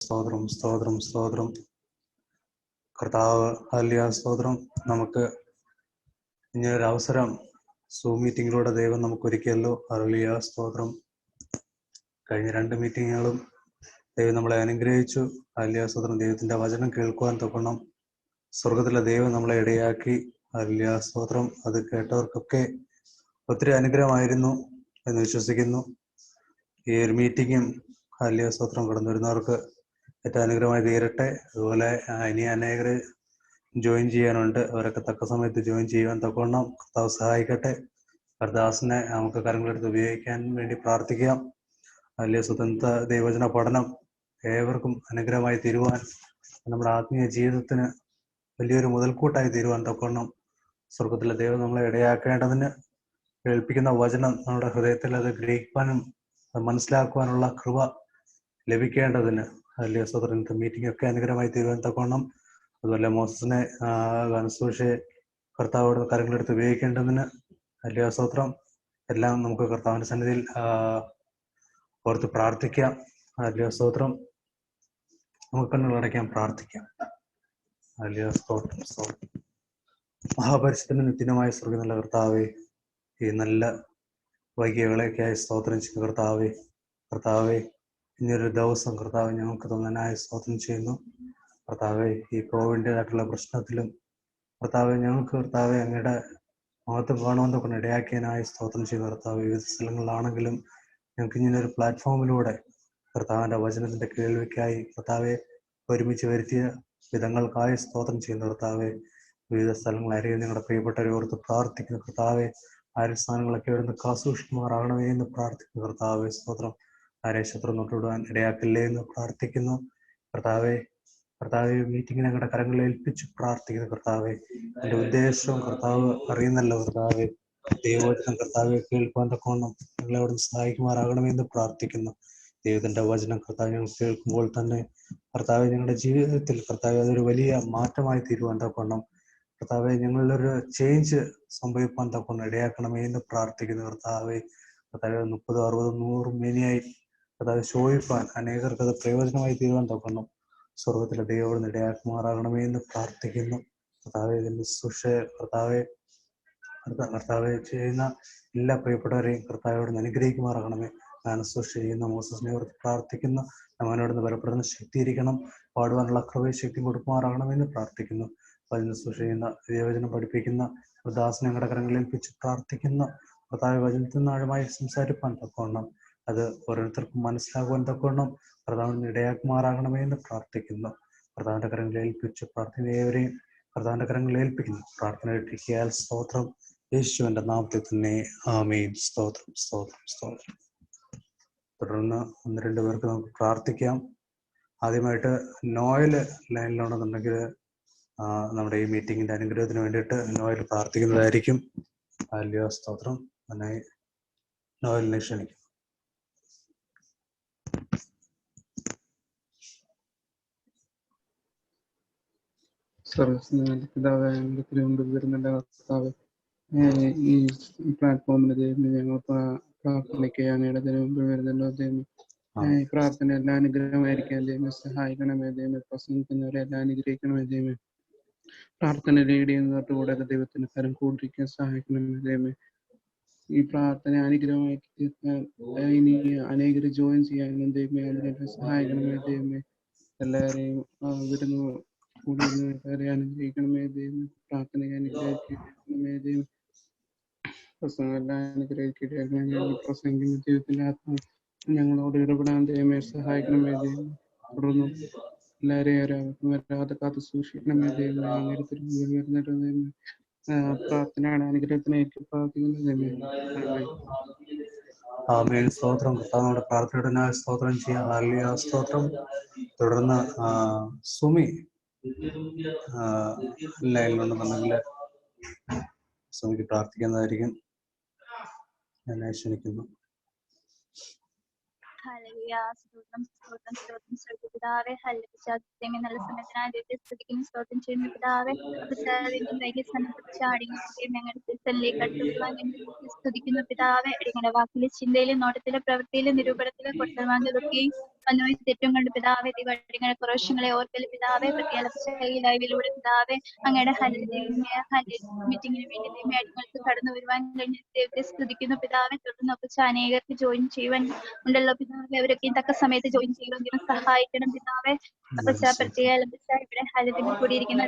സ്തോത്രം സ്തോത്രം സ്തോത്രം കർത്താവ്. ഹല്ലേലൂയ സ്തോത്രം. നമുക്ക് ഇങ്ങനൊരു അവസരം സൂം മീറ്റിങ്ങിലൂടെ ദൈവം നമുക്ക് ഒരുക്കിയല്ലോ. ഹല്ലേലൂയ സ്തോത്രം. കഴിഞ്ഞ 2 മീറ്റിങ്ങുകളും ദൈവം നമ്മളെ അനുഗ്രഹിച്ചു. ഹല്ലേലൂയ സ്തോത്രം. ദൈവത്തിന്റെ വചനം കേൾക്കുവാൻ തൊക്കണം സ്വർഗത്തിലെ ദൈവം നമ്മളെ ഇടയാക്കി. ഹല്ലേലൂയ സ്തോത്രം. അത് കേട്ടവർക്കൊക്കെ ഒത്തിരി അനുഗ്രഹമായിരുന്നു എന്ന് വിശ്വസിക്കുന്നു. ഈ ഒരു മീറ്റിങ്ങും ഹല്ലേലൂയ സ്തോത്രം കടന്നു വരുന്നവർക്ക് ഏറ്റവും അനുഗ്രഹമായി തീരട്ടെ. അതുപോലെ ഇനി അനേകർ ജോയിൻ ചെയ്യാനുണ്ട്. അവരൊക്കെ തക്ക സമയത്ത് ജോയിൻ ചെയ്യുവാൻ തക്കവണ്ണം കർത്താവ് സഹായിക്കട്ടെ. കർദാസിനെ നമുക്ക് കരങ്ങളെടുത്ത് ഉപയോഗിക്കാൻ വേണ്ടി പ്രാർത്ഥിക്കാം. ഹല്ലേലൂയ സ്വതന്ത്ര ദൈവവചന പഠനം ഏവർക്കും അനുഗ്രഹമായി തീരുവാൻ, നമ്മുടെ ആത്മീയ ജീവിതത്തിന് വലിയൊരു മുതൽക്കൂട്ടായി തീരുവാൻ തക്കവണ്ണം സ്വർഗത്തിലെ ദൈവം നമ്മളെ ഇടയാക്കേണ്ടതിന്, കേൾപ്പിക്കുന്ന വചനം നമ്മുടെ ഹൃദയത്തിൽ അത് ഗ്രഹിക്കാനും അത് മനസ്സിലാക്കുവാനുള്ള കൃപ ലഭിക്കേണ്ടതിന് ഹല്ലേലൂയ സ്തോത്രം. മീറ്റിംഗ് ഒക്കെ അനുഗ്രഹമായി തീരുവാൻ തക്കവണ്ണം, അതുപോലെ മോസസിനെ ശുശ്രൂഷയെ കർത്താവോട് കരങ്ങളെടുത്ത് ഉപയോഗിക്കേണ്ടതിന് ഹല്ലേലൂയ സ്തോത്രം. എല്ലാം നമുക്ക് കർത്താവിന്റെ സന്നിധിയിൽ ഓർത്ത് പ്രാർത്ഥിക്കാം. ഹല്ലേലൂയ സ്തോത്രം. നമുക്ക് കണ്ണുകളടയ്ക്കാം, പ്രാർത്ഥിക്കാം. ഹല്ലേലൂയ സ്തോത്രം സ്തോത്രം. മഹാപരിശുദ്ധനും നിത്യനുമായ സ്വർഗ്ഗത്തിലുള്ള കർത്താവേ, ഈ നല്ല വൈകിയ വേളയ്ക്കായി സ്തോത്രം ചെയ്യുന്ന കർത്താവേ. കർത്താവേ, ഇനിയൊരു ദിവസം കർത്താവ് ഞങ്ങൾക്ക് തന്നതിനായി സ്തോത്രം ചെയ്യുന്നു. കർത്താവെ, ഈ കോവിഡിൻ്റെതായിട്ടുള്ള പ്രശ്നത്തിലും കർത്താവെ ഞങ്ങൾക്ക് കർത്താവെ അങ്ങയുടെ മഹത്വം കാണുവാൻ ഇടയാക്കിയതിനായി സ്തോത്രം ചെയ്യുന്ന കർത്താവ്. വിവിധ സ്ഥലങ്ങളിലാണെങ്കിലും ഞങ്ങൾക്ക് ഇങ്ങനെ ഒരു പ്ലാറ്റ്ഫോമിലൂടെ കർത്താവിൻ്റെ വചനത്തിൻ്റെ കേൾവിക്കായി കർത്താവെ ഒരുമിച്ച് വരുത്തിയ വിധങ്ങൾക്കായി സ്തോത്രം ചെയ്യുന്ന കർത്താവെ. വിവിധ സ്ഥലങ്ങളായിരിക്കും നിങ്ങളുടെ പ്രിയപ്പെട്ടവരെ ഓർത്ത് പ്രാർത്ഥിക്കുന്ന കർത്താവെ. സ്ഥാനങ്ങളൊക്കെ ഇവിടുന്ന് കാസൂക്ഷിക്കുമാറാകണമേ എന്ന് പ്രാർത്ഥിക്കുന്ന കർത്താവെ. സ്തോത്രം. ആരെ ശത്രു നോട്ടിവിടുവാൻ ഇടയാക്കില്ലേ എന്ന് പ്രാർത്ഥിക്കുന്നു കർത്താവെ. കർത്താവെ, മീറ്റിംഗ് ഞങ്ങളുടെ കരങ്ങളിൽ ഏൽപ്പിച്ച് പ്രാർത്ഥിക്കുന്നു കർത്താവെ. എൻ്റെ ഉദ്ദേശവും കർത്താവ് അറിയുന്നല്ലോ കർത്താവെ. ദൈവവചനം കർത്താവെ കേൾക്കുവാൻ തക്കവണ്ണം ഞങ്ങളെ അവിടുന്ന് സഹായിക്കുമാറാകണമെന്ന് പ്രാർത്ഥിക്കുന്നു. ദൈവത്തിൻ്റെ വചനം കർത്താവ് ഞങ്ങൾ കേൾക്കുമ്പോൾ തന്നെ കർത്താവെ ഞങ്ങളുടെ ജീവിതത്തിൽ കർത്താവെ അതൊരു വലിയ മാറ്റമായി തീരുവാൻ തക്കവണ്ണം കർത്താവെ ഞങ്ങളിലൊരു ചേഞ്ച് സംഭവിക്കാൻ തക്കവണ്ണം ഇടയാക്കണമേ എന്ന് പ്രാർത്ഥിക്കുന്നു കർത്താവെ. കർത്താവെ 30, 60, 100 മേനിയായി കർത്താവ് ശോഭിപ്പാൻ അനേകർക്ക് അത് പ്രയോജനമായി തീരുവാൻ തക്കവണ്ണം സ്വർഗത്തിലെ ദൈവം ഇടയാക്കുമാറാകണമേ എന്ന് പ്രാർത്ഥിക്കുന്നു കർത്താവെ. ഇതിൻ്റെ കർത്താവെ ചെയ്യുന്ന എല്ലാ പ്രിയപ്പെട്ടവരെയും കർത്താവോട് അനുഗ്രഹിക്കുമാറാകണമേ. ഞാൻ ശുശ്രൂഷ ചെയ്യുന്ന മോസസിനെ ഓർത്ത് പ്രാർത്ഥിക്കുന്നു. അവനോട് ബലപ്പെടുന്ന ശക്തിയിരിക്കണം, പാടുവാനുള്ള കൃപ ശക്തി കൊടുക്കുമാറാകണമെന്ന് പ്രാർത്ഥിക്കുന്നു. വചന ശുശ്രൂഷ ചെയ്യുന്ന ദൈവവചനം പഠിപ്പിക്കുന്ന ദാസനെ ഞങ്ങളുടെ കരങ്ങളിൽ ഏൽപ്പിച്ച് പ്രാർത്ഥിക്കുന്നു കർത്താവെ. വചനത്തിൽ നിന്ന് ആഴമായി സംസാരിപ്പാൻ തക്കവണ്ണം അത് ഓരോരുത്തർക്കും മനസ്സിലാകുവാൻ തക്കവണ്ണം കർത്താവിന് ഇടയാക്കുമാറാകണമേ എന്ന് പ്രാർത്ഥിക്കുന്നു. കർത്താവിൻ്റെ കരങ്ങളിൽ ഏൽപ്പിച്ച് പ്രാർത്ഥനയേവരെയും കർത്താവിൻ്റെ കരങ്ങളിൽ ഏൽപ്പിക്കുന്നു. പ്രാർത്ഥന ഇട്ടിരിക്കാൻ സ്തോത്രം. യേശുവിൻ്റെ നാമത്തിൽ തന്നെ ആമേൻ. സ്തോത്രം സ്തോത്രം സ്തോത്രം. തുടർന്ന് 1-2 പേർക്ക് നമുക്ക് പ്രാർത്ഥിക്കാം. ആദ്യമായിട്ട് നോയൽ ലൈനിലുണ്ടെന്നുണ്ടെങ്കിൽ നമ്മുടെ ഈ മീറ്റിങ്ങിൻ്റെ അനുഗ്രഹത്തിന് വേണ്ടിയിട്ട് നോയൽ പ്രാർത്ഥിക്കുന്നതായിരിക്കും. ഹല്ലേലൂയ സ്തോത്രം. അതിനായി നോയലിനെ ക്ഷണിക്കും. ഈ പ്ലാറ്റ്ഫോമിന് ഞങ്ങൾ പ്രാർത്ഥനയ്ക്ക് അങ്ങയുടെ മുമ്പിൽ വരുന്നല്ലോ ദൈവം. ഈ പ്രാർത്ഥന എല്ലാം അനുഗ്രഹമായിരിക്കാൻ ദൈവം സഹായിക്കണമേ ദൈവം. പ്രസംഗിക്കുന്നവരെ എല്ലാം അനുഗ്രഹിക്കണമേ ദൈവം. പ്രാർത്ഥന ലീഡ് ചെയ്യുന്നതോടുകൂടെ ദൈവത്തിന് കരം കൂടിരിക്കാൻ സഹായിക്കണമേ ദൈവമേ. ഈ പ്രാർത്ഥന അനുഗ്രഹമായി ഇനി അനേകര് ജോയിൻ ചെയ്യാനും ദൈവമേ അതിനെ സഹായിക്കണമേ ദൈവമേ. എല്ലാവരെയും വിടുന്നു കൂടി എല്ലാവരെയും അനുഗ്രഹിക്കണമേ ദൈവമേ. പ്രാർത്ഥനയെ അനുഗ്രഹിക്കണമേ ദൈവം. പ്രസംഗമെല്ലാം അനുഗ്രഹിക്കണമേ. പ്രസംഗിക്കുന്ന ദൈവത്തിന്റെ ആത്മാവ് ഞങ്ങളോട് ഇടപെടാൻ ദൈവമേ സഹായിക്കണമേ ദൈവം. തുടർന്ന് എല്ലാവരെയും വരാതെ കാത്ത് സൂക്ഷിക്കണമേ ദൈവമേ. വരുന്നിട്ട് ദൈവമേ പ്രാർത്ഥനയാണ് അനുഗ്രഹത്തിനേക്ക് പ്രാർത്ഥിക്കുന്നത് ദൈവമേ. ആമേൻ. സ്തോത്രം. കർത്താവിനോട് പ്രാർത്ഥനയുടെ സ്തോത്രം ചെയ്യാം. ഹല്ലേലൂയ സ്തോത്രം. തുടർന്ന് സുമി ലൈനിലുണ്ടെന്നുണ്ടെങ്കിൽ സുമിക്ക് പ്രാർത്ഥിക്കുന്നതായിരിക്കും. എന്നെ ക്ഷണിക്കുന്നു. ഹല്ലേലൂയ. സ്തോത്രം സ്തോത്രം സ്തോത്രം സ്തോത്രം പിതാവേ. ഹല്ലേലൂയ. നല്ല സമയത്തിനായി ദൈവത്തെ സ്തുതിക്കുന്നു, സ്തോത്രം ചെയ്യുന്നു പിതാവേ. അപ്പച്ചാദിന്റെ വൈകിയ സമയത്ത് അടിങ്ങളുടെ ഞങ്ങളുടെ സീസണിലേക്ക് അടുത്തുവാൻ സ്തുതിക്കുന്നു പിതാവേ. അടിങ്ങളുടെ വാക്കിലെ ചിന്തയിലും നോട്ടത്തിലെ പ്രവൃത്തിയിലും നിരൂപണത്തിലും കൊടുത്തവാങ്ങലൊക്കെയും വന്നുപോയി തെറ്റും കണ്ട് പിതാവേ. ദൈവങ്ങളുടെ കുറവശങ്ങളെ ഓർക്കൽ പിതാവേ. പ്രത്യേക ലൈവിലൂടെ പിതാവേ അങ്ങയുടെ മീറ്റിംഗിന് വേണ്ടി ദൈവങ്ങൾക്ക് കടന്നു വരുവാൻ കഴിഞ്ഞ ദൈവത്തെ സ്തുതിക്കുന്നു പിതാവെ. തുടർന്ന് ഒപ്പിച്ച അനേകർക്ക് ജോയിൻ ചെയ്യുവാൻ ഉണ്ടല്ലോ പിതാവെ. അവരൊക്കെ തക്ക സമയത്ത് ജോയിൻ ചെയ്യുവാൻ ദൈവം സഹായിക്കണം പിതാവെ. അപ്പച്ച പ്രത്യേക ഇവിടെ ഹരിതത്തിൽ കൂടിയിരിക്കുന്ന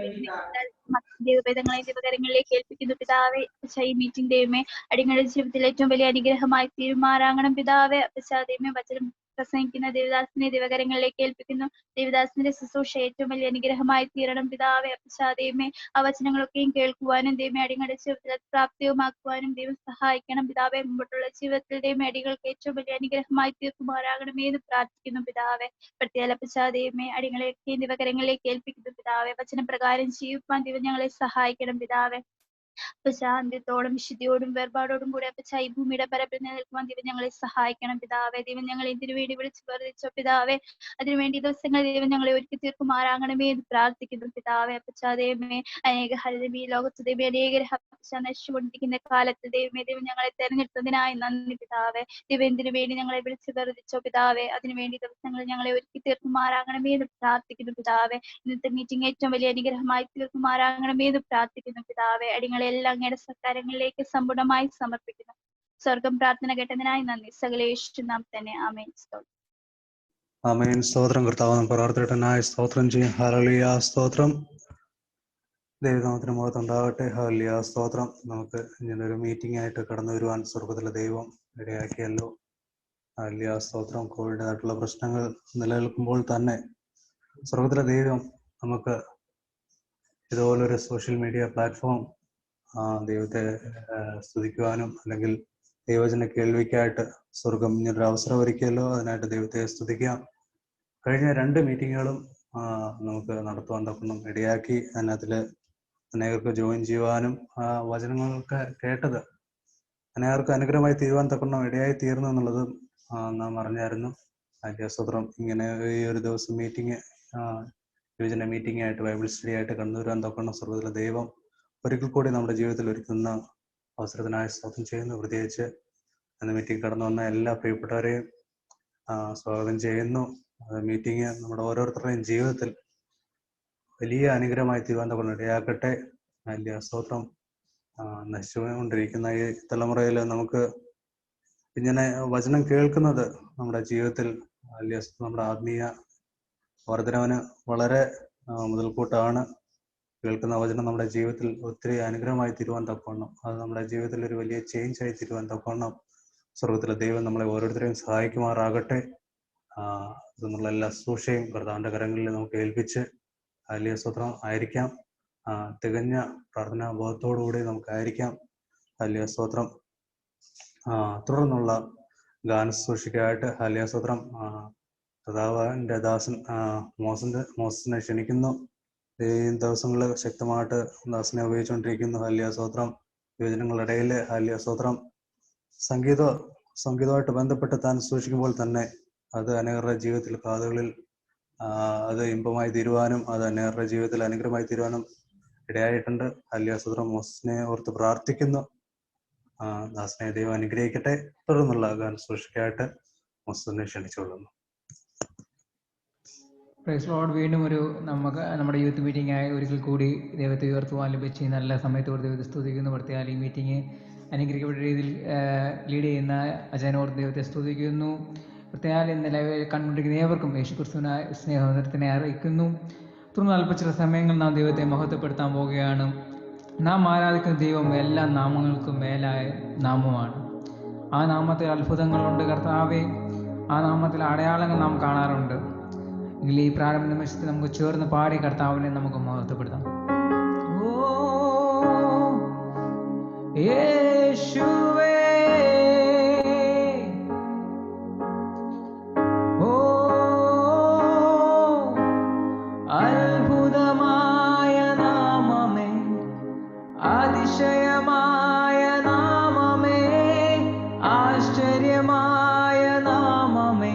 ദൈവഭേദങ്ങളെ ദൈവകരങ്ങളിലേക്ക് ഏൽപ്പിക്കുന്നു പിതാവെ. അപ്പച്ച ഈ മീറ്റിംഗ് ദൈവമേ അടിങ്ങളുടെ ജീവിതത്തിൽ ഏറ്റവും വലിയ അനുഗ്രഹമായി തീരുമാറാകണം പിതാവെ. അപ്പച്ച ദൈവമേ വചനം പ്രസംഗിക്കുന്ന ദേവദാസിനെ ദൈവകരങ്ങളിലേക്ക് ഏൽപ്പിക്കുന്നു. ദേവദാസിന്റെ ശുശ്രൂഷ ഏറ്റവും വലിയ അനുഗ്രഹമായി തീരണം പിതാവെ. അപ്പച്ച ദൈവമേ ആ വചനങ്ങളൊക്കെയും കേൾക്കുവാനും ദൈവമേ അടിങ്ങളുടെ ജീവിതത്തിൽ പ്രാപ്തിയുമാക്കുവാനും ദൈവം സഹായിക്കണം പിതാവെ. മുമ്പോട്ടുള്ള ജീവിതത്തിൽ ദൈവമേ അടികൾക്ക് ഏറ്റവും വലിയ അനുഗ്രഹമായി തീർക്കുമാറാകണമേ എന്ന് പ്രാർത്ഥിക്കുന്നു പിതാവെ. പ്രത്യേക അപ്പച്ച ദൈവമേ അടികളെയൊക്കെയും ദൈവകരങ്ങളിലേക്ക് ഏൽപ്പിക്കുന്നു പിതാവെ. വചന പ്രകാരം ചെയ്യുവാൻ ദൈവം ഞങ്ങളെ സഹായിക്കണം പിതാവെ. ശാന്തിയോടും വിശുദ്ധിയോടും വേർപാടോടും കൂടെ അപ്പച്ച ഈ ഭൂമിയുടെ പരപ്പിൽ നിൽക്കുവാൻ ദൈവം ഞങ്ങളെ സഹായിക്കണം പിതാവെ. ദൈവം ഞങ്ങളെ ഇതിനു വേണ്ടി വിളിച്ചു വർദ്ധിച്ചോ പിതാവെ. അതിനുവേണ്ടി ദിവസങ്ങൾ ദൈവം ഞങ്ങളെ ഒരുക്കി തീർക്കുമാറാകണമേ എന്ന് പ്രാർത്ഥിക്കുന്നു പിതാവെ. അപ്പച്ച ദൈവമേ അനേക ഈ ലോകത്ത് ദൈവം അനേകരെ നശിച്ചുകൊണ്ടിരിക്കുന്ന കാലത്ത് ദൈവമേ ദൈവം ഞങ്ങളെ തെരഞ്ഞെടുത്തതിനായി നന്ദി പിതാവെ. ദൈവം എന്തിനു വേണ്ടി ഞങ്ങളെ വിളിച്ചു വർദ്ധിച്ചോ പിതാവെ. അതിനുവേണ്ടി ദിവസങ്ങൾ ഞങ്ങളെ ഒരുക്കി തീർക്കുമാറാകണമേ എന്ന് പ്രാർത്ഥിക്കുന്നു പിതാവെ. ഇന്നത്തെ മീറ്റിംഗ് ഏറ്റവും വലിയ അനുഗ്രഹമായി തീർക്കുമാറാകണമേ എന്ന് പ്രാർത്ഥിക്കുന്നു പിതാവെ. അടിങ്ങളെല്ലാം അങ്ങയുടെ സക്കാരങ്ങളിലേക്ക് സമ്പൂർണ്ണമായി സമർപ്പിക്കുന്നു. സ്വർഗം പ്രാർത്ഥന കേട്ടതിനായി നന്ദി. സകലേഷു നാം തന്നെ ആമേൻ. ആമേൻ. സ്തോത്രം കർത്താവ്. പ്രവർത്തിട്ടനായി സ്തോത്രം ചെയ്യും. ഹല്ലേലൂയ. സ്തോത്രം. ദൈവനാമത്തിന് മുഖത്തുണ്ടാകട്ടെ. ഹല്ലേലൂയ. സ്തോത്രം. നമുക്ക് ഇങ്ങനൊരു മീറ്റിംഗ് ആയിട്ട് കടന്നു വരുവാൻ സ്വർഗത്തിലെ ദൈവം ഇടയാക്കിയല്ലോ. ഹല്ലേലൂയ. സ്തോത്രം. കോവിഡിനായിട്ടുള്ള പ്രശ്നങ്ങൾ നിലനിൽക്കുമ്പോൾ തന്നെ സ്വർഗത്തിലെ ദൈവം നമുക്ക് ഇതുപോലൊരു സോഷ്യൽ മീഡിയ പ്ലാറ്റ്ഫോം ദൈവത്തെ സ്തുതിക്കുവാനും അല്ലെങ്കിൽ ദൈവജന കേൾവിക്കായിട്ട് സ്വർഗം ഇങ്ങനൊരു അവസരം ഒരുക്കിയല്ലോ. അതിനായിട്ട് ദൈവത്തെ സ്തുതിക്കാം. കഴിഞ്ഞ 2 മീറ്റിങ്ങുകളും നമുക്ക് നടത്തുവാൻ തക്കണം ഇടയാക്കി. അതിനകത്തിൽ അനേകർക്ക് ജോയിൻ ചെയ്യുവാനും വചനങ്ങളൊക്കെ കേട്ടത് അനേകർക്ക് അനുഗ്രഹമായി തീരുവാൻ തക്കണം ഇടയായി തീർന്നു എന്നുള്ളത് നാം അറിഞ്ഞായിരുന്നു. അതിൻ്റെ സ്തോത്രം. ഇങ്ങനെ ഈ ഒരു ദിവസം മീറ്റിംഗ് യുവജന മീറ്റിംഗ് ആയിട്ട് ബൈബിൾ സ്റ്റഡി ആയിട്ട് കണ്ടുവരാൻ തക്കണം സ്വർഗത്തിലെ ദൈവം ഒരിക്കൽ കൂടി നമ്മുടെ ജീവിതത്തിൽ ഒരുക്കുന്ന അവസരത്തിനായി സ്തോത്രം ചെയ്യുന്നു. പ്രത്യേകിച്ച് എന്ന മീറ്റിംഗ് കടന്നു വന്ന എല്ലാ പ്രിയപ്പെട്ടവരെയും സ്വാഗതം ചെയ്യുന്നു. മീറ്റിംഗ് നമ്മുടെ ഓരോരുത്തരുടെയും ജീവിതത്തിൽ വലിയ അനുഗ്രഹമായി തീരുവാൻ തക്കണം ഇടയാക്കട്ടെ. വലിയ സ്തോത്രം. നശിച്ചുകൊണ്ടിരിക്കുന്ന ഈ തലമുറയിൽ നമുക്ക് ഇങ്ങനെ വചനം കേൾക്കുന്നത് നമ്മുടെ ജീവിതത്തിൽ വലിയ നമ്മുടെ ആത്മീയ വർധനവിന് വളരെ മുതൽക്കൂട്ടാണ്. കേൾക്കുന്ന വചനം നമ്മുടെ ജീവിതത്തിൽ ഒത്തിരി അനുഗ്രഹമായി തീരുവാൻ തക്കവണ്ണം അത് നമ്മുടെ ജീവിതത്തിൽ ഒരു വലിയ ചേഞ്ച് ആയി തീരുവാൻ തക്കവണ്ണം സ്വർഗത്തിലെ ദൈവം നമ്മളെ ഓരോരുത്തരെയും സഹായിക്കുമാറാകട്ടെ. എന്നുള്ള എല്ലാ ശുശ്രൂഷയും കർത്താവിൻ്റെ കരങ്ങളിൽ നമുക്ക് ഏൽപ്പിച്ച് വലിയ സ്തോത്രം ആയിരിക്കാം. തികഞ്ഞ പ്രാർത്ഥനാ ബോധത്തോടുകൂടി നമുക്കായിരിക്കാം. വലിയ സ്തോത്രം. തുടർന്നുള്ള ഗാനശുശ്രൂഷയ്ക്കായിട്ട് വലിയ സ്തോത്രം കർത്താവിൻ്റെ ദാസൻ മോസസിനെ ക്ഷണിക്കുന്നു. ഈ ദിവസങ്ങളിൽ ശക്തമായിട്ട് ദാസനെ ഉപയോഗിച്ചുകൊണ്ടിരിക്കുന്നു. ഹല്ലേലൂയ. സ്തോത്രം. യുവജനങ്ങളുടെ ഇടയിൽ ഹല്ലേലൂയ. സ്തോത്രം. സംഗീതമായിട്ട് ബന്ധപ്പെട്ട് താൻ സൂക്ഷിക്കുമ്പോൾ തന്നെ അത് അനേകരുടെ ജീവിതത്തിൽ കാതുകളിൽ അത് ഇമ്പമായി തീരുവാനും അത് അനേകരുടെ ജീവിതത്തിൽ അനുഗ്രഹമായി തീരുവാനും ഇടയായിട്ടുണ്ട്. ഹല്ലേലൂയ. സ്തോത്രം. മോസസിനെ ഓർത്ത് പ്രാർത്ഥിക്കുന്നു. ദാസനെ ദൈവം അനുഗ്രഹിക്കട്ടെ. തുടർന്നുള്ള ഗാനശുശ്രൂഷയ്ക്കായിട്ട് മോസസിനെ ക്ഷണിച്ചുകൊള്ളുന്നു. Praise Lord. വീണ്ടും നമുക്ക് നമ്മുടെ യൂത്ത് മീറ്റിംഗ് ആയി ഒരിക്കൽ കൂടി ദൈവത്തെ ഉയർത്തുവാൻ ലഭിച്ച് നല്ല സമയത്തോട് ദൈവത്തെ സ്തുതിക്കുന്നു. പ്രത്യേകം ഈ മീറ്റിംഗ് അനുഗ്രഹിക്കപ്പെട്ട രീതിയിൽ ലീഡ് ചെയ്യുന്ന അജയനോട് ദൈവത്തെ സ്തുതിക്കുന്നു. പ്രത്യേകം നിലവിൽ കണ്ടുകൊണ്ടിരിക്കുന്ന ഏവർക്കും യേശുക്രിസ്തുവിനായ സ്നേഹത്തിനെ അറിയിക്കുന്നു. തുടർന്ന് അല്പച്ചില സമയങ്ങൾ നാം ദൈവത്തെ മഹത്വപ്പെടുത്താൻ പോവുകയാണ്. നാം ആരാധിക്കുന്ന ദൈവം എല്ലാ നാമങ്ങൾക്കും മേലായ നാമമാണ്. ആ നാമത്തിൽ അത്ഭുതങ്ങളുണ്ട് കർത്താവേ. ആ നാമത്തിൽ അടയാളങ്ങൾ നാം കാണാറുണ്ട്. എങ്കിൽ ഈ പ്രാരംഭ നിമിഷത്തിൽ നമുക്ക് ചേർന്ന് പാടി കർത്താവിനെ നമുക്ക് മഹത്വപ്പെടുത്താം. ഓ യേശുവേ, ഓ അത്ഭുതമായ നാമമേ, അതിശയമായ നാമമേ, ആശ്ചര്യമായ നാമമേ,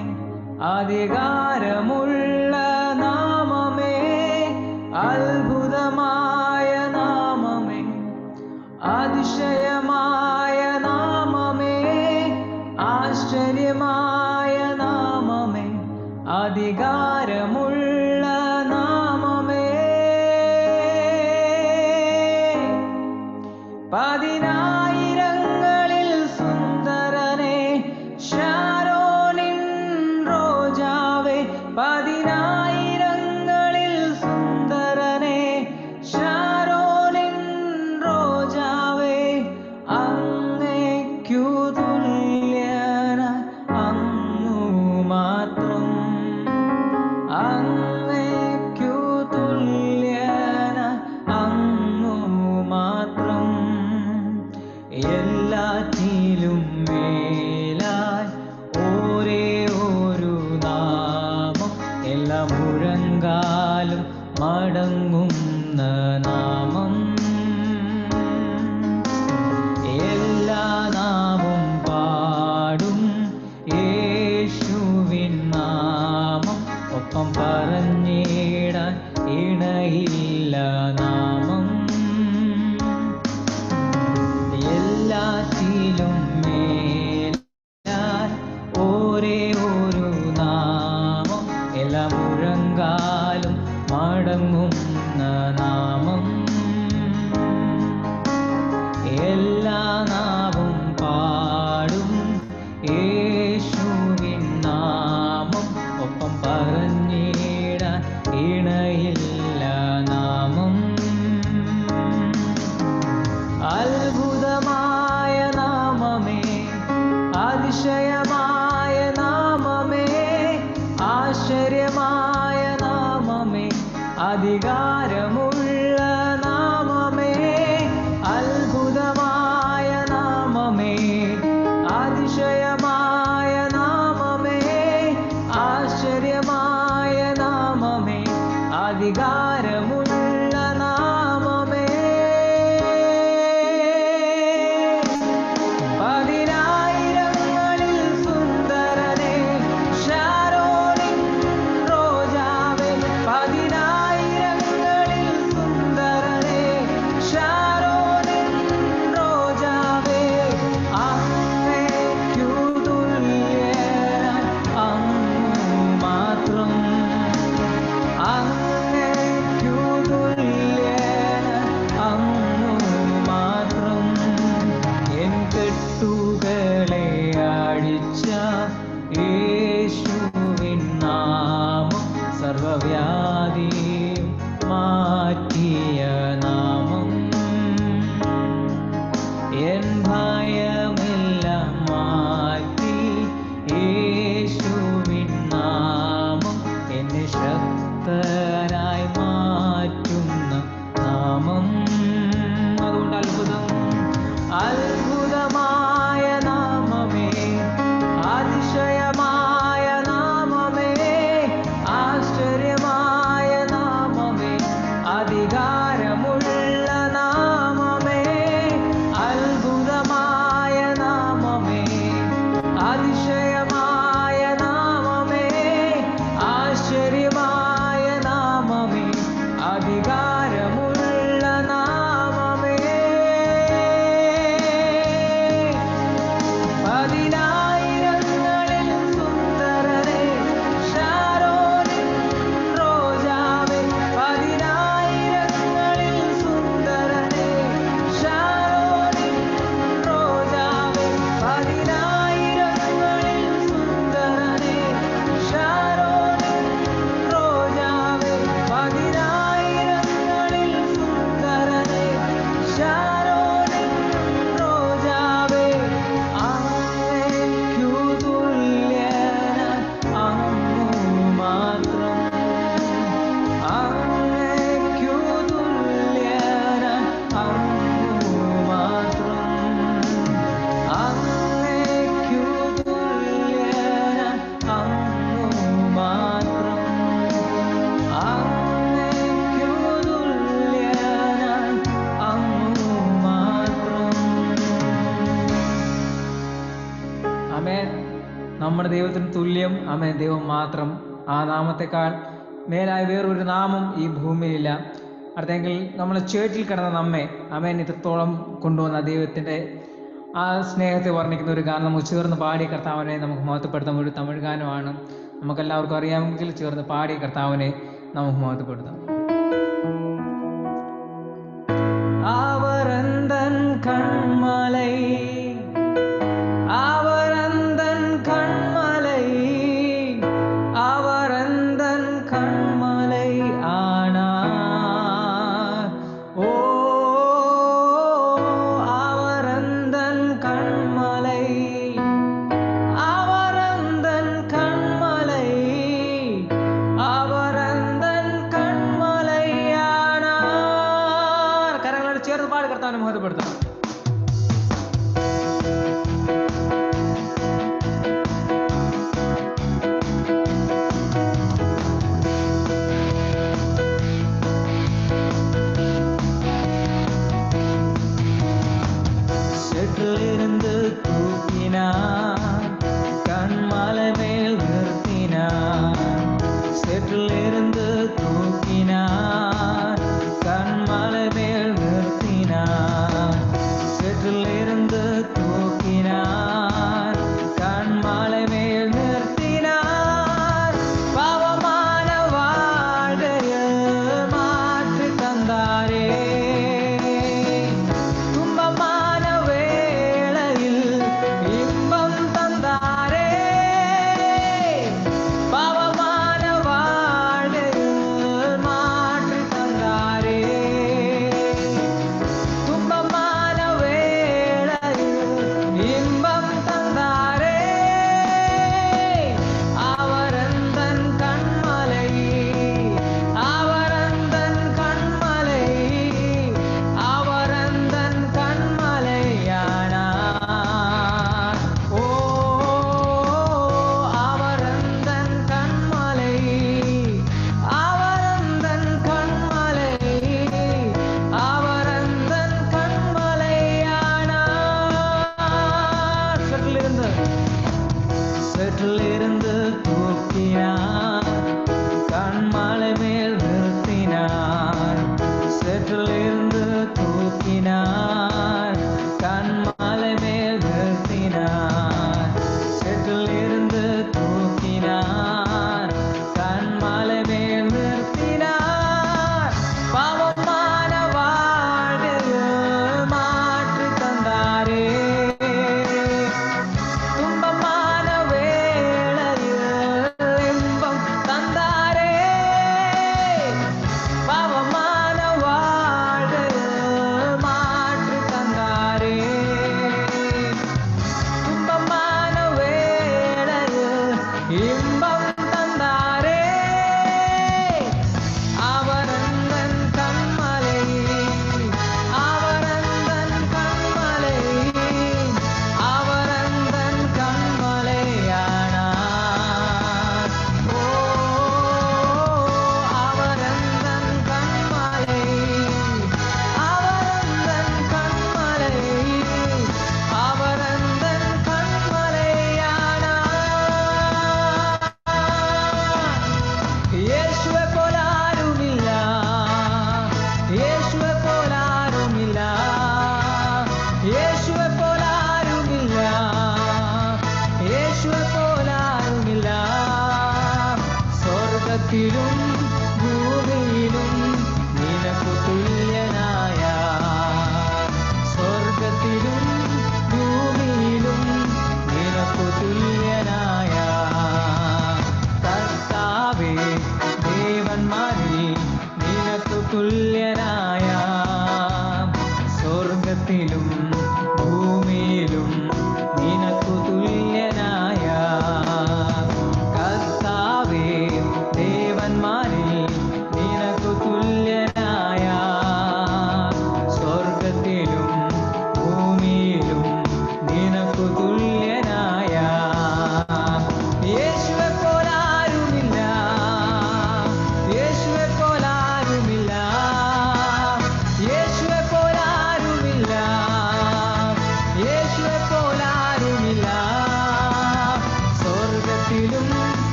മുഴങ്കാലും മടങ്ങുന്ന നാമം, എല്ലാ നാവും പാടും യേശുവിൻ നാമം, ഒപ്പം പറഞ്ഞിടാൻ ഇണയില്ല നാമം, എല്ലാറ്റിലും മേലാൽ ഒരേ ഒരു നാമം, എല്ലാ മുഴങ്കാലും മടങ്ങുന്ന നാമം, എല്ലാ നാവും പാടും യേശുവിൻ നാമം, ഒപ്പം പറഞ്ഞിടാൻ ഇണയില്ല നാമം. അത്ഭുതമായ നാമമേ, അതിശയമായ നാമമേ, ആശ്ചര്യമായ നാമമേ, അധികാരമുള്ള നാമമേ, അത്ഭുതമായ നാമമേ, അതിശയമായ നാമമേ, ആശ്ചര്യമായ നാമമേ, അധികാരമുള്ള നാമമേ. പതിനായിരങ്ങളിൽ സുന്ദരനേ, ശാരോനിൻ റോജാവേ, പതിനായിരങ്ങളിൽ സുന്ദരനേ, ശാരോനിൻ റോജാവേ, അങ്ങേക്കു തുല്യനായി അങ്ങു മാത്രം, അങ്ങേക്കു തുല്യനായി അങ്ങു മാത്രം. എൻ കെട്ടുകളെ അഴിച്ച യേശുവിൻ നാമം, സർവ്വവ്യാധിയും മാറ്റിയ നാമം, എൻ ഭയമെല്ലാം മാറ്റി യേശുവിൻ നാമം, എന്നെ ശക്തനായി മാറ്റുന്ന നാമം. അതുകൊണ്ട് അത്ഭുതമായ നാമമേ, അതിശയമായ നാമമേ, ആശ്ചര്യമായ നാമമേ, അധികാരമുള്ള നാമമേ, അത്ഭുതമായ നാമമേ, അതിശയമായ നാമമേ, ആശ്ചര്യമായ നാമമേ, അധികാരമുള്ള നാമമേ. പതിനായിരങ്ങളിൽ സുന്ദരനേ, ശാരോനിൻ റോജാവേ, പതിനായിരങ്ങളിൽ സുന്ദരനേ, ശാരോനിൻ റോജാവേ, പതിനായിരങ്ങളിൽ സുന്ദരനേ, ശാരോനിൻ റോജാവേ, പതിനായിരങ്ങളിൽ സുന്ദരനേ, ശാരോനിൻ റോജാവേ, അങ്ങേക്കു തുല്യനായി അങ്ങു മാത്രം, അങ്ങേക്കു തുല്യനായി അങ്ങു മാത്രം, അങ്ങേക്കു തുല്യനായി അങ്ങു മാത്രം, അങ്ങേക്കു തുല്യനായി അങ്ങു മാത്രം. ആമേൻ. നമ്മുടെ ദൈവത്തിന് തുല്യം ആമേൻ ദൈവം മാത്രം. ആ നാമത്തെക്കാൾ മേലായ വേറൊരു നാമം ഈ ഭൂമിയിലില്ല. അടുത്തെങ്കിൽ നമ്മൾ ചേറ്റിൽ കിടന്ന നമ്മെ ആമേൻ ഇത്രത്തോളം കൊണ്ടുവന്ന ദൈവത്തിൻ്റെ ആ സ്നേഹത്തെ വർണ്ണിക്കുന്ന ഒരു ഗാനം നമുക്ക് ചേർന്ന് പാടി കർത്താവിനെ നമുക്ക് മഹത്വപ്പെടുത്താം. ഒരു തമിഴ് ഗാനമാണ്, നമുക്കെല്ലാവർക്കും അറിയാമെങ്കിൽ ചേർന്ന് പാടി കർത്താവിനെ നമുക്ക് മഹത്വപ്പെടുത്താം. അവരന്തൻ കൺമலை, அவரந்தன் கண்மலை, அவரந்தன் கண்மலை ஆனார். ஓ அவரந்தன் கண்மலை, அவரந்தன் கண்மலை, அவரந்தன் கண்மலை ஆனார். கரங்களோடு சேர்ந்து பாடு கர்த்தாவிനെ மகத்துவப்படுத்தலாம்.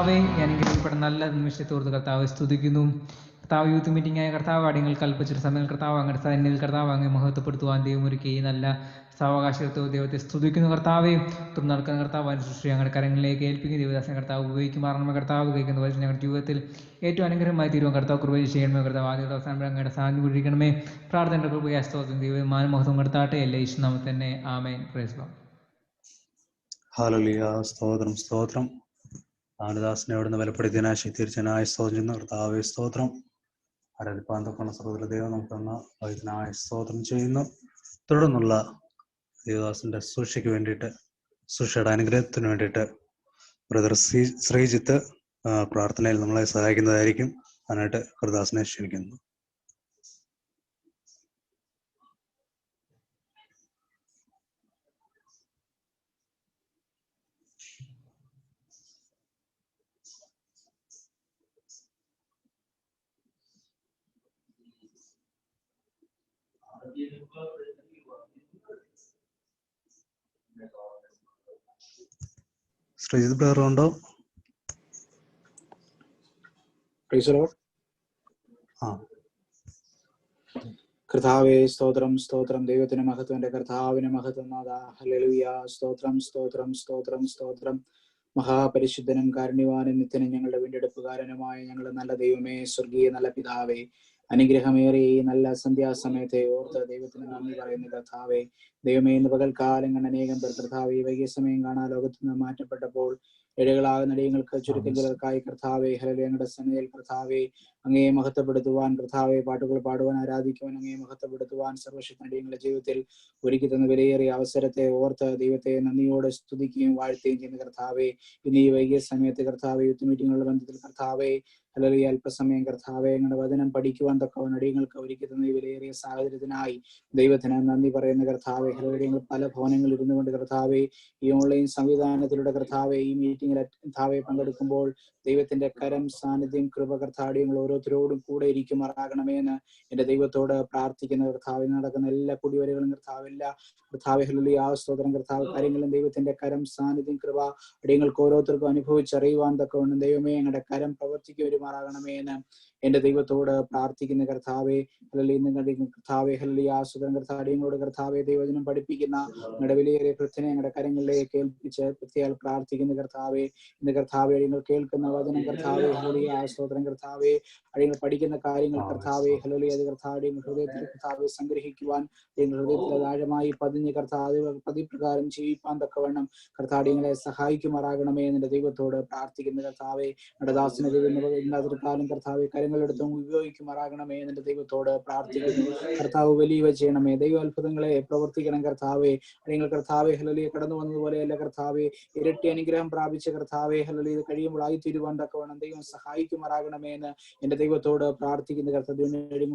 കർത്താവെ അനുഗ്രഹിക്കപ്പെട്ട നല്ല നിമിഷത്തോർത്ത് കർത്താവ് സ്തുതിക്കുന്നു. കർത്താവ് യൂത്ത് മീറ്റിംഗായ കർത്താവ് കാര്യങ്ങൾ കൽപ്പിച്ചൊരു സമയം കർത്താവ് അങ്ങയുടെ സന്നിധിയിൽ കർത്താവ് അങ്ങ് മഹത്വപ്പെടുത്തുവാൻ ദൈവമൊരുക്കി നല്ല സാവകാശത്തോ ദൈവത്തെ സ്തുതിക്കുന്നു. കർത്താവെ തുടർന്ന് നടക്കുന്ന കർത്താവ് അനുസൃഷ്ടി ഞങ്ങളുടെ കരങ്ങളിലേക്ക് ഏൽപ്പിക്കുന്ന ദേവദാസനെ കർത്താവ് ഉപയോഗിക്കുമാറണമേ. കർത്താവ് ഉപയോഗിക്കുന്ന വചനം ഞങ്ങളുടെ ജീവിതത്തിൽ ഏറ്റവും അനുഗ്രഹമായി തീരുവാൻ കർത്താവ് കൃപ ചെയ്യണമേ. കർത്താവ് ആദ്യ അവസാനം അങ്ങയുടെ സാന്നിധ്യം കൊണ്ടിരിക്കണമേ. പ്രാർത്ഥനയുടെ കൃപയാ സ്തോത്രം ദൈവം മാനമഹത്വം കടത്താട്ടെ. എല്ലാ യേശുനാമത്തിൽ തന്നെ ആമേൻ. Praise Lord. ഹല്ലേലൂയ. സ്തോത്രം സ്തോത്രം. ദാനദാസനെ അവിടുന്ന് ബലപ്പെടുത്തിയതിനായി ശക്തീകരിച്ചതിനായ സ്തോത്രം. കർത്താവേ സ്തോത്രം. ആരാധിപ്പാന്തപ്പണ സർവ്വ ദൈവം നമുക്ക് തന്ന വൈദ്യനായ സ്തോത്രം ചെയ്യുന്നു. തുടർന്നുള്ള ദേവദാസന്റെ സുരക്ഷയ്ക്ക് വേണ്ടിയിട്ട്, സുരക്ഷയുടെ അനുഗ്രഹത്തിന് വേണ്ടിയിട്ട് ബ്രദർ ശ്രീജിത്ത് പ്രാർത്ഥനയിൽ നമ്മളെ സഹായിക്കുന്നതായിരിക്കും. അതിനായിട്ട് കർദാസനെ ക്ഷണിക്കുന്നു. ശ്രീജിത്ത് ബ്രദർ ഉണ്ടോ? കർത്താവേ സ്തോത്രം സ്തോത്രം. ദൈവത്തിന് മഹത്വം, കർത്താവിന് മഹത്വം. ഹല്ലേലൂയ. സ്തോത്രം സ്തോത്രം സ്തോത്രം സ്തോത്രം. മഹാപരിശുദ്ധനും കാരുണ്യവാനും നിത്യനും ഞങ്ങളുടെ വീണ്ടെടുപ്പുകാരനുമായ ഞങ്ങളുടെ നല്ല ദൈവമേ, സ്വർഗീയ നല്ല പിതാവേ, അനുഗ്രഹമേറെ ഈ നല്ല സന്ധ്യാസമയത്തെ ഓർത്ത് ദൈവത്തിന് നന്ദി പറയുന്ന കർത്താവേ, ദൈവമേ, ഇന്ന് പകൽക്കാലം കണ്ട അനേകം പേർ കർത്താവേ വൈകിയ സമയം കാണാൻ ലോകത്ത് നിന്ന് മാറ്റപ്പെട്ടപ്പോൾ ഇടകളാകുന്ന ഇടയങ്ങൾക്ക് ചുരുക്കങ്ങൾക്കായി കർത്താവേ ഹല്ലേലൂയ ഞങ്ങളുടെ സന്നിധിയിൽ കർത്താവേ അങ്ങയെ മഹത്വപ്പെടുത്തുവാൻ, കർത്താവെ പാട്ടുകൾ പാടുവാൻ, ആരാധിക്കുവാൻ, അങ്ങയെ മഹത്വപ്പെടുത്തുവാൻ സർവശക്തന്റെ ജീവിതത്തിൽ ഒരുക്കി തന്ന വിലയേറിയ അവസരത്തെ ഓർത്ത് ദൈവത്തെ നന്ദിയോടെ സ്തുതിക്കുകയും വാഴ്ത്തുകയും ചെയ്യുന്ന കർത്താവെ, ഇന്ന് ഈ വൈകിയ സമയത്ത് കർത്താവെ യൂത്ത് മീറ്റിങ്ങുകളുടെ ബന്ധത്തിൽ കർത്താവെ ഹല്ലേലൂയ അല്പസമയം കർത്താവെ ഞങ്ങളുടെ വചനം പഠിക്കുവാൻ തക്കവൻ അടിയങ്ങൾക്ക് ഒരുക്കി തന്ന ഈ വിലയേറിയ സാഹചര്യത്തിനായി ദൈവത്തിന് നന്ദി പറയുന്ന കർത്താവെ ഹല്ലേലൂയ. ഞങ്ങൾ പല ഭവനങ്ങളിൽ ഇരുന്നു കൊണ്ട് കർത്താവെ ഈ ഓൺലൈൻ സംവിധാനത്തിലൂടെ കർത്താവെ ഈ മീറ്റിംഗിൽ കർത്താവെ പങ്കെടുക്കുമ്പോൾ ദൈവത്തിന്റെ കരം, സാന്നിധ്യം, കൃപ കർത്താവ് ഞങ്ങൾ ഓരോരുത്തരോടും കൂടെ ഇരിക്കുമാറാകണമെന്ന് എന്റെ ദൈവത്തോട് പ്രാർത്ഥിക്കുന്ന കർത്താവ്. നടക്കുന്ന എല്ലാ കുടിവരകളും കർത്താവ്, എല്ലാ കർത്താവ് ഹല്ലേലൂയ സ്തോത്രം കർത്താവ് കാര്യങ്ങളും ദൈവത്തിന്റെ കരം, സാന്നിധ്യം, കൃപ അടിയങ്ങൾക്ക് ഓരോരുത്തർക്കും അനുഭവിച്ചറിയുവാൻ തക്കവണ്ണം ദൈവമേ ഞങ്ങളുടെ കരം പ്രവർത്തിക്ക് വരുമാറാകണമേ എന്ന് എന്റെ ദൈവത്തോട് പ്രാർത്ഥിക്കുന്ന കർത്താവെ ഹല്ലേലൂയ. കർത്താവെ ഹല്ലേലൂയ സ്തോത്രം കർത്താവ് അടിയങ്ങളോട് കർത്താവെ ദൈവജനം പഠിപ്പിക്കുന്ന ഞങ്ങളുടെ വിലയേറിയ പ്രാർത്ഥന ഞങ്ങളുടെ കരങ്ങളിലേക്ക് ഏൽപ്പിച്ച് പ്രത്യേക പ്രാർത്ഥിക്കുന്ന കർത്താവെ, ഇന്ന് കർത്താവെ അടിയങ്ങൾ കേൾക്കുന്ന വചനം കർത്താവെ ഹല്ലേലൂയ സ്തോത്രം കർത്താവെ അടിയങ്ങൾ പഠിക്കുന്ന കാര്യങ്ങൾ കർത്താവെ ഹല്ലേലൂയ അത് കർത്താവെ ഹൃദയത്തിൽ കർത്താവെ സംഗ്രഹിക്കുവാൻ, ഹൃദയത്തിൽ ആഴമായി പതിഞ്ഞ് കർത്താവ് പതിപ്രകാരം ജീവിപ്പാൻ തക്കവണ്ണം കർത്താടിയങ്ങളെ സഹായിക്കുമാറാകണമേ എന്നെ ദൈവത്തോട് പ്രാർത്ഥിക്കുന്ന കർത്താവെ. നടദാസന കാലം കർത്താവെ കരങ്ങളെടുത്തും ഉപയോഗിക്കുമാറാകണമേ എന്നെ ദൈവത്തോട് പ്രാർത്ഥിക്കുന്നു. കർത്താവ് വലിയവ ചെയ്യണമേ, ദൈവ അത്ഭുതങ്ങളെ പ്രവർത്തിക്കണം കർത്താവെ. അടിയങ്ങൾ കർത്താവെ ഹല്ലേലൂയ കടന്നു വന്നതുപോലെയല്ല കർത്താവെ, ഇരട്ടി അനുഗ്രഹം പ്രാപിച്ച കർത്താവെ ഹല്ലേലൂയ കഴിയുമ്പോൾ ആയിത്തീരുവാൻ തക്കവണ്ണം ദൈവം സഹായിക്കുമാറാകണമേ എന്ന് എന്റെ ദൈവത്തോട് പ്രാർത്ഥിക്കുന്ന കർത്താവ്.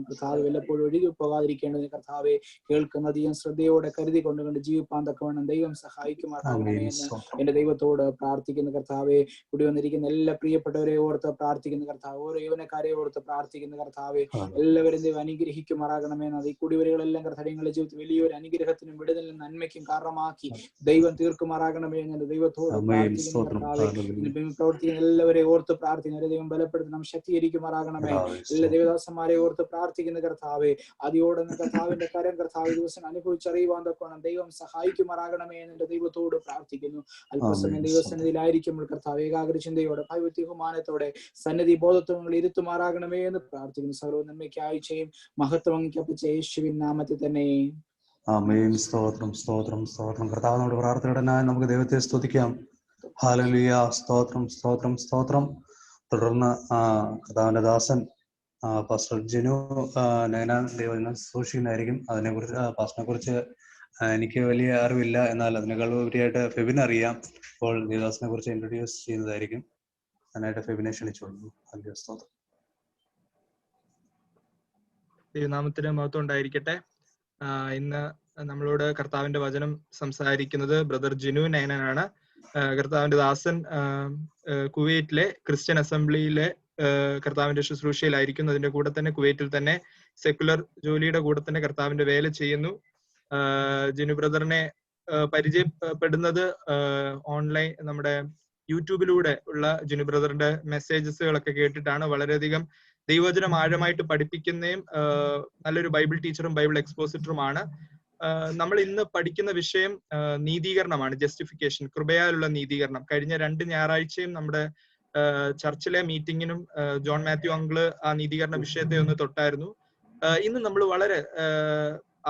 കർത്താവ് വല്ലപ്പോഴും ഒഴുകി പോകാതിരിക്കേണ്ടതിന് കർത്താവെ കേൾക്കുന്ന ദൈവം ശ്രദ്ധയോടെ കരുതി കൊണ്ടുകൊണ്ട് ജീവിപ്പാൻ തക്കവണ്ണം ദൈവം സഹായിക്കുമാറാകണമേ എന്ന് എന്റെ ദൈവത്തോട് പ്രാർത്ഥിക്കുന്ന കർത്താവെ. കൂടി വന്നിരിക്കുന്ന എല്ലാ പ്രിയപ്പെട്ടവരെ ഓർത്ത് പ്രാർത്ഥിക്കുന്ന കർത്താവ്, ഓരോ യൗവനക്കാരെ ഓർത്ത് പ്രാർത്ഥിക്കുന്ന കർത്താവെ. എല്ലാവരും ദൈവം അനുഗ്രഹിക്കുമാറാകണമെന്ന് ഈ കുടിവരകളെല്ലാം കർത്താവിങ്ങളുടെ ജീവിതത്തിൽ വലിയൊരു അനുഗ്രഹത്തിനും വിടുതലിനും നന്മയ്ക്കും കാരണമാക്കി ദൈവം തീർക്കുമാറാകണമേ എന്ന് ദൈവത്തോട് പ്രാർത്ഥിക്കുന്ന കർത്താവെ. പ്രവർത്തിക്കുന്ന എല്ലാവരെയും ഓർത്ത് പ്രാർത്ഥിക്കുന്ന ദൈവം ബലപ്പെടുത്തണം, ശക്തീകരിക്കുമാറാകണമേ. എല്ലാ ദേവദാസന്മാരെ ഓർത്ത് പ്രാർത്ഥിക്കുന്ന കർത്താവെ, അതിയോടെന്ന് കർത്താവിന്റെ കരം കർത്താവ് ദിവസം അനുഭവിച്ചറിയുവാൻ തക്കവണ്ണം ദൈവം സഹായിക്കുമാറാകണമേ എന്ന് ദൈവത്തോട് പ്രാർത്ഥിക്കുന്നു. അല്പസമയം ദൈവസന്നിധിയിലായിരിക്കുമ്പോൾ കർത്താവ് ഏകാഗ്ര ചിന്തയോടെ ബഹുമാനത്തോടെ സന്നിധി ബോധത്വങ്ങൾ ഇരുത്തുമാറാകണമേ എന്ന് പ്രാർത്ഥിക്കുന്നു. സർവ്വ നന്മയ്ക്കായി ചെയ്യും മഹത്വം അങ്ങിക്കപ്പിച്ച യേശുവിൻ നാമത്തിൽ തന്നെ ആമേൻ. സ്തോത്രം സ്തോത്രം സ്തോത്രം. കർത്താവ് നമ്മുടെ പ്രാർത്ഥനയുടനായി നമുക്ക് ദൈവത്തെ സ്തുതിക്കാം. ഹല്ലേലൂയ. സ്തോത്രം സ്തോത്രം സ്തോത്രം. തുടർന്ന് കർത്താവിന്റെ ദാസൻ പാസ്റ്റർ ജിനു നയന ദൈവജനം സൂക്ഷിക്കുന്നതായിരിക്കും. അതിനെക്കുറിച്ച് പാസ്റ്ററിനെ കുറിച്ച് എനിക്ക് വലിയ അറിവില്ല, എന്നാൽ അതിനേക്കാൾ ഉപരിയായിട്ട് ഫെബിന് അറിയാം. അപ്പോൾ ദേവദാസിനെ കുറിച്ച് ഇൻട്രൊഡ്യൂസ് ചെയ്യുന്നതായിരിക്കും. അതിനായിട്ട് ഫെബിനെ ക്ഷണിച്ചോളൂ. ഹല്ലേലൂയ. സ്തോത്രം. ദൈവനാമത്തിന് മഹത്വം ഉണ്ടായിരിക്കട്ടെ. ഇന്ന് നമ്മളോട് കർത്താവിന്റെ വചനം സംസാരിക്കുന്നത് ബ്രദർ ജിനു നയനാണ്. കർത്താവിന്റെ ദാസൻ കുവൈറ്റിലെ ക്രിസ്ത്യൻ അസംബ്ലിയിലെ കർത്താവിന്റെ ശുശ്രൂഷയിലായിരിക്കുന്നു. അതിന്റെ കൂടെ തന്നെ കുവൈറ്റിൽ തന്നെ സെക്കുലർ ജോലിയുടെ കൂടെ തന്നെ കർത്താവിന്റെ വേല ചെയ്യുന്നു. ജിനു ബ്രദറിനെ പരിചയപ്പെടുന്നത് ഓൺലൈൻ നമ്മുടെ യൂട്യൂബിലൂടെ ഉള്ള ജിനു ബ്രദറിന്റെ മെസ്സേജസുകളൊക്കെ കേട്ടിട്ടാണ്. വളരെയധികം ദൈവവചനം ആഴമായിട്ട് പഠിപ്പിക്കുന്നതും നല്ലൊരു ബൈബിൾ ടീച്ചറും ബൈബിൾ എക്സ്പോസിറ്ററുമാണ്. നമ്മൾ ഇന്ന് പഠിക്കുന്ന വിഷയം നീതീകരണമാണ്, ജസ്റ്റിഫിക്കേഷൻ, കൃപയാലുള്ള നീതീകരണം. കഴിഞ്ഞ 2 ഞായറാഴ്ചയും നമ്മുടെ ചർച്ചിലെ മീറ്റിങ്ങിനും ജോൺ മാത്യു അങ്കിള് ആ നീതീകരണ വിഷയത്തെ ഒന്ന് തൊട്ടായിരുന്നു. ഇന്ന് നമ്മൾ വളരെ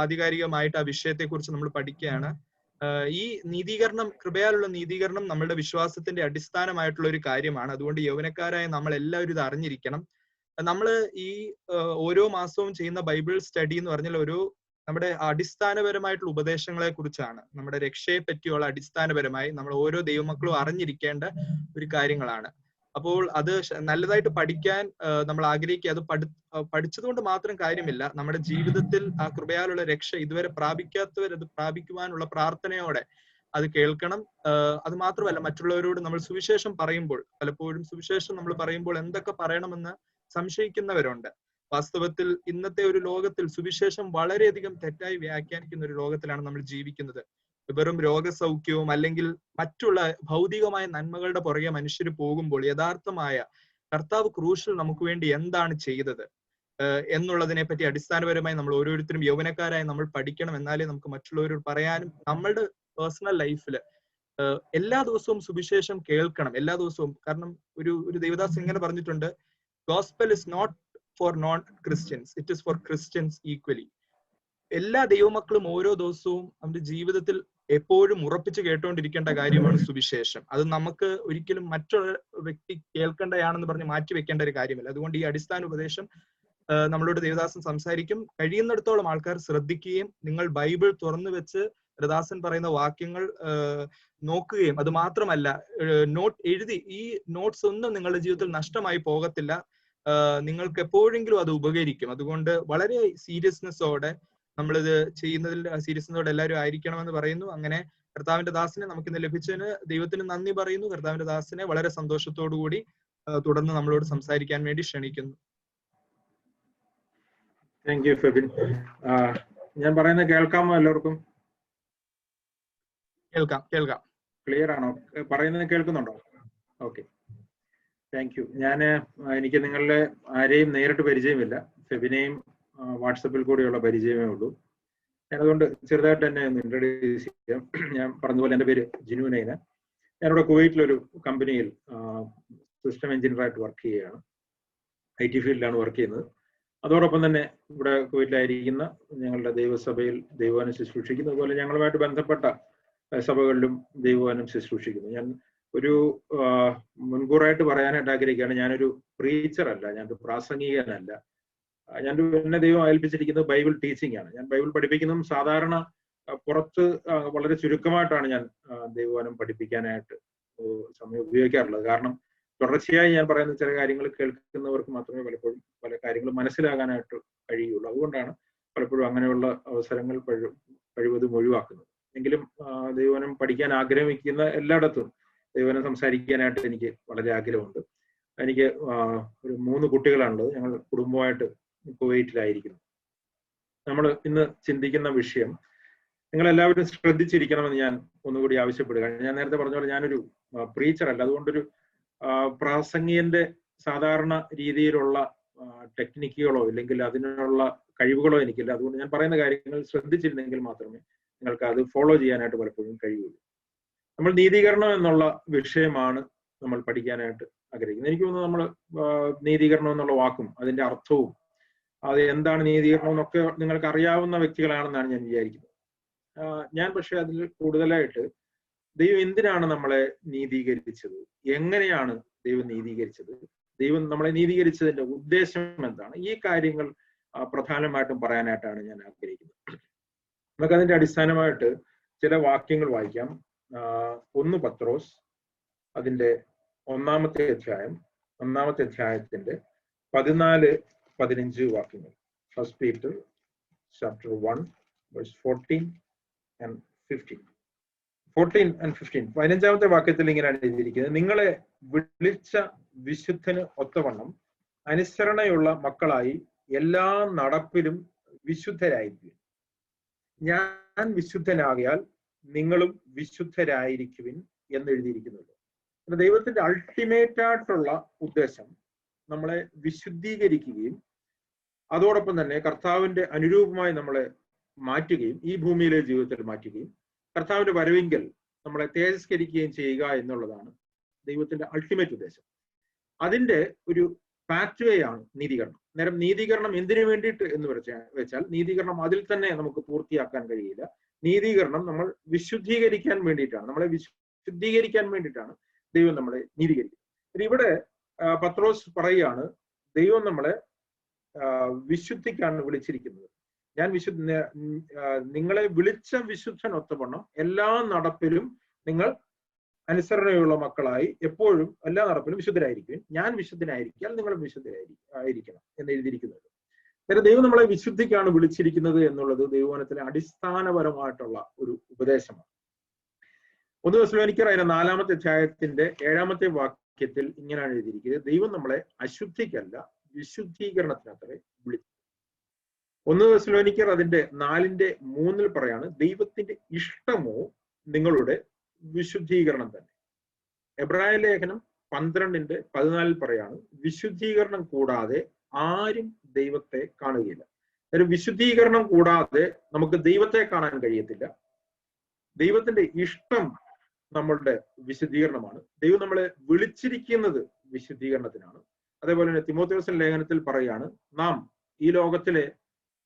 ആധികാരികമായിട്ട് ആ വിഷയത്തെ കുറിച്ച് നമ്മൾ പഠിക്കുകയാണ്. ഈ നീതീകരണം, കൃപയാലുള്ള നീതീകരണം നമ്മളുടെ വിശ്വാസത്തിന്റെ അടിസ്ഥാനമായിട്ടുള്ള ഒരു കാര്യമാണ്. അതുകൊണ്ട് യൗവനക്കാരായ നമ്മൾ എല്ലാവരും ഇത് അറിഞ്ഞിരിക്കണം. നമ്മൾ ഈ ഓരോ മാസവും ചെയ്യുന്ന ബൈബിൾ സ്റ്റഡി എന്ന് പറഞ്ഞാൽ നമ്മുടെ അടിസ്ഥാനപരമായിട്ടുള്ള ഉപദേശങ്ങളെ കുറിച്ചാണ്. നമ്മുടെ രക്ഷയെ പറ്റിയുള്ള അടിസ്ഥാനപരമായി നമ്മൾ ഓരോ ദൈവമക്കളും അറിഞ്ഞിരിക്കേണ്ട ഒരു കാര്യങ്ങളാണ്. അപ്പോൾ അത് നല്ലതായിട്ട് പഠിക്കാൻ നമ്മൾ ആഗ്രഹിക്കുക. അത് പഠിച്ചതുകൊണ്ട് മാത്രം കാര്യമില്ല. നമ്മുടെ ജീവിതത്തിൽ ആ കൃപയാലുള്ള രക്ഷ ഇതുവരെ പ്രാപിക്കാത്തവർ അത് പ്രാപിക്കുവാനുള്ള പ്രാർത്ഥനയോടെ അത് കേൾക്കണം. അത് മാത്രമല്ല, മറ്റുള്ളവരോട് നമ്മൾ സുവിശേഷം പറയുമ്പോൾ, പലപ്പോഴും സുവിശേഷം നമ്മൾ പറയുമ്പോൾ എന്തൊക്കെ പറയണമെന്ന് സംശയിക്കുന്നവരുണ്ട്. വാസ്തവത്തിൽ ഇന്നത്തെ ഒരു ലോകത്തിൽ സുവിശേഷം വളരെയധികം തെറ്റായി വ്യാഖ്യാനിക്കുന്ന ഒരു ലോകത്തിലാണ് നമ്മൾ ജീവിക്കുന്നത്. വെറും രോഗസൗഖ്യവും അല്ലെങ്കിൽ മറ്റുള്ള ഭൗതികമായ നന്മകളുടെ പുറകെ മനുഷ്യർ പോകുമ്പോൾ യഥാർത്ഥമായ കർത്താവ് ക്രൂശിൽ നമുക്ക് വേണ്ടി എന്താണ് ചെയ്തത് എന്നുള്ളതിനെ പറ്റി അടിസ്ഥാനപരമായി നമ്മൾ ഓരോരുത്തരും യൗവനക്കാരായി നമ്മൾ പഠിക്കണം. എന്നാലേ നമുക്ക് മറ്റുള്ളവരോട് പറയാനും നമ്മളുടെ പേഴ്സണൽ ലൈഫിൽ എല്ലാ ദിവസവും സുവിശേഷം കേൾക്കണം, എല്ലാ ദിവസവും. കാരണം ഒരു ദേവദാസ് ഇങ്ങനെ പറഞ്ഞിട്ടുണ്ട്, gospel is not for non Christians, it is for Christians equally. എല്ലാ ദൈവമക്കളും ഓരോ ദിവസവും നമ്മുടെ ജീവിതത്തിൽ എപ്പോഴും ഉറപ്പിച്ച് കേട്ടുകൊണ്ടിരിക്കേണ്ട കാര്യമാണ് സുവിശേഷം. അത് നമുക്ക് ഒരിക്കലും മറ്റൊരു വ്യക്തി കേൾക്കേണ്ടതാണെന്ന് പറഞ്ഞ് മാറ്റി വെക്കേണ്ട ഒരു കാര്യമല്ല. അതുകൊണ്ട് ഈ അടിസ്ഥാന ഉപദേശം നമ്മളോട് ദേവദാസൻ സംസാരിക്കും. കഴിയുന്നിടത്തോളം ആൾക്കാർ ശ്രദ്ധിക്കുകയും നിങ്ങൾ ബൈബിൾ തുറന്നു വെച്ച് ദേവദാസൻ പറയുന്ന വാക്യങ്ങൾ നോക്കുകയും, അത് മാത്രമല്ല നോട്ട് എഴുതി, ഈ നോട്ട്സ് ഒന്നും നിങ്ങളുടെ ജീവിതത്തിൽ നഷ്ടമായി പോകത്തില്ല. നിങ്ങൾക്ക് എപ്പോഴെങ്കിലും അത് ഉപകരിക്കും. അതുകൊണ്ട് വളരെ സീരിയസ്നെസ്സോടെ നമ്മളിത് ചെയ്യുന്നതിൽ സീരിയസ്നെസ്സോടെ എല്ലാവരും ആയിരിക്കണമെന്ന് പറയുന്നു. അങ്ങനെ കർത്താവിന്റെ ദാസനെ നമുക്കിന്ന് ലഭിച്ചതിന് ദൈവത്തിന് നന്ദി പറയുന്നു. കർത്താവിന്റെ ദാസനെ വളരെ സന്തോഷത്തോടു കൂടി തുടർന്ന് നമ്മളോട് സംസാരിക്കാൻ വേണ്ടി ക്ഷണിക്കുന്നു. Thank you Febin. ഞാൻ പറയുന്നത് കേൾക്കാമോ എല്ലാവർക്കും? കേൾക്കാം. ക്ലിയർ ആണോ? പറയുന്നത് കേൾക്കുന്നുണ്ടോ? Okay, thank you. എനിക്ക് നിങ്ങളുടെ ആരെയും നേരിട്ട് പരിചയമില്ല. ഫെബിനെയും വാട്സപ്പിൽ കൂടെയുള്ള പരിചയമേ ഉള്ളൂ. ഞാനതുകൊണ്ട് ചെറുതായിട്ട് തന്നെ ഒന്ന് ഇൻട്രൊഡ്യൂസ് ചെയ്യാം. ഞാൻ പറഞ്ഞതുപോലെ എൻ്റെ പേര് ജിനു നൈന. ഞാനിവിടെ കുവൈറ്റിലൊരു കമ്പനിയിൽ സിസ്റ്റം എഞ്ചിനീയറായിട്ട് വർക്ക് ചെയ്യുകയാണ്. IT ഫീൽഡിലാണ് വർക്ക് ചെയ്യുന്നത്. അതോടൊപ്പം തന്നെ ഇവിടെ കുവൈറ്റിലായിരിക്കുന്ന ഞങ്ങളുടെ ദൈവസഭയിൽ ദൈവവചനം ശുശ്രൂഷിക്കുന്നു. അതുപോലെ ഞങ്ങളുമായിട്ട് ബന്ധപ്പെട്ട സഭകളിലും ദൈവവചനം ശുശ്രൂഷിക്കുന്നു. ഞാൻ ഒരു മുൻകൂറായിട്ട് പറയാനായിട്ട് ആഗ്രഹിക്കുകയാണ്, ഞാനൊരു പ്രീച്ചർ അല്ല, ഞാനൊരു പ്രാസംഗികനല്ല. എന്നെ ദൈവം ഏൽപ്പിച്ചിരിക്കുന്നത് ബൈബിൾ ടീച്ചിങ് ആണ്. ഞാൻ ബൈബിൾ പഠിപ്പിക്കുന്നതും സാധാരണ പുറത്ത് വളരെ ചുരുക്കമായിട്ടാണ് ഞാൻ ദൈവവചനം പഠിപ്പിക്കാനായിട്ട് സമയം ഉപയോഗിക്കാറുള്ളത്. കാരണം തുടർച്ചയായി ഞാൻ പറയുന്ന ചില കാര്യങ്ങൾ കേൾക്കുന്നവർക്ക് മാത്രമേ പലപ്പോഴും പല കാര്യങ്ങളും മനസ്സിലാകാനായിട്ട് കഴിയുള്ളൂ. അതുകൊണ്ടാണ് പലപ്പോഴും അങ്ങനെയുള്ള അവസരങ്ങൾ കഴിവതും ഒഴിവാക്കുന്നത്. എങ്കിലും ദൈവവചനം പഠിക്കാൻ ആഗ്രഹിക്കുന്ന എല്ലായിടത്തും ദൈവവചനം സംസാരിക്കാനായിട്ട് എനിക്ക് വളരെ ആഗ്രഹമുണ്ട്. എനിക്ക് ഒരു 3 കുട്ടികളാണുള്ളത്. ഞങ്ങൾ കുടുംബമായിട്ട് കുവൈറ്റിലായിരിക്കുന്നു. നമ്മൾ ഇന്ന് ചിന്തിക്കുന്ന വിഷയം നിങ്ങളെല്ലാവരും ശ്രദ്ധിച്ചിരിക്കണമെന്ന് ഞാൻ ഒന്നുകൂടി ആവശ്യപ്പെടുക. ഞാൻ നേരത്തെ പറഞ്ഞ പോലെ ഞാനൊരു പ്രീച്ചർ അല്ല. അതുകൊണ്ടൊരു പ്രാസംഗികന്റെ സാധാരണ രീതിയിലുള്ള ടെക്നിക്കുകളോ ഇല്ലെങ്കിൽ അതിനുള്ള കഴിവുകളോ എനിക്കില്ല. അതുകൊണ്ട് ഞാൻ പറയുന്ന കാര്യങ്ങൾ ശ്രദ്ധിച്ചിരുന്നെങ്കിൽ മാത്രമേ നിങ്ങൾക്ക് അത് ഫോളോ ചെയ്യാനായിട്ട് പലപ്പോഴും കഴിയുള്ളൂ. നമ്മൾ നീതീകരണം എന്നുള്ള വിഷയമാണ് നമ്മൾ പഠിക്കാനായിട്ട് ആഗ്രഹിക്കുന്നത്. എനിക്ക് തോന്നുന്നു നമ്മൾ നീതീകരണം എന്നുള്ള വാക്കും അതിന്റെ അർത്ഥവും അത് എന്താണ് നീതീകരണം എന്നൊക്കെ നിങ്ങൾക്ക് അറിയാവുന്ന വ്യക്തികളാണെന്നാണ് ഞാൻ വിചാരിക്കുന്നത്. ഞാൻ പക്ഷെ അതിൽ കൂടുതലായിട്ട് ദൈവം എന്തിനാണ് നമ്മളെ നീതീകരിച്ചത്, എങ്ങനെയാണ് ദൈവം നീതീകരിച്ചത്, ദൈവം നമ്മളെ നീതീകരിച്ചതിന്റെ ഉദ്ദേശം എന്താണ്, ഈ കാര്യങ്ങൾ പ്രധാനമായിട്ടും പറയാനായിട്ടാണ് ഞാൻ ആഗ്രഹിക്കുന്നത്. നമുക്കതിന്റെ അടിസ്ഥാനമായിട്ട് ചില വാക്യങ്ങൾ വായിക്കാം. 1 പത്രോസ് അതിന്റെ 1-ാമത്തെ അധ്യായത്തിന്റെ 14-15 വാക്യങ്ങൾ. 1 Peter chapter 1 verse 14 and 15. 15ാമത്തെ വാക്യത്തിൽ ഇങ്ങനെയാണ് എഴുതിയിരിക്കുന്നത്: നിങ്ങളെ വിളിച്ച വിശുദ്ധന് ഒത്തവണ്ണം അനുസരണയുള്ള മക്കളായി എല്ലാ നടപ്പിലും വിശുദ്ധരായിരിക്കും. ഞാൻ വിശുദ്ധനാകിയാൽ നിങ്ങളും വിശുദ്ധരായിരിക്കുവിൻ എന്ന് എഴുതിയിരിക്കുന്നുണ്ട്. ദൈവത്തിന്റെ അൾട്ടിമേറ്റ് ആയിട്ടുള്ള ഉദ്ദേശം നമ്മളെ വിശുദ്ധീകരിക്കുകയും അതോടൊപ്പം തന്നെ കർത്താവിന്റെ അനുരൂപമായി നമ്മളെ മാറ്റുകയും ഈ ഭൂമിയിലെ ജീവിതത്തിൽ മാറ്റുകയും കർത്താവിന്റെ വരവെങ്കിൽ നമ്മളെ തേജസ്കരിക്കുകയും ചെയ്യുക എന്നുള്ളതാണ് ദൈവത്തിന്റെ അൾട്ടിമേറ്റ് ഉദ്ദേശം. അതിന്റെ ഒരു പാത്വേ ആണ് നീതീകരണം. നേരം നീതീകരണം എന്തിനു വേണ്ടിയിട്ട് എന്ന് വെച്ചാൽ നീതീകരണം അതിൽ തന്നെ നമുക്ക് പൂർത്തിയാക്കാൻ കഴിയില്ല. നീതീകരണം നമ്മൾ വിശുദ്ധീകരിക്കാൻ വേണ്ടിയിട്ടാണ്, നമ്മളെ വിശുദ്ധീകരിക്കാൻ വേണ്ടിയിട്ടാണ് ദൈവം നമ്മളെ നീതീകരിക്കുന്നത്. ഇവിടെ പത്രോസ് പറയുകയാണ്, ദൈവം നമ്മളെ വിശുദ്ധിക്കാണ് വിളിച്ചിരിക്കുന്നത്. നിങ്ങളെ വിളിച്ച വിശുദ്ധനൊത്തവണ്ണം എല്ലാ നടപ്പിലും നിങ്ങൾ അനുസരണയുള്ള മക്കളായി എപ്പോഴും എല്ലാ നടപ്പിലും വിശുദ്ധരായിരിക്കും. ഞാൻ വിശുദ്ധനായിരിക്കാൻ നിങ്ങളും വിശുദ്ധരായിരിക്കണം എന്ന് എഴുതിയിരിക്കുന്നത്. അന്നേരം ദൈവം നമ്മളെ വിശുദ്ധിക്കാണ് വിളിച്ചിരിക്കുന്നത് എന്നുള്ളത് ദൈവവചനത്തിലെ അടിസ്ഥാനപരമായിട്ടുള്ള ഒരു ഉപദേശമാണ്. 1 തെസ്സലോനിക്കർ അതിന്റെ 4-ാമത്തെ അധ്യായത്തിന്റെ 7-ാമത്തെ വാക്യത്തിൽ ഇങ്ങനെയാണ് എഴുതിയിരിക്കുന്നത്, ദൈവം നമ്മളെ അശുദ്ധിക്കല്ല വിശുദ്ധീകരണത്തിനത്രേ വിളിച്ചു. 1 തെസ്സലോനിക്കർ അതിന്റെ 4:3 പറയാണ്, ദൈവത്തിന്റെ ഇഷ്ടമോ നിങ്ങളുടെ വിശുദ്ധീകരണം തന്നെ. എബ്രായ ലേഖനം 12:14 പറയാണ്, വിശുദ്ധീകരണം കൂടാതെ ആരും ദൈവത്തെ കാണുകയില്ല. ഒരു വിശുദ്ധീകരണം കൂടാതെ നമുക്ക് ദൈവത്തെ കാണാൻ കഴിയത്തില്ല. ദൈവത്തിന്റെ ഇഷ്ടം നമ്മളുടെ വിശുദ്ധീകരണമാണ്. ദൈവം നമ്മളെ വിളിച്ചിരിക്കുന്നത് വിശുദ്ധീകരണത്തിനാണ്. അതേപോലെ തന്നെ തിമോഥെയോസ് ലേഖനത്തിൽ പറയാണ്, നാം ഈ ലോകത്തിലെ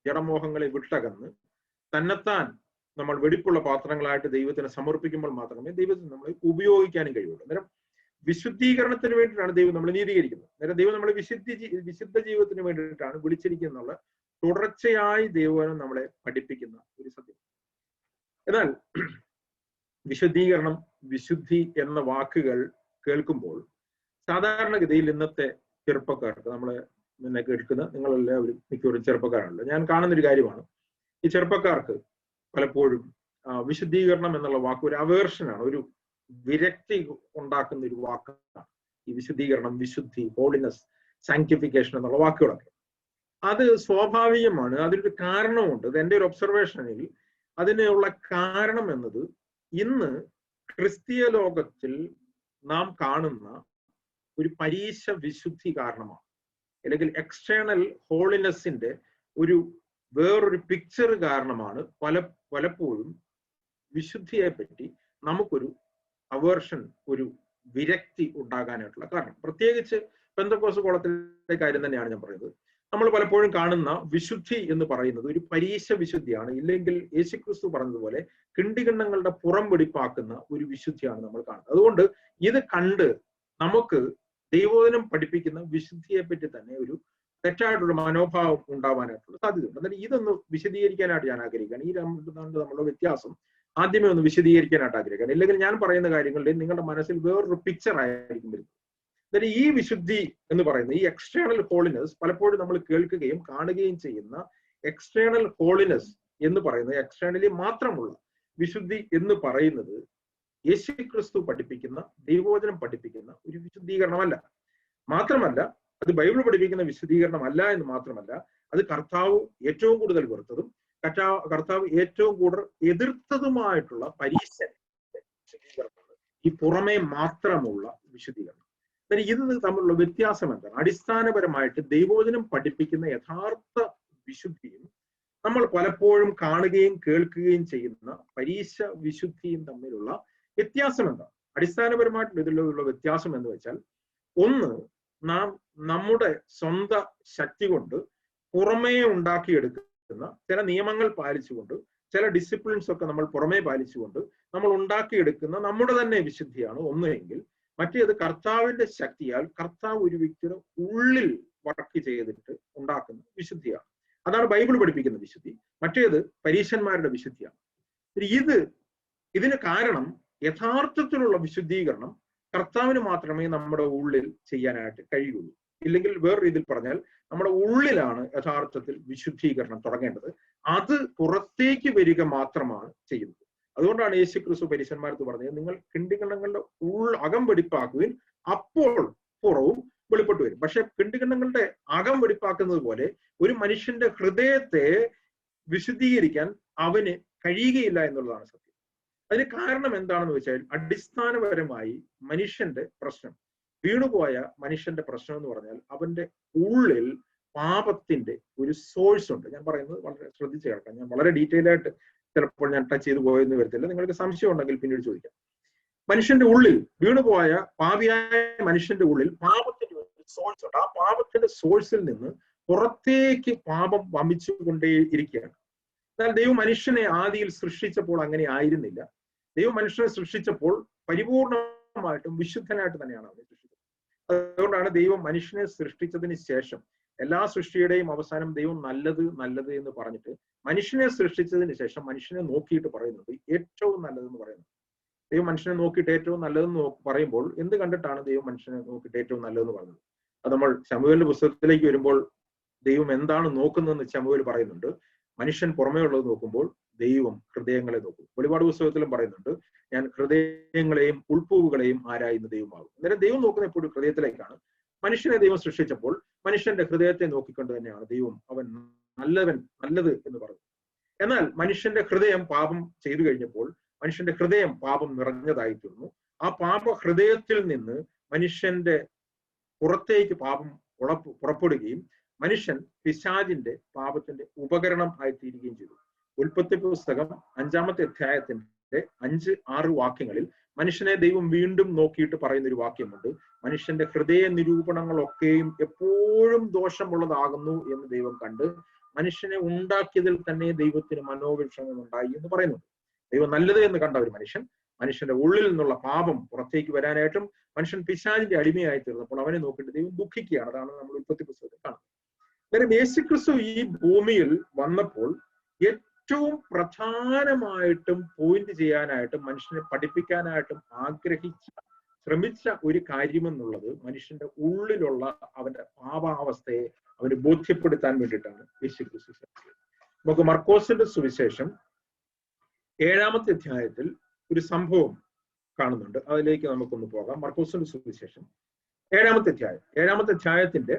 ജഡമോഹങ്ങളെ വിട്ടകന്ന് തന്നെത്താൻ നമ്മൾ വെടിപ്പുള്ള പാത്രങ്ങളായിട്ട് ദൈവത്തിന് സമർപ്പിക്കുമ്പോൾ മാത്രമേ ദൈവത്തിന് നമ്മളെ ഉപയോഗിക്കാനും കഴിയുള്ളൂ. അന്നേരം വിശുദ്ധീകരണത്തിന് വേണ്ടിയിട്ടാണ് ദൈവം നമ്മളെ നീതീകരിക്കുന്നത്. അന്നേരം ദൈവം നമ്മളെ വിശുദ്ധ ജീവിതത്തിന് വേണ്ടിയിട്ടാണ് വിളിച്ചിരിക്കുന്നുള്ള തുടർച്ചയായി ദൈവം നമ്മളെ പഠിപ്പിക്കുന്ന ഒരു സത്യം. എന്നാൽ വിശുദ്ധീകരണം, വിശുദ്ധി എന്ന വാക്കുകൾ കേൾക്കുമ്പോൾ സാധാരണഗതിയിൽ ഇന്നത്തെ ചെറുപ്പക്കാർക്ക്, നമ്മളെ എന്നെ കേൾക്കുന്ന നിങ്ങളെല്ലാവരും മിക്കവരും ചെറുപ്പക്കാരാണല്ലോ, ഞാൻ കാണുന്നൊരു കാര്യമാണ്, ഈ ചെറുപ്പക്കാർക്ക് പലപ്പോഴും വിശുദ്ധീകരണം എന്നുള്ള വാക്ക് ഒരു അവേർഷനാണ്, ഒരു വിരക്തി ഉണ്ടാക്കുന്ന ഒരു വാക്കാണ് ഈ വിശുദ്ധീകരണം, വിശുദ്ധി, ഹോളിനെസ്, സാങ്ക്ടിഫിക്കേഷൻ എന്നുള്ള വാക്കുകളൊക്കെ. അത് സ്വാഭാവികമാണ്, അതിനൊരു കാരണമുണ്ട്. അത് എൻ്റെ ഒരു ഒബ്സർവേഷനിൽ അതിനുള്ള കാരണം എന്നത് ഇന്ന് ക്രിസ്തീയ ലോകത്തിൽ നാം കാണുന്ന ഒരു പരീശ വിശുദ്ധി കാരണമാണ്. അല്ലെങ്കിൽ എക്സ്റ്റേണൽ ഹോളിനെസിന്റെ ഒരു വേറൊരു പിക്ചർ കാരണമാണ് പലപ്പോഴും വിശുദ്ധിയെ പറ്റി നമുക്കൊരു അവേർഷൻ, ഒരു വിരക്തി ഉണ്ടാകാനായിട്ടുള്ള കാരണം. പ്രത്യേകിച്ച് പെന്തക്കോസ്ത് കോളത്തിലെ കാര്യം തന്നെയാണ് ഞാൻ പറയുന്നത്. നമ്മൾ പലപ്പോഴും കാണുന്ന വിശുദ്ധി എന്ന് പറയുന്നത് ഒരു പരീശ വിശുദ്ധിയാണ്. ഇല്ലെങ്കിൽ യേശുക്രിസ്തു പറഞ്ഞതുപോലെ കിണ്ടികിണ്ണങ്ങളുടെ പുറം വെടിപ്പാക്കുന്ന ഒരു വിശുദ്ധിയാണ് നമ്മൾ കാണുന്നത്. അതുകൊണ്ട് ഇത് കണ്ട് നമുക്ക് ദൈവവചനം പഠിപ്പിക്കുന്ന വിശുദ്ധിയെ പറ്റി തന്നെ ഒരു തെറ്റായിട്ടുള്ള മനോഭാവം ഉണ്ടാവാനായിട്ടുള്ള സാധ്യതയുണ്ട്. എന്നാൽ ഇതൊന്ന് വിശദീകരിക്കാനായിട്ട് ഞാൻ ആഗ്രഹിക്കുകയാണ്. ഈ നമ്മളുടെ വ്യത്യാസം ആദ്യമേ ഒന്ന് വിശദീകരിക്കാനായിട്ട് ആഗ്രഹിക്കുകയാണ്. ഇല്ലെങ്കിൽ ഞാൻ പറയുന്ന കാര്യങ്ങളിൽ നിങ്ങളുടെ മനസ്സിൽ വേറൊരു പിക്ചർ ആയിരിക്കും വരുന്നത്. അതായത് ഈ വിശുദ്ധി എന്ന് പറയുന്നത്, ഈ എക്സ്റ്റേണൽ ഹോളിനെസ്, പലപ്പോഴും നമ്മൾ കേൾക്കുകയും കാണുകയും ചെയ്യുന്ന എക്സ്റ്റേണൽ ഹോളിനെസ് എന്ന് പറയുന്നത്, എക്സ്റ്റേണലി മാത്രമുള്ള വിശുദ്ധി എന്ന് പറയുന്നത് യേശുക്രിസ്തു പഠിപ്പിക്കുന്ന, ദൈവവചനം പഠിപ്പിക്കുന്ന ഒരു വിശുദ്ധീകരണമല്ല. മാത്രമല്ല അത് ബൈബിൾ പഠിപ്പിക്കുന്ന വിശുദ്ധീകരണമല്ല എന്ന് മാത്രമല്ല, അത് കർത്താവ് ഏറ്റവും കൂടുതൽ വെറുത്തതും കർത്താവ് ഏറ്റവും കൂടുതൽ എതിർത്തതുമായിട്ടുള്ള പരീക്ഷ വിശുദ്ധീകരണമാണ് ഈ പുറമേ മാത്രമുള്ള വിശുദ്ധീകരണം. ഇത് തമ്മിലുള്ള വ്യത്യാസം എന്താണ്? അടിസ്ഥാനപരമായിട്ട് ദൈവവചനം പഠിപ്പിക്കുന്ന യഥാർത്ഥ വിശുദ്ധിയും നമ്മൾ പലപ്പോഴും കാണുകയും കേൾക്കുകയും ചെയ്യുന്ന പരീക്ഷ വിശുദ്ധിയും തമ്മിലുള്ള വ്യത്യാസം എന്താണ്? അടിസ്ഥാനപരമായിട്ടുള്ള ഇതിലുള്ള വ്യത്യാസം എന്ന് വെച്ചാൽ, ഒന്ന്, നാം നമ്മുടെ സ്വന്തം ശക്തി കൊണ്ട് പുറമേ ഉണ്ടാക്കിയെടുക്കുന്ന ചില നിയമങ്ങൾ പാലിച്ചുകൊണ്ട്, ചില ഡിസിപ്ലിൻസ് ഒക്കെ നമ്മൾ പുറമേ പാലിച്ചുകൊണ്ട് നമ്മൾ ഉണ്ടാക്കിയെടുക്കുന്ന നമ്മുടെ തന്നെ വിശുദ്ധിയാണ് ഒന്നെങ്കിൽ. മറ്റേത് കർത്താവിന്റെ ശക്തിയാൽ കർത്താവ് ഒരു വ്യക്തിയുടെ ഉള്ളിൽ വർക്ക് ചെയ്തിട്ട് ഉണ്ടാക്കുന്ന വിശുദ്ധിയാണ്. അതാണ് ബൈബിൾ പഠിപ്പിക്കുന്ന വിശുദ്ധി. മറ്റേത് പരീശന്മാരുടെ വിശുദ്ധിയാണ്. ഇതിന് കാരണം യഥാർത്ഥത്തിലുള്ള വിശുദ്ധീകരണം കർത്താവിന് മാത്രമേ നമ്മുടെ ഉള്ളിൽ ചെയ്യാനായിട്ട് കഴിയുള്ളൂ. ഇല്ലെങ്കിൽ വേറെ രീതിയിൽ പറഞ്ഞാൽ, നമ്മുടെ ഉള്ളിലാണ് യഥാർത്ഥത്തിൽ വിശുദ്ധീകരണം തുടങ്ങേണ്ടത്. അത് പുറത്തേക്ക് വരിക മാത്രമാണ് ചെയ്യുന്നത്. അതുകൊണ്ടാണ് യേശുക്രിസ്തു പരീശന്മാർക്ക് പറഞ്ഞത്, നിങ്ങൾ കിണ്ടികിണ്ണങ്ങളുടെ അകം വെടിപ്പാക്കുവിൻ, അപ്പോൾ പുറവും വെളിപ്പെട്ടു വരും. പക്ഷെ കിണ്ടികിണ്ണങ്ങളുടെ അകം വെടിപ്പാക്കുന്നത് പോലെ ഒരു മനുഷ്യന്റെ ഹൃദയത്തെ വിശുദ്ധീകരിക്കാൻ അവന് കഴിയുകയില്ല എന്നുള്ളതാണ് സത്യം. അതിന് കാരണം എന്താണെന്ന് വെച്ചാൽ അടിസ്ഥാനപരമായി മനുഷ്യന്റെ പ്രശ്നം, വീണുപോയ മനുഷ്യന്റെ പ്രശ്നം എന്ന് പറഞ്ഞാൽ അവന്റെ ഉള്ളിൽ പാപത്തിന്റെ ഒരു സോഴ്സ് ഉണ്ട്. ഞാൻ പറയുന്നത് വളരെ ശ്രദ്ധിച്ച് കേൾക്കാം. ഞാൻ വളരെ ഡീറ്റെയിൽ ആയിട്ട് ചിലപ്പോൾ ഞാൻ ടച്ച് ചെയ്ത് പോയെന്ന് വരത്തില്ല. നിങ്ങൾക്ക് സംശയം ഉണ്ടെങ്കിൽ പിന്നീട് ചോദിക്കാം. മനുഷ്യന്റെ ഉള്ളിൽ വീണുപോയ പാപിയായ മനുഷ്യന്റെ ഉള്ളിൽ പാപത്തിന്റെ ഒരു സോഴ്സ് ഉണ്ട്. ആ പാപത്തിന്റെ സോഴ്സിൽ നിന്ന് പുറത്തേക്ക് പാപം വമിച്ചുകൊണ്ടേ ഇരിക്കുകയാണ്. എന്നാൽ ദൈവം മനുഷ്യനെ ആദിയിൽ സൃഷ്ടിച്ചപ്പോൾ അങ്ങനെ ആയിരുന്നില്ല. ദൈവം മനുഷ്യനെ സൃഷ്ടിച്ചപ്പോൾ പരിപൂർണമായിട്ടും വിശുദ്ധനായിട്ട് തന്നെയാണ് അവനെ സൃഷ്ടിച്ചത്. അതുകൊണ്ടാണ് ദൈവം മനുഷ്യനെ സൃഷ്ടിച്ചതിന് ശേഷം എല്ലാ സൃഷ്ടിയുടെയും അവസാനം ദൈവം നല്ലത് നല്ലത് എന്ന് പറഞ്ഞിട്ട് മനുഷ്യനെ സൃഷ്ടിച്ചതിന് ശേഷം മനുഷ്യനെ നോക്കിയിട്ട് പറയുന്നുണ്ട് ഏറ്റവും നല്ലതെന്ന് പറയുന്നത്. ദൈവം മനുഷ്യനെ നോക്കിയിട്ട് ഏറ്റവും നല്ലതെന്ന് പറയുമ്പോൾ എന്ത് കണ്ടിട്ടാണ് ദൈവം മനുഷ്യനെ നോക്കിയിട്ട് ഏറ്റവും നല്ലതെന്ന് പറഞ്ഞത്? അത് നമ്മൾ ശമൂവേലിന്റെ പുസ്തകത്തിലേക്ക് വരുമ്പോൾ ദൈവം എന്താണ് നോക്കുന്നതെന്ന് ശമൂവേൽ പറയുന്നുണ്ട്. മനുഷ്യൻ പുറമേ ഉള്ളത് നോക്കുമ്പോൾ ദൈവം ഹൃദയങ്ങളെ നോക്കും. വെളിപാട് പുസ്തകത്തിലും പറയുന്നുണ്ട്, ഞാൻ ഹൃദയങ്ങളെയും ഉൾപ്പൂവുകളെയും ആരായുന്ന ദൈവമാകും. അന്നേരം ദൈവം നോക്കുന്ന എപ്പോഴും ഹൃദയത്തിലേക്കാണ്. മനുഷ്യനെ ദൈവം സൃഷ്ടിച്ചപ്പോൾ മനുഷ്യന്റെ ഹൃദയത്തെ നോക്കിക്കൊണ്ട് തന്നെയാണ് ദൈവം അവൻ നല്ലത് എന്ന് പറഞ്ഞു. എന്നാൽ മനുഷ്യന്റെ ഹൃദയം പാപം ചെയ്തു കഴിഞ്ഞപ്പോൾ മനുഷ്യന്റെ ഹൃദയം പാപം നിറഞ്ഞതായി തീർന്നു. ആ പാപ ഹൃദയത്തിൽ നിന്ന് മനുഷ്യന്റെ പുറത്തേക്ക് പാപം പുറപ്പെടുകയും മനുഷ്യൻ പിശാചിന്റെ പാപത്തിന്റെ ഉപകരണം ആയിത്തീരുകയും ചെയ്തു. ഉൽപ്പത്തി പുസ്തകം 5-ാമത്തെ അധ്യായത്തിന്റെ 5-6 വാക്യങ്ങളിൽ മനുഷ്യനെ ദൈവം വീണ്ടും നോക്കിയിട്ട് പറയുന്ന ഒരു വാക്യമുണ്ട്. മനുഷ്യന്റെ ഹൃദയ നിരൂപണങ്ങളൊക്കെയും എപ്പോഴും ദോഷമുള്ളതാകുന്നു എന്ന് ദൈവം കണ്ട് മനുഷ്യനെ ഉണ്ടാക്കിയതിൽ തന്നെ ദൈവത്തിന് മനോവിഷമം ഉണ്ടായി എന്ന് പറയുന്നുണ്ട്. ദൈവം നല്ലത് എന്ന് കണ്ട ഒരു മനുഷ്യന്റെ ഉള്ളിൽ നിന്നുള്ള പാപം പുറത്തേക്ക് വരാനായിട്ടും മനുഷ്യൻ പിശാചിന്റെ അടിമയായി തീർന്നപ്പോൾ അവനെ നോക്കിയിട്ട് ദൈവം ദുഃഖിക്കുകയാണ്. അതാണ് നമ്മൾ ഉൽപ്പത്തി പുസ്തകത്തിൽ കാണുന്നത്. അന്നേരം യേശുക്രിസ്തു ഈ ഭൂമിയിൽ വന്നപ്പോൾ ഏറ്റവും പ്രധാനമായിട്ടും പോയിന്റ് ചെയ്യാനായിട്ടും മനുഷ്യനെ പഠിപ്പിക്കാനായിട്ടും ശ്രമിച്ച ഒരു കാര്യമെന്നുള്ളത് മനുഷ്യന്റെ ഉള്ളിലുള്ള അവന്റെ പാപാവസ്ഥയെ അവന് ബോധ്യപ്പെടുത്താൻ വേണ്ടിയിട്ടാണ് യേശുക്രിസ്തു ശ്രമിച്ചത്. നമുക്ക് മർക്കോസിന്റെ സുവിശേഷം 7-ാമത്തെ അധ്യായത്തിൽ ഒരു സംഭവം കാണുന്നുണ്ട്. അതിലേക്ക് നമുക്കൊന്ന് പോകാം. മർക്കോസിന്റെ സുവിശേഷം 7-ാമത്തെ അധ്യായത്തിന്റെ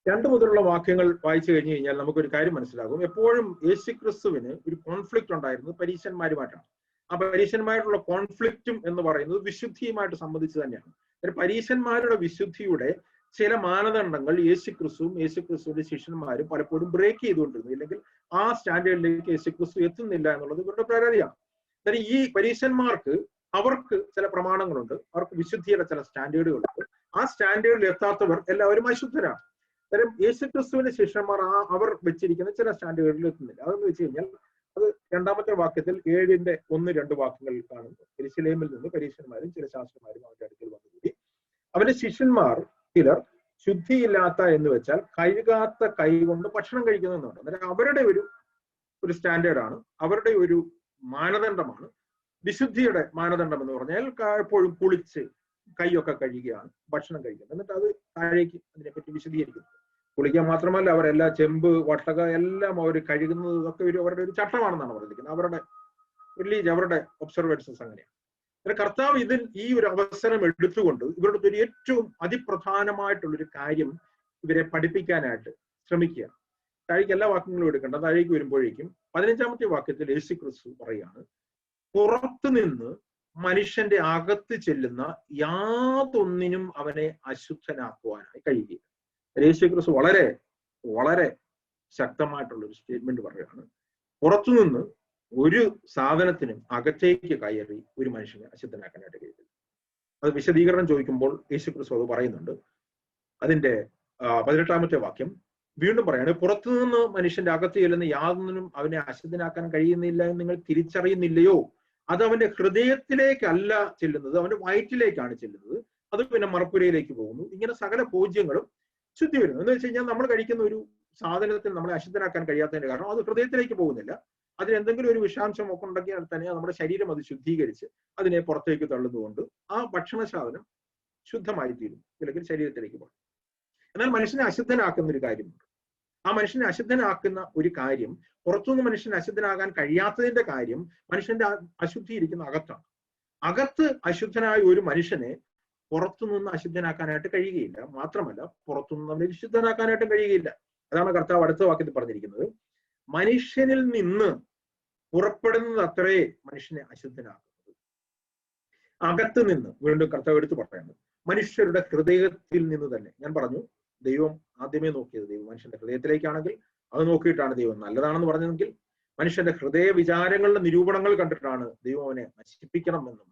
2 മുതലുള്ള വാക്യങ്ങൾ വായിച്ചു കഴിഞ്ഞു കഴിഞ്ഞാൽ നമുക്കൊരു കാര്യം മനസ്സിലാകും. എപ്പോഴും യേശുക്രിസ്തുവിന് ഒരു കോൺഫ്ലിക്റ്റ് ഉണ്ടായിരുന്നത് പരീശന്മാരുമായിട്ടാണ്. ആ പരീശന്മാരുള്ള കോൺഫ്ലിക്റ്റും എന്ന് പറയുന്നത് വിശുദ്ധിയുമായിട്ട് സംബന്ധിച്ച് തന്നെയാണ്. പരീശന്മാരുടെ വിശുദ്ധിയുടെ ചില മാനദണ്ഡങ്ങൾ യേശുക്രിസ്തുവിന്റെ ശിഷ്യന്മാരും പലപ്പോഴും ബ്രേക്ക് ചെയ്തുകൊണ്ടിരുന്നു. ഇല്ലെങ്കിൽ ആ സ്റ്റാൻഡേർഡിലേക്ക് യേശുക്രിസ്തു എത്തുന്നില്ല എന്നുള്ളത് ഇവരുടെ പരാതിയാണ്. അതായത് ഈ പരീശന്മാർക്ക് അവർക്ക് ചില പ്രമാണങ്ങളുണ്ട്, അവർക്ക് വിശുദ്ധിയുടെ ചില സ്റ്റാൻഡേർഡുകളുണ്ട്. ആ സ്റ്റാൻഡേർഡിൽ എത്താത്തവർ എല്ലാവരും അശുദ്ധരാണ്. അന്നേരം യേശുക്രിസ്തുവിന്റെ ശിഷ്യന്മാർ അവർ വെച്ചിരിക്കുന്ന ചില സ്റ്റാൻഡേർഡിൽ എത്തുന്നില്ല. അതെന്ന് വെച്ച് കഴിഞ്ഞാൽ അത് 2-ാമത്തെ വാക്യത്തിൽ 7-ന്റെ 1-2 വാക്യങ്ങളിൽ കാണുന്നു. യെരുശലേമിൽ നിന്ന് പരീശന്മാരും ചില ശാസ്ത്രന്മാരും അവരുടെ അടുക്കൽ വന്നുകൂടി. അവന്റെ ശിഷ്യന്മാർ ചിലർ ശുദ്ധിയില്ലാത്ത എന്ന് വെച്ചാൽ കഴുകാത്ത കൈ കൊണ്ട് ഭക്ഷണം കഴിക്കുന്നതെന്നുണ്ട്. അന്നേരം അവരുടെ ഒരു സ്റ്റാൻഡേർഡാണ്, അവരുടെ ഒരു മാനദണ്ഡമാണ് വിശുദ്ധിയുടെ മാനദണ്ഡം എന്ന് പറഞ്ഞാൽ എപ്പോഴും കുളിച്ച് കൈയൊക്കെ കഴുകുകയാണ് ഭക്ഷണം കഴിക്കുന്നത്. എന്നിട്ട് അത് താഴേക്ക് അതിനെപ്പറ്റി വിശദീകരിക്കുന്നു. കുളിക്കാൻ മാത്രമല്ല അവരെല്ലാ ചെമ്പ് വട്ടക എല്ലാം അവർ കഴുകുന്നത് ഒക്കെ അവരുടെ ഒരു ചട്ടമാണെന്നാണ് പറഞ്ഞിരിക്കുന്നത്. അവരുടെ റിലീജ്, അവരുടെ ഒബ്സർവേഷൻസ് അങ്ങനെയാണ്. കർത്താവ് ഈ ഒരു അവസരം എടുത്തുകൊണ്ട് ഇവരുടെ ഒരു ഏറ്റവും അതിപ്രധാനമായിട്ടുള്ളൊരു കാര്യം ഇവരെ പഠിപ്പിക്കാനായിട്ട് ശ്രമിക്കുക. താഴേക്ക് എല്ലാ വാക്യങ്ങളും എടുക്കേണ്ട. താഴേക്ക് വരുമ്പോഴേക്കും 15-ാമത്തെ വാക്യത്തിൽ യേശുക്രിസ്തു പറയാണ്, പുറത്തു നിന്ന് മനുഷ്യന്റെ അകത്ത് ചെല്ലുന്ന യാതൊന്നിനും അവനെ അശുദ്ധനാക്കുവാനായി കഴിയുകയില്ല. യേശുക്രിസ്തു വളരെ വളരെ ശക്തമായിട്ടുള്ള ഒരു സ്റ്റേറ്റ്മെന്റ് പറയുകയാണ്. പുറത്തുനിന്ന് ഒരു സാധനത്തിനും അകത്തേക്ക് കയറി ഒരു മനുഷ്യനെ അശുദ്ധനാക്കാനായിട്ട് കഴിയില്ല. അത് വിശദീകരണം ചോദിക്കുമ്പോൾ യേശുക്രിസ്തു അത് പറയുന്നുണ്ട്. അതിന്റെ 18-ാമത്തെ വാക്യം വീണ്ടും പറയാണ്, പുറത്തുനിന്ന് മനുഷ്യന്റെ അകത്ത് ചെല്ലുന്ന യാതൊന്നിനും അവനെ അശുദ്ധനാക്കാൻ കഴിയുന്നില്ല എന്ന് നിങ്ങൾ തിരിച്ചറിയുന്നില്ലയോ? അത് അവന്റെ ഹൃദയത്തിലേക്കല്ല ചെല്ലുന്നത്, അവന്റെ വയറ്റിലേക്കാണ് ചെല്ലുന്നത്. അത് പിന്നെ മറപ്പുരയിലേക്ക് പോകുന്നു. ഇങ്ങനെ സകല പൂജ്യങ്ങളും ശുദ്ധി വരുന്നു. എന്ന് വെച്ച് കഴിഞ്ഞാൽ നമ്മൾ കഴിക്കുന്ന ഒരു സാധനത്തിൽ നമ്മളെ അശുദ്ധനാക്കാൻ കഴിയാത്തതിന്റെ കാരണം അത് ഹൃദയത്തിലേക്ക് പോകുന്നില്ല. അതിന് എന്തെങ്കിലും ഒരു വിഷാംശം ഒക്കെ ഉണ്ടെങ്കിൽ തന്നെ നമ്മുടെ ശരീരം അത് ശുദ്ധീകരിച്ച് അതിനെ പുറത്തേക്ക് തള്ളുന്നതുകൊണ്ട് ആ ഭക്ഷണ സാധനം ശുദ്ധമായി തീരും, അല്ലെങ്കിൽ ശരീരത്തിലേക്ക് പോകും. എന്നാൽ മനുഷ്യനെ അശുദ്ധനാക്കുന്ന ഒരു കാര്യമുണ്ട്. ആ മനുഷ്യനെ അശുദ്ധനാക്കുന്ന ഒരു കാര്യം, പുറത്തുനിന്ന് മനുഷ്യന് അശുദ്ധനാകാൻ കഴിയാത്തതിന്റെ കാര്യം മനുഷ്യന്റെ അശുദ്ധി ഇരിക്കുന്ന അകത്താണ്. അകത്ത് അശുദ്ധനായ ഒരു മനുഷ്യനെ പുറത്തുനിന്ന് അശുദ്ധനാക്കാനായിട്ട് കഴിയുകയില്ല. മാത്രമല്ല പുറത്തുനിന്ന് അവനെ വിശുദ്ധനാക്കാനായിട്ടും കഴിയുകയില്ല. അതാണ് കർത്താവ് അടുത്ത വാക്യത്തിൽ പറഞ്ഞിരിക്കുന്നത്. മനുഷ്യനിൽ നിന്ന് പുറപ്പെടുന്നത് അത്രേ മനുഷ്യനെ അശുദ്ധനാക്കുന്നത്. അകത്ത് നിന്ന്, വീണ്ടും കർത്താവ് എടുത്തു പറയുന്നത്, മനുഷ്യരുടെ ഹൃദയത്തിൽ നിന്ന് തന്നെ. ഞാൻ പറഞ്ഞു, ദൈവം ആദ്യമേ നോക്കിയത് ദൈവം മനുഷ്യന്റെ ഹൃദയത്തിലേക്കാണെങ്കിൽ അത് നോക്കിയിട്ടാണ് ദൈവം നല്ലതാണെന്ന് പറഞ്ഞതെങ്കിൽ, മനുഷ്യന്റെ ഹൃദയ വിചാരങ്ങളുടെ നിരൂപണങ്ങൾ കണ്ടിട്ടാണ് ദൈവം അവനെ നശിപ്പിക്കണമെന്നും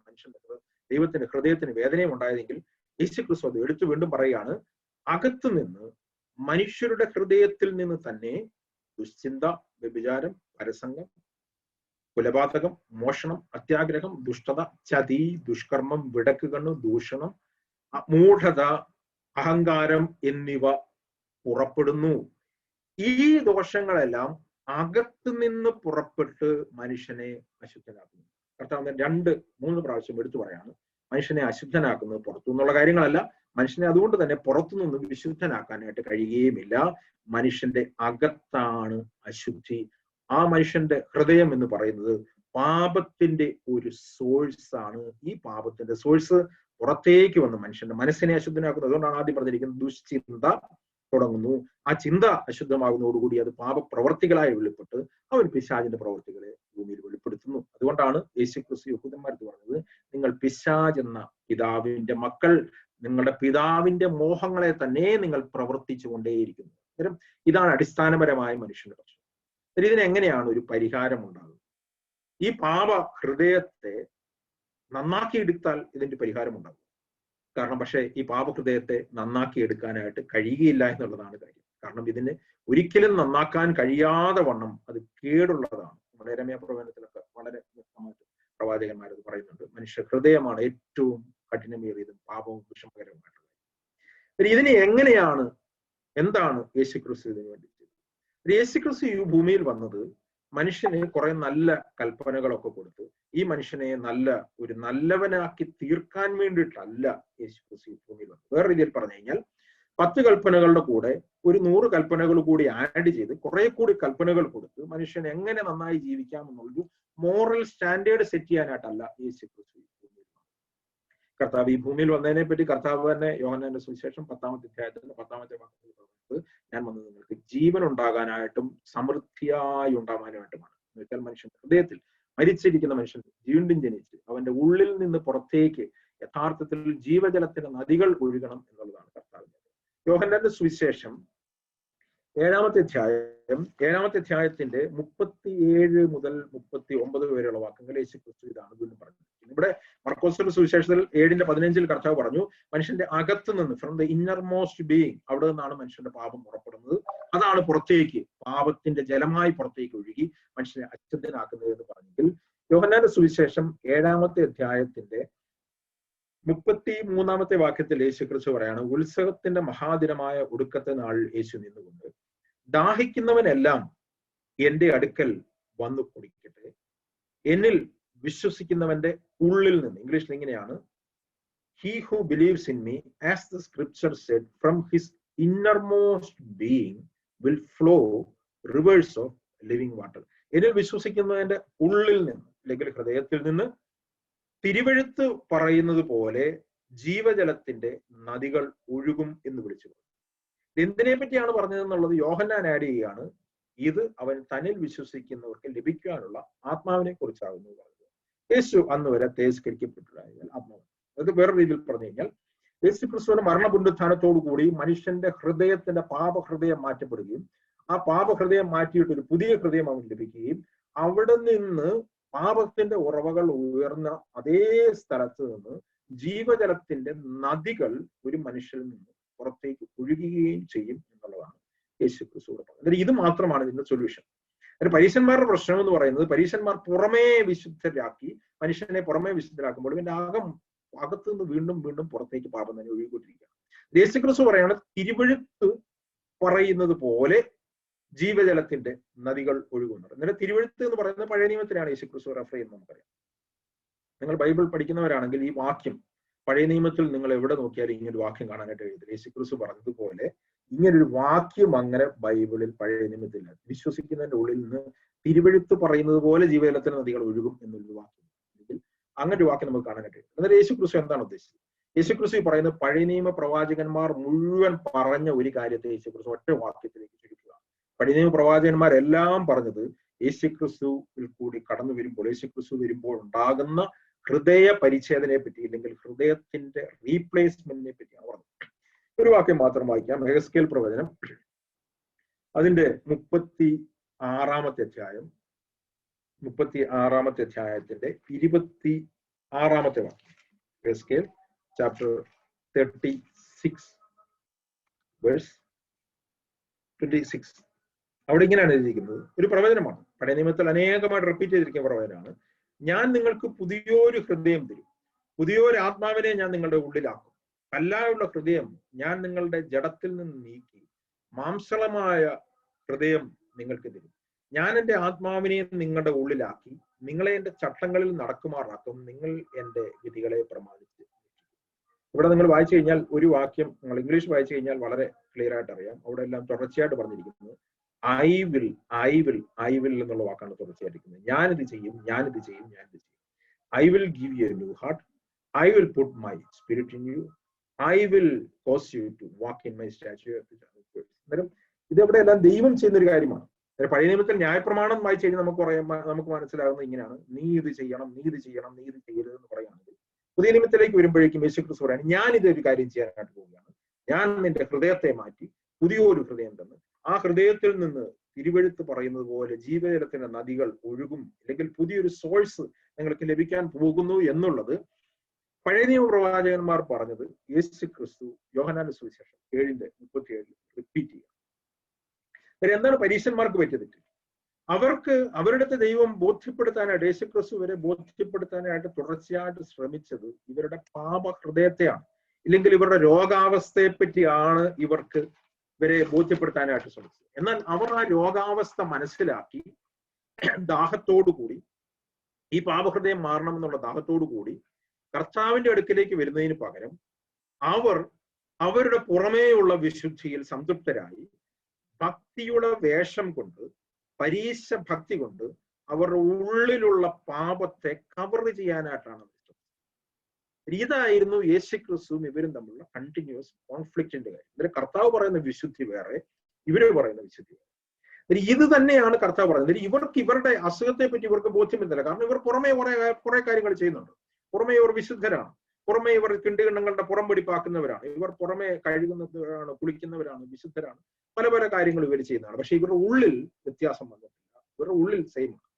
ദൈവത്തിന്റെ ഹൃദയത്തിന് വേദനയും ഉണ്ടായതെങ്കിൽ യേശുക്രിസ്തു അത് എടുത്തു വീണ്ടും പറയുകയാണ്, അകത്ത് നിന്ന് മനുഷ്യരുടെ ഹൃദയത്തിൽ നിന്ന് തന്നെ ദുശ്ചിന്ത, വ്യഭിചാരം, പരസംഗം, കുലപാതകം, മോഷണം, അത്യാഗ്രഹം, ദുഷ്ടത, ചതി, ദുഷ്കർമ്മം, വിടക്കുകണ്ണ്, ദൂഷണം, മൂഢത, അഹങ്കാരം എന്നിവ പുറപ്പെടുന്നു. ഈ ദോഷങ്ങളെല്ലാം അകത്ത് നിന്ന് പുറപ്പെട്ട് മനുഷ്യനെ അശുദ്ധനാക്കുന്നു. കർത്താവ് 2-3 പ്രാവശ്യം എടുത്തു പറയാണ്, മനുഷ്യനെ അശുദ്ധനാക്കുന്നത് പുറത്തു നിന്നുള്ള കാര്യങ്ങളല്ല. മനുഷ്യനെ അതുകൊണ്ട് തന്നെ പുറത്തുനിന്ന് വിശുദ്ധനാക്കാനായിട്ട് കഴിയുകയുമില്ല. മനുഷ്യന്റെ അകത്താണ് അശുദ്ധി. ആ മനുഷ്യന്റെ ഹൃദയം എന്ന് പറയുന്നത് പാപത്തിന്റെ ഒരു സോഴ്സ് ആണ്. ഈ പാപത്തിന്റെ സോഴ്സ് പുറത്തേക്ക് വന്ന് മനുഷ്യന്റെ മനസ്സിനെ അശുദ്ധനാക്കുന്നത്. അതുകൊണ്ടാണ് ആദ്യം പറഞ്ഞിരിക്കുന്നത് ദുശ്ചിന്ത തുടങ്ങുന്നു. ആ ചിന്ത അശുദ്ധമാകുന്നതോടുകൂടി അത് പാപപ്രവർത്തികളായി വെളിപ്പെട്ട് അവൻ പിശാചിന്റെ പ്രവർത്തികളെ ഭൂമിയിൽ വെളിപ്പെടുത്തുന്നു. അതുകൊണ്ടാണ് യേശുക്രിസ്തു യഹൂദന്മാർക്ക് പറഞ്ഞത്, നിങ്ങൾ പിശാച് എന്ന പിതാവിന്റെ മക്കൾ, നിങ്ങളുടെ പിതാവിന്റെ മോഹങ്ങളെ തന്നെ നിങ്ങൾ പ്രവർത്തിച്ചു കൊണ്ടേയിരിക്കുന്നു. അന്നേരം ഇതാണ് അടിസ്ഥാനപരമായ മനുഷ്യന്റെ പ്രശ്നം. ഇതിനെങ്ങനെയാണ് ഒരു പരിഹാരം ഉണ്ടാകുന്നത്? ഈ പാപ ഹൃദയത്തെ നന്നാക്കിയെടുത്താൽ ഇതിന്റെ പരിഹാരം ഉണ്ടാകും. കാരണം പക്ഷേ ഈ പാപഹൃദയത്തെ നന്നാക്കി എടുക്കാനായിട്ട് കഴിയുകയില്ല എന്നുള്ളതാണ് കാര്യം. കാരണം ഇതിന് ഒരിക്കലും നന്നാക്കാൻ കഴിയാതെ വണ്ണം അത് കേടുള്ളതാണ്. നമ്മുടെ യെരമ്യാ പ്രവചനത്തിലൊക്കെ വളരെ വ്യക്തമായിട്ട് പ്രവാചകന്മാരത് പറയുന്നുണ്ട്. മനുഷ്യ ഹൃദയമാണ് ഏറ്റവും കഠിനമേറിയതും പാപവും വിഷമകരവുമായിട്ടുള്ളത്. ഇതിനെ എങ്ങനെയാണ്, എന്താണ് യേശുക്രിസ്തു ഇതിനു വേണ്ടി ചെയ്തത്? യേശുക്രിസ്തു ഈ ഭൂമിയിൽ വന്നത് മനുഷ്യന് കുറെ നല്ല കൽപ്പനകളൊക്കെ കൊടുത്ത് ഈ മനുഷ്യനെ ഒരു നല്ലവനാക്കി തീർക്കാൻ വേണ്ടിയിട്ടല്ല യേശുക്രിസ്തു ഭൂമിയിൽ വന്നത്. വേറെ രീതിയിൽ പറഞ്ഞു കഴിഞ്ഞാൽ 10 കൽപ്പനകളുടെ കൂടെ ഒരു 100 കൽപ്പനകൾ കൂടി ആഡ് ചെയ്ത് കുറെ കൂടി കൽപ്പനകൾ കൊടുത്ത് മനുഷ്യൻ എങ്ങനെ നന്നായി ജീവിക്കാം എന്നുള്ളൊരു മോറൽ സ്റ്റാൻഡേർഡ് സെറ്റ് ചെയ്യാനായിട്ടല്ല യേശുക്രിസ്തു ഭൂമിയിൽ വന്നത്. കർത്താവ് ഈ ഭൂമിയിൽ വന്നതിനെ പറ്റി കർത്താവ് തന്നെ യോഹന്നാന്റെ സുവിശേഷം 10-ാമത്തെ അധ്യായത്തിൽ 10-ാമത്തെ വാക്യത്തിൽ പറയുന്നത്, ഞാൻ വന്നത് നിങ്ങൾക്ക് ജീവൻ ഉണ്ടാകാനായിട്ടും സമൃദ്ധിയായി ഉണ്ടാകാനായിട്ടുമാണ്. എന്ന് വെച്ചാൽ മനുഷ്യന്റെ ഹൃദയത്തിൽ മരിച്ചിരിക്കുന്ന മനുഷ്യൻ വീണ്ടും ജനിച്ച് അവന്റെ ഉള്ളിൽ നിന്ന് പുറത്തേക്ക് യഥാർത്ഥത്തിൽ ജീവജലത്തിന്റെ നദികൾ ഒഴുകണം എന്നുള്ളതാണ് കർത്താവിന്റെ. യോഹന്നാന്റെ സുവിശേഷം 7-ാമത്തെ അധ്യായത്തിന്റെ 37 മുതൽ 39 വരെയുള്ള വാക്യങ്ങൾ യേശുക്രിസ്തു ഇതാണ് വീണ്ടും പറഞ്ഞിരിക്കുന്നത്. ഇവിടെ മർക്കോസിന്റെ സുവിശേഷത്തിൽ 7:15 കർത്താവ് പറഞ്ഞു, മനുഷ്യന്റെ അകത്ത് നിന്ന്, from the inner most being, അവിടെ നിന്നാണ് മനുഷ്യന്റെ പാപം പുറപ്പെടുന്നത്. അതാണ് പുറത്തേക്ക് പാപത്തിന്റെ ജലമായി പുറത്തേക്ക് ഒഴുകി മനുഷ്യനെ അശുദ്ധനാക്കുന്നത് എന്ന് പറഞ്ഞെങ്കിൽ, യോഹന്നാന്റെ സുവിശേഷം 7-ാമത്തെ അധ്യായത്തിന്റെ 33-ാമത്തെ വാക്യത്തിൽ യേശുക്രിസ്തു പറയാണ്, ഉത്സവത്തിന്റെ മഹാദിനമായ ഒടുക്കത്തെ നാളിൽ യേശു നിന്നുകൊണ്ട്, ദാഹിക്കുന്നവനെല്ലാം എന്റെ അടുക്കൽ വന്നു കുടിക്കട്ടെ, എന്നിൽ വിശ്വസിക്കുന്നവന്റെ ഉള്ളിൽ നിന്ന്, ഇംഗ്ലീഷിൽ ഇങ്ങനെയാണ്, he who believes in me, as the scripture said, from his innermost being will flow rivers of living water. എന്നിൽ വിശ്വസിക്കുന്നതിന്റെ ഉള്ളിൽ നിന്ന്, അല്ലെങ്കിൽ ഹൃദയത്തിൽ നിന്ന് തിരുവെഴുത്ത് പറയുന്നത് പോലെ ജീവജലത്തിന്റെ നദികൾ ഒഴുകും എന്ന് വിളിച്ചു. എന്തിനെ പറ്റിയാണ് പറഞ്ഞതെന്നുള്ളത് യോഹന്നാൻ ആഡ് ചെയ്യുകയാണ്. ഇത് അവൻ തന്നിൽ വിശ്വസിക്കുന്നവർക്ക് ലഭിക്കാനുള്ള ആത്മാവിനെ കുറിച്ചാകുന്നു പറഞ്ഞത്. യേശു അന്ന് വരെ തേജസ്കരിക്കപ്പെട്ടിട്ടുണ്ടായാൽ ആത്മാവ്, അത് വേറെ രീതിയിൽ പറഞ്ഞു കഴിഞ്ഞാൽ യേശു ക്രിസ്തുവിന്റെ മരണപുനരുത്ഥാനത്തോടു കൂടി മനുഷ്യന്റെ ഹൃദയത്തിന്റെ പാപഹൃദയം മാറ്റപ്പെടുകയും ആ പാപഹൃദയം മാറ്റിയിട്ട് ഒരു പുതിയ ഹൃദയം അവന് ലഭിക്കുകയും അവിടെ നിന്ന് പാപത്തിന്റെ ഉറവകൾ ഉയർന്ന അതേ സ്ഥലത്ത് നിന്ന് ജീവജലത്തിന്റെ നദികൾ ഒരു മനുഷ്യരിൽ നിന്ന് പുറത്തേക്ക് ഒഴുകുകയും ചെയ്യും എന്നുള്ളതാണ് യേശു ക്രിസ്തു പറഞ്ഞത്. ഇത് മാത്രമാണ് ഇതിന്റെ സൊല്യൂഷൻ. പരീശന്മാരുടെ പ്രശ്നം എന്ന് പറയുന്നത്, പരീശന്മാർ പുറമേ വിശുദ്ധരാക്കി, മനുഷ്യനെ പുറമേ വിശുദ്ധരാക്കുമ്പോൾ ഇവന്റെ അകത്ത് നിന്ന് വീണ്ടും വീണ്ടും പുറത്തേക്ക് പാപം തന്നെ ഒഴുകിക്കൊണ്ടിരിക്കുകയാണ്. യേശു ക്രിസ്തു പറയാണ്, തിരുവെഴുത്ത് പറയുന്നത് പോലെ ജീവജലത്തിന്റെ നദികൾ ഒഴുകുന്നത്. എന്നിട്ട് തിരുവെഴുത്ത് എന്ന് പറയുന്നത് പഴയ നിയമത്തിലാണ് യേശു ക്രിസ്തു റെഫർ ചെയ്യുന്നത് നമുക്കറിയാം. നിങ്ങൾ ബൈബിൾ പഠിക്കുന്നവരാണെങ്കിൽ ഈ വാക്യം പഴയ നിയമത്തിൽ നിങ്ങൾ എവിടെ നോക്കിയാലും ഇങ്ങനൊരു വാക്യം കാണാനായിട്ട് കഴിയത്തില്ല. യേശു ക്രിസ്തു പറഞ്ഞതുപോലെ ഇങ്ങനൊരു വാക്യം അങ്ങനെ ബൈബിളിൽ പഴയ നിയമത്തില്ല. വിശ്വസിക്കുന്നതിന്റെ ഉള്ളിൽ നിന്ന് തിരുവെഴുത്ത് പറയുന്നത് പോലെ ജീവജലത്തിന്റെ നദികൾ ഒഴുകും എന്നൊരു വാക്യം, അല്ലെങ്കിൽ അങ്ങനെ ഒരു വാക്യം നമുക്ക് കാണാനായിട്ട് കഴിയും. എന്നാൽ യേശു ക്രിസ്തു എന്താണ് ഉദ്ദേശിച്ചത്? യേശു ക്രിസ്തു പറയുന്നത് പഴയ നിയമ പ്രവാചകന്മാർ മുഴുവൻ പറഞ്ഞ ഒരു കാര്യത്തെ യേശു ക്രിസ്തു ഒറ്റ വാക്യത്തിലേക്ക് ചുരുക്കുക. പഴയ നിയമ പ്രവാചകന്മാരെല്ലാം പറഞ്ഞത് യേശുക്രിസ്തുവിൽ കൂടി കടന്നു വരുമ്പോൾ, യേശുക്രിസ്തു വരുമ്പോൾ ഉണ്ടാകുന്ന ഹൃദയ പരിച്ഛേദനയെ പറ്റി, അല്ലെങ്കിൽ ഹൃദയത്തിന്റെ റീപ്ലേസ്മെന്റിനെ പറ്റിയാണ് പറഞ്ഞത്. ഒരു വാക്യം മാത്രം വായിക്കാം. എഹെസ്കേൽ പ്രവചനം അതിന്റെ 36-ാമത്തെ അധ്യായം, 36-ാമത്തെ അധ്യായത്തിന്റെ 26-ാമത്തെ വാക്യം. എഹെസ്കേൽ ചാപ്റ്റർ 36 വേഴ്സ് 26. അവിടെ ഇങ്ങനെയാണ് എഴുതിയിരിക്കുന്നത്. ഒരു പ്രവചനമാണ്, പഴയ നിയമത്തിൽ അനേകമായിട്ട് റിപ്പീറ്റ് ചെയ്തിരിക്കുന്ന പ്രവചനമാണ്. ഞാൻ നിങ്ങൾക്ക് പുതിയൊരു ഹൃദയം തരും, പുതിയൊരു ആത്മാവിനെ ഞാൻ നിങ്ങളുടെ ഉള്ളിലാക്കും, കല്ലായുള്ള ഹൃദയം ഞാൻ നിങ്ങളുടെ ജഡത്തിൽ നിന്ന് നീക്കി മാംസളമായ ഹൃദയം നിങ്ങൾക്ക് തരും. ഞാൻ എൻ്റെ ആത്മാവിനെ നിങ്ങളുടെ ഉള്ളിലാക്കി നിങ്ങളെ എൻ്റെ ചട്ടങ്ങളിൽ നടക്കുമാറാക്കും, നിങ്ങൾ എൻ്റെ വിധികളെ പ്രമാണിച്ച്. ഇവിടെ നിങ്ങൾ വായിച്ചു കഴിഞ്ഞാൽ ഒരു വാക്യം, നിങ്ങൾ ഇംഗ്ലീഷ് വായിച്ചു കഴിഞ്ഞാൽ വളരെ ക്ലിയർ ആയിട്ട് അറിയാം. അവിടെ എല്ലാം തുടർച്ചയായിട്ട് പറഞ്ഞിരിക്കുന്നത് I will I will I will എന്നുള്ള വാക്കാണ് തുടർച്ചയായിരിക്കുന്നത്. ഞാനിത് ചെയ്യും, ഞാനിത് ചെയ്യും, ഞാനിത് ചെയ്യും. I will give you a new heart, I will put my spirit in you, I will cause you to walk in my statue. അന്നേരം ഇതെവിടെ എല്ലാം ദൈവം ചെയ്യുന്ന ഒരു കാര്യമാണ്. പഴയ നിയമത്തിൽ ന്യായപ്രമാണം വായിച്ചു കഴിഞ്ഞാൽ നമുക്ക് മനസ്സിലാകുന്നത് ഇങ്ങനെയാണ്: നീ ഇത് ചെയ്യണം, നീ ഇത് ചെയ്യണം, നീ ഇത് ചെയ്യരുത് എന്ന് പറയുകയാണെങ്കിൽ, പുതിയ നിയമത്തിലേക്ക് വരുമ്പോഴേക്കും യേശുക്രിസ്തു പറയാണ്, ഞാൻ ഇത് ഒരു കാര്യം ചെയ്യാനായിട്ട് പോവുകയാണ്. ഞാൻ നിന്റെ ഹൃദയത്തെ മാറ്റി പുതിയൊരു ഹൃദയം തന്ന് ആ ഹൃദയത്തിൽ നിന്ന് തിരുവെഴുത്ത് പറയുന്നത് പോലെ ജീവജലത്തിന്റെ നദികൾ ഒഴുകും, അല്ലെങ്കിൽ പുതിയൊരു സോഴ്സ് നിങ്ങൾക്ക് ലഭിക്കാൻ പോകുന്നു എന്നുള്ളത് പഴയ നിയമ പ്രവാചകന്മാർ പറഞ്ഞത് യേശുക്രിസ്തു യോഹന്നാന്റെ സുവിശേഷം 7:37 റിപ്പീറ്റ് ചെയ്യുക. എന്താണ് പരീശന്മാർക്ക് പറ്റിയത്? അവർക്ക് അവരുടെ ദൈവം ബോധ്യപ്പെടുത്താനായിട്ട്, യേശുക്രിസ്തു വരെ ബോധ്യപ്പെടുത്താനായിട്ട് തുടർച്ചയായിട്ട് ശ്രമിച്ചത് ഇവരുടെ പാപഹൃദയത്തെയാണ്, ഇല്ലെങ്കിൽ ഇവരുടെ രോഗാവസ്ഥയെ പറ്റിയാണ് ഇവരെ ബോധ്യപ്പെടുത്താനായിട്ട് ശ്രമിച്ചത്. എന്നാൽ അവർ ആ രോഗാവസ്ഥ മനസ്സിലാക്കി ദാഹത്തോടു കൂടി, ഈ പാപഹൃദയം മാറണം എന്നുള്ള ദാഹത്തോടു കൂടി കർത്താവിന്റെ അടുക്കിലേക്ക് വരുന്നതിന് പകരം അവർ അവരുടെ പുറമേയുള്ള വിശുദ്ധിയിൽ സംതൃപ്തരായി ഭക്തിയുടെ വേഷം കൊണ്ട്, പരീശ ഭക്തി കൊണ്ട് അവരുടെ ഉള്ളിലുള്ള പാപത്തെ കവർ ചെയ്യാനായിട്ടാണ് ശ്രമിച്ചത്. ഇതായിരുന്നു യേശുക്രിസ്തുവും ഇവരും തമ്മിലുള്ള കണ്ടിന്യൂസ് കോൺഫ്ലിക്റ്റിന്റെ കാര്യം. ഇതിൽ കർത്താവ് പറയുന്ന വിശുദ്ധി വേറെ, ഇവര് പറയുന്ന വിശുദ്ധി വേറെ. ഇത് തന്നെയാണ് കർത്താവ് പറയുന്നത്. ഇവർക്ക് ഇവരുടെ അസുഖത്തെ പറ്റി ഇവർക്ക് ബോധ്യമില്ല. കാരണം ഇവർ പുറമേ കുറെ കാര്യങ്ങൾ ചെയ്യുന്നുണ്ട്. പുറമേ ഇവർ വിശുദ്ധരാണ്, പുറമേ ഇവർ കിണ്ടുകിണ്ണങ്ങളുടെ പുറം പിടിപ്പാക്കുന്നവരാണ്, ഇവർ പുറമേ കഴുകുന്നവരാണ്, കുളിക്കുന്നവരാണ്, വിശുദ്ധരാണ്, പല പല കാര്യങ്ങൾ ഇവർ ചെയ്യുന്നതാണ്. പക്ഷെ ഇവരുടെ ഉള്ളിൽ വ്യത്യാസം വന്നിട്ടില്ല, ഇവരുടെ ഉള്ളിൽ സെയിം ആണ്.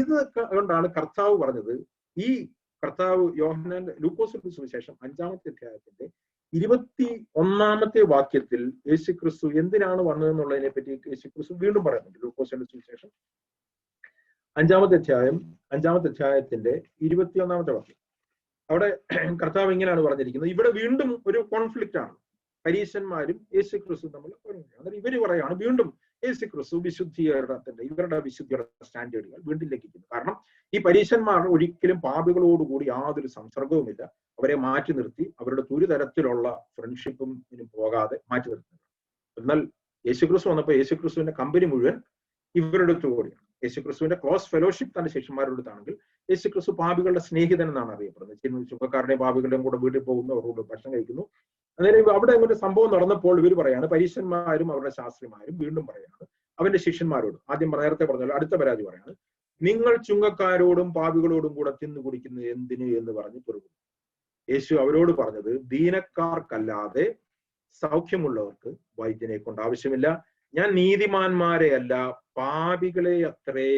ഇത് കൊണ്ടാണ് കർത്താവ് പറഞ്ഞത്, ഈ കർത്താവ് യോഹന്നാന്റെ ലൂക്കോസിന്റെ സുവിശേഷം 5-ാമത്തെ അധ്യായത്തിന്റെ 21-ാമത്തെ വാക്യത്തിൽ യേശുക്രിസ്തു എന്തിനാണ് വന്നതെന്നുള്ളതിനെ പറ്റി യേശുക്രിസ്തു വീണ്ടും പറയുന്നുണ്ട്. ലൂക്കോസിന്റെ സുവിശേഷം 5-ാമത്തെ അധ്യായത്തിന്റെ 21-ാമത്തെ വാക്യം. അവിടെ കർത്താവ് ഇങ്ങനെയാണ് പറഞ്ഞിരിക്കുന്നത്. ഇവിടെ വീണ്ടും ഒരു കോൺഫ്ലിക്റ്റ് ആണ് പരീശന്മാരും യേശുക്രിസ്തു തമ്മിൽ. അന്നേരം ഇവര് പറയാണ് വീണ്ടും യേശുക്രിസ്തു ഇവരുടെ വിശുദ്ധിയുടെ സ്റ്റാൻഡേർഡുകൾ വീണ്ടും ലംഘിക്കുന്നു. കാരണം ഈ പരീശന്മാർ ഒരിക്കലും പാപികളോടുകൂടി യാതൊരു സംസർഗവുമില്ല, അവരെ മാറ്റി നിർത്തി അവരുടെ ഒരു തരത്തിലുള്ള ഫ്രണ്ട്ഷിപ്പും പോകാതെ മാറ്റി നിർത്തുന്നത്. എന്നാൽ യേശുക്രിസ്തു വന്നപ്പോൾ യേശുക്രിസ്തുവിന്റെ കമ്പനി മുഴുവൻ ഇവരുടെ കൂടിയാണ്. യേശുക്രിസ്തുവിന്റെ ക്ലോസ് ഫെലോഷിപ്പ് തന്റെ ശിഷ്യന്മാരുടെ അടുത്താണെങ്കിൽ യേശുക്രിസ്തു പാപികളുടെ സ്നേഹിതൻ എന്നാണ് അറിയപ്പെടുന്നത്. ചുങ്കക്കാരുടെയും പാപികളുടെയും കൂടെ വീട്ടിൽ പോകുന്നു, അവരോട് ഭക്ഷണം കഴിക്കുന്നു. അന്നേരം അവിടെ ഒരു സംഭവം നടന്നപ്പോൾ ഇവർ പറയാണ്, പരീശന്മാരും അവരുടെ ശാസ്ത്രിമാരും വീണ്ടും പറയാണ് അവന്റെ ശിഷ്യന്മാരോട്, ആദ്യം നേരത്തെ പറഞ്ഞല്ലോ, അടുത്ത പരാതി പറയാണ്, നിങ്ങൾ ചുങ്കക്കാരോടും പാപികളോടും കൂടെ തിന്നു കുടിക്കുന്നത് എന്തിന് എന്ന് പറഞ്ഞ് പെറുകുന്നു. യേശു അവരോട് പറഞ്ഞത്, ദീനക്കാർക്കല്ലാതെ സൗഖ്യമുള്ളവർക്ക് വൈദ്യനെ കൊണ്ട് ആവശ്യമില്ല. ഞാൻ നീതിമാന്മാരെ അല്ല പാപികളെ അത്രേ